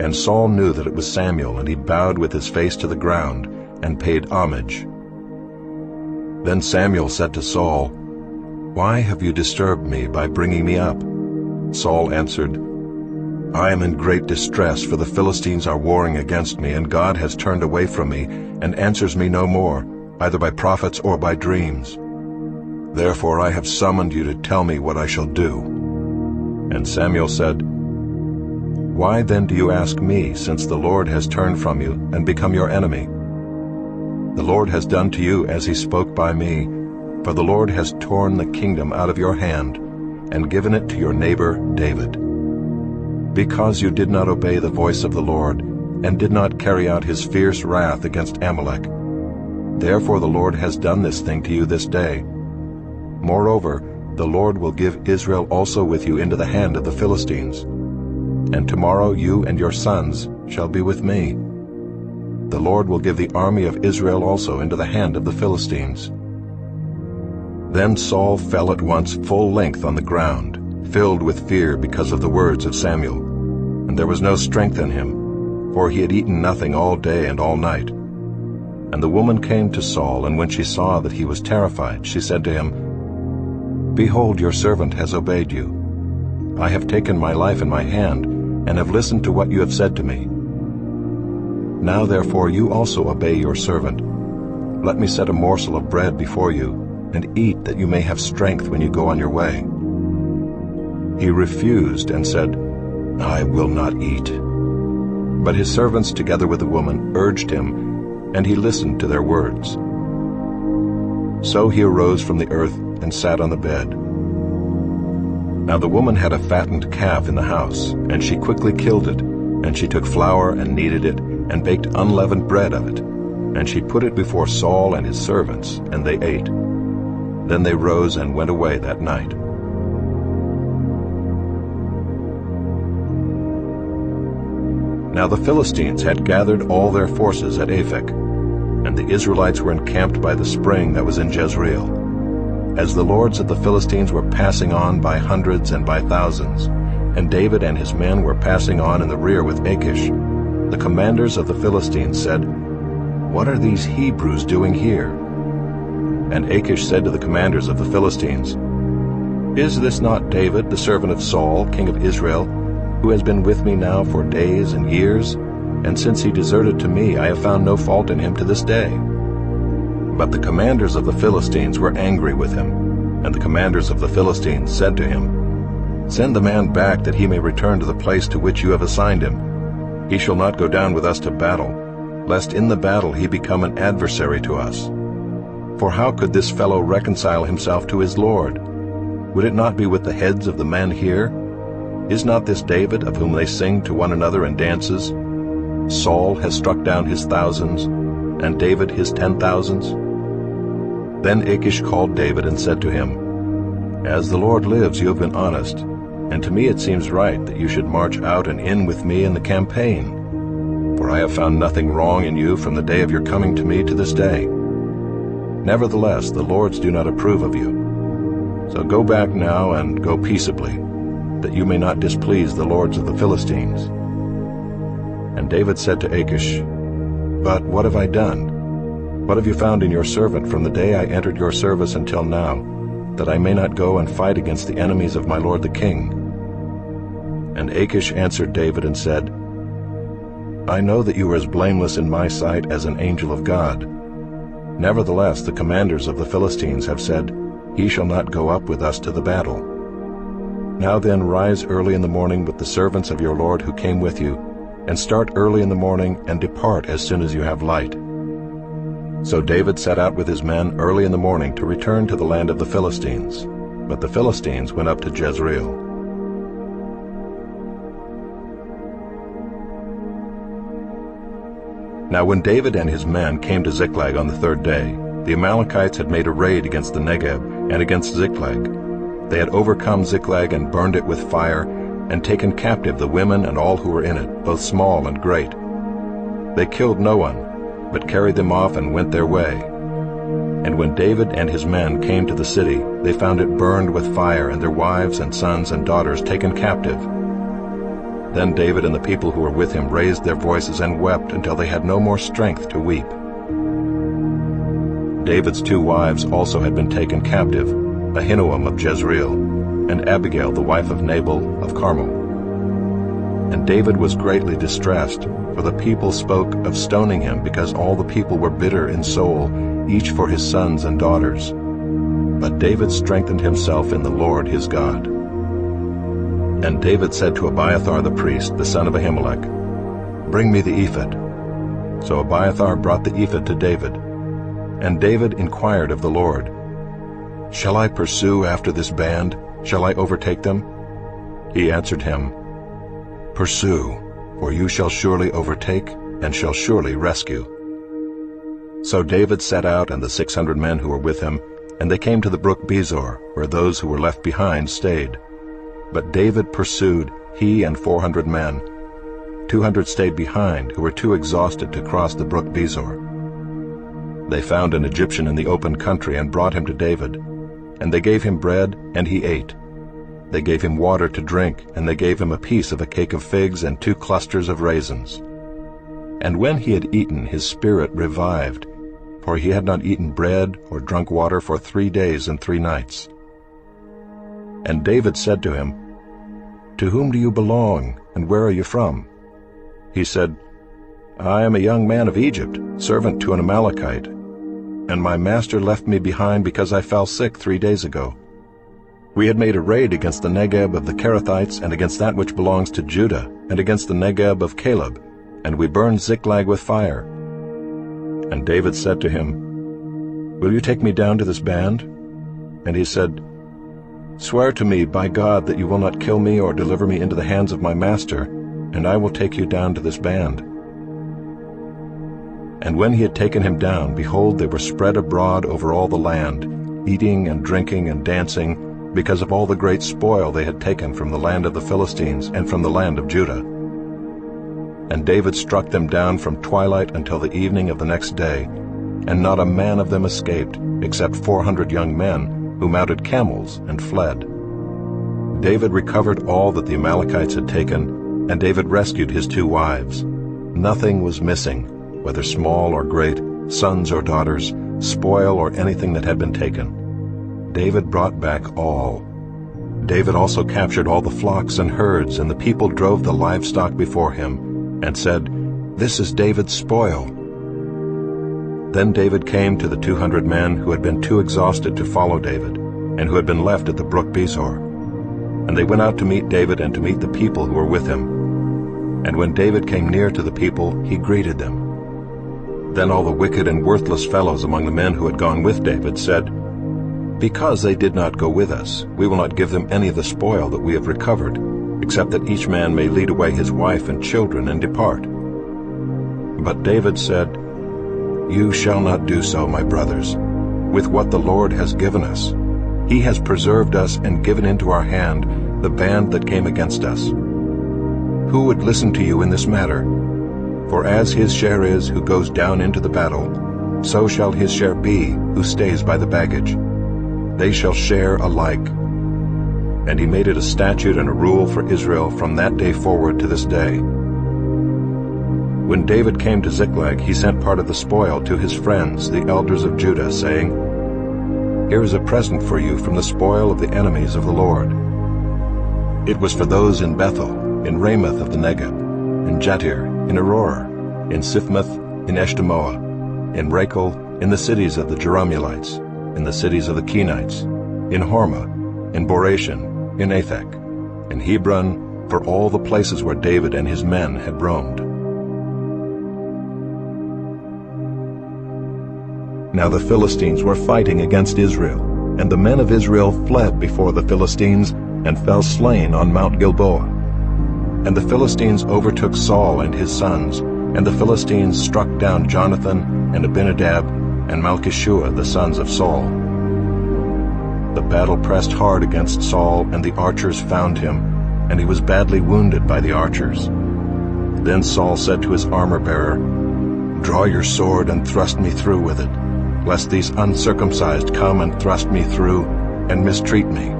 And Saul knew that it was Samuel, and he bowed with his face to the ground, and paid homage. Then Samuel said to Saul, "Why have you disturbed me by bringing me up?" Saul answered, "I am in great distress, for the Philistines are warring against me, and God has turned away from me, and answers me no more, either by prophets or by dreams. Therefore I have summoned you to tell me what I shall do." And Samuel said, "Why then do you ask me, since the Lord has turned from you and become your enemy? The Lord has done to you as he spoke by me, for the Lord has torn the kingdom out of your hand and given it to your neighbor David. Because you did not obey the voice of the Lord, and did not carry out his fierce wrath against Amalek. Therefore the Lord has done this thing to you this day. Moreover, the Lord will give Israel also with you into the hand of the Philistines. And tomorrow you and your sons shall be with me. The Lord will give the army of Israel also into the hand of the Philistines." Then Saul fell at once full length on the ground, filled with fear because of the words of Samuel. And there was no strength in him, for he had eaten nothing all day and all night. And the woman came to Saul, and when she saw that he was terrified, she said to him, "Behold, your servant has obeyed you. I have taken my life in my hand, and have listened to what you have said to me. Now therefore you also obey your servant. Let me set a morsel of bread before you, and eat, that you may have strength when you go on your way." He refused and said, "I will not eat." But his servants together with the woman urged him, and he listened to their words. So he arose from the earth and sat on the bed. Now the woman had a fattened calf in the house, and she quickly killed it, and she took flour and kneaded it, and baked unleavened bread of it. And she put it before Saul and his servants, and they ate. Then they rose and went away that night. Now the Philistines had gathered all their forces at Aphek, and the Israelites were encamped by the spring that was in Jezreel. As the lords of the Philistines were passing on by hundreds and by thousands, and David and his men were passing on in the rear with Achish, the commanders of the Philistines said, "What are these Hebrews doing here?" And Achish said to the commanders of the Philistines, "Is this not David, the servant of Saul, king of Israel, who has been with me now for days and years? And since he deserted to me, I have found no fault in him to this day." But the commanders of the Philistines were angry with him, and the commanders of the Philistines said to him, "Send the man back that he may return to the place to which you have assigned him. He shall not go down with us to battle, lest in the battle he become an adversary to us. For how could this fellow reconcile himself to his Lord? Would it not be with the heads of the men here? Is not this David, of whom they sing to one another in dances? Saul has struck down his thousands, and David his 10,000s. Then Achish called David and said to him, "As the Lord lives, you have been honest, and to me it seems right that you should march out and in with me in the campaign. For I have found nothing wrong in you from the day of your coming to me to this day. Nevertheless, the lords do not approve of you. So go back now and go peaceably, that you may not displease the lords of the Philistines." And David said to Achish, "But what have I done? What have you found in your servant from the day I entered your service until now, that I may not go and fight against the enemies of my lord the king?" And Achish answered David and said, "I know that you are as blameless in my sight as an angel of God. Nevertheless, the commanders of the Philistines have said, 'He shall not go up with us to the battle.' Now then, rise early in the morning with the servants of your lord who came with you, and start early in the morning and depart as soon as you have light." So David set out with his men early in the morning to return to the land of the Philistines. But the Philistines went up to Jezreel. Now when David and his men came to Ziklag on the third day, the Amalekites had made a raid against the Negeb and against Ziklag. They had overcome Ziklag and burned it with fire, and taken captive the women and all who were in it, both small and great. They killed no one, but carried them off and went their way. And when David and his men came to the city, they found it burned with fire, and their wives and sons and daughters taken captive. Then David and the people who were with him raised their voices and wept until they had no more strength to weep. David's 2 wives also had been taken captive, Ahinoam of Jezreel, and Abigail the wife of Nabal of Carmel. And David was greatly distressed, for the people spoke of stoning him, because all the people were bitter in soul, each for his sons and daughters. But David strengthened himself in the Lord his God. And David said to Abiathar the priest, the son of Ahimelech, "Bring me the ephod." So Abiathar brought the ephod to David. And David inquired of the Lord, "Shall I pursue after this band? Shall I overtake them?" He answered him, "Pursue, for you shall surely overtake, and shall surely rescue." So David set out and the 600 men who were with him, and they came to the brook Bezor, where those who were left behind stayed. But David pursued, he and 400 men. 200 stayed behind, who were too exhausted to cross the brook Bezor. They found an Egyptian in the open country and brought him to David. And they gave him bread, and he ate. They gave him water to drink, and they gave him a piece of a cake of figs and 2 clusters of raisins. And when he had eaten, his spirit revived, for he had not eaten bread or drunk water for 3 days and 3 nights. And David said to him, "To whom do you belong, and where are you from?" He said, "I am a young man of Egypt, servant to an Amalekite, and my master left me behind because I fell sick 3 days ago. We had made a raid against the Negeb of the Kerethites and against that which belongs to Judah, and against the Negeb of Caleb, and we burned Ziklag with fire." And David said to him, "Will you take me down to this band?" And he said, "Swear to me by God that you will not kill me or deliver me into the hands of my master, and I will take you down to this band." And when he had taken him down, behold, they were spread abroad over all the land, eating and drinking and dancing, because of all the great spoil they had taken from the land of the Philistines and from the land of Judah. And David struck them down from twilight until the evening of the next day, and not a man of them escaped, except 400 young men, who mounted camels and fled. David recovered all that the Amalekites had taken, and David rescued his 2 wives. Nothing was missing, whether small or great, sons or daughters, spoil or anything that had been taken. David brought back all. David also captured all the flocks and herds, and the people drove the livestock before him, and said, "This is David's spoil." Then David came to the 200 men who had been too exhausted to follow David, and who had been left at the brook Besor. And they went out to meet David and to meet the people who were with him. And when David came near to the people, he greeted them. Then all the wicked and worthless fellows among the men who had gone with David said, "Because they did not go with us, we will not give them any of the spoil that we have recovered, except that each man may lead away his wife and children and depart." But David said, "You shall not do so, my brothers, with what the Lord has given us. He has preserved us and given into our hand the band that came against us. Who would listen to you in this matter? For as his share is who goes down into the battle, so shall his share be who stays by the baggage. They shall share alike." And he made it a statute and a rule for Israel from that day forward to this day. When David came to Ziklag, he sent part of the spoil to his friends, the elders of Judah, saying, "Here is a present for you from the spoil of the enemies of the Lord." It was for those in Bethel, in Ramoth of the Negeb, in Jatir, in Aurora, in Siphmoth, in Eshtemoa, in Rachel, in the cities of the Jerahmeelites, in the cities of the Kenites, in Hormah, in Boration, in Athak, in Hebron, for all the places where David and his men had roamed. Now the Philistines were fighting against Israel, and the men of Israel fled before the Philistines and fell slain on Mount Gilboa. And the Philistines overtook Saul and his sons, and the Philistines struck down Jonathan and Abinadab and Malchishua, the sons of Saul. The battle pressed hard against Saul, and the archers found him, and he was badly wounded by the archers. Then Saul said to his armor-bearer, "Draw your sword and thrust me through with it, lest these uncircumcised come and thrust me through and mistreat me."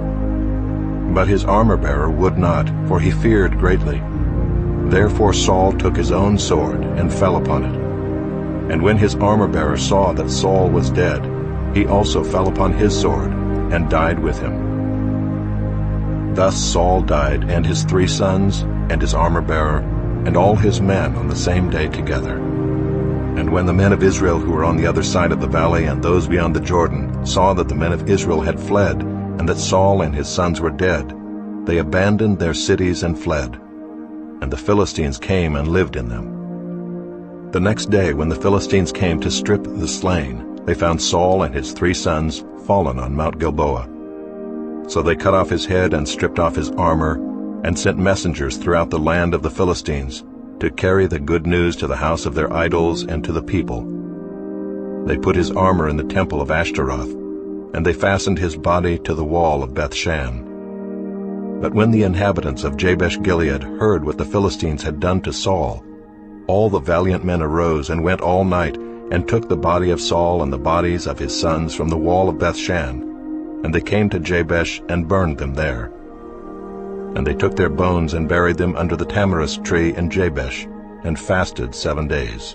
But his armor-bearer would not, for he feared greatly. Therefore Saul took his own sword and fell upon it. And when his armor-bearer saw that Saul was dead, he also fell upon his sword and died with him. Thus Saul died, and his 3 sons, and his armor-bearer, and all his men on the same day together. And when the men of Israel who were on the other side of the valley and those beyond the Jordan saw that the men of Israel had fled, and that Saul and his sons were dead, they abandoned their cities and fled. And the Philistines came and lived in them. The next day, when the Philistines came to strip the slain, they found Saul and his 3 sons fallen on Mount Gilboa. So they cut off his head and stripped off his armor, and sent messengers throughout the land of the Philistines to carry the good news to the house of their idols and to the people. They put his armor in the temple of Ashtaroth, and they fastened his body to the wall of Bethshan. But when the inhabitants of Jabesh-Gilead heard what the Philistines had done to Saul, all the valiant men arose and went all night and took the body of Saul and the bodies of his sons from the wall of Bethshan, and they came to Jabesh and burned them there. And they took their bones and buried them under the tamarisk tree in Jabesh, and fasted 7 days.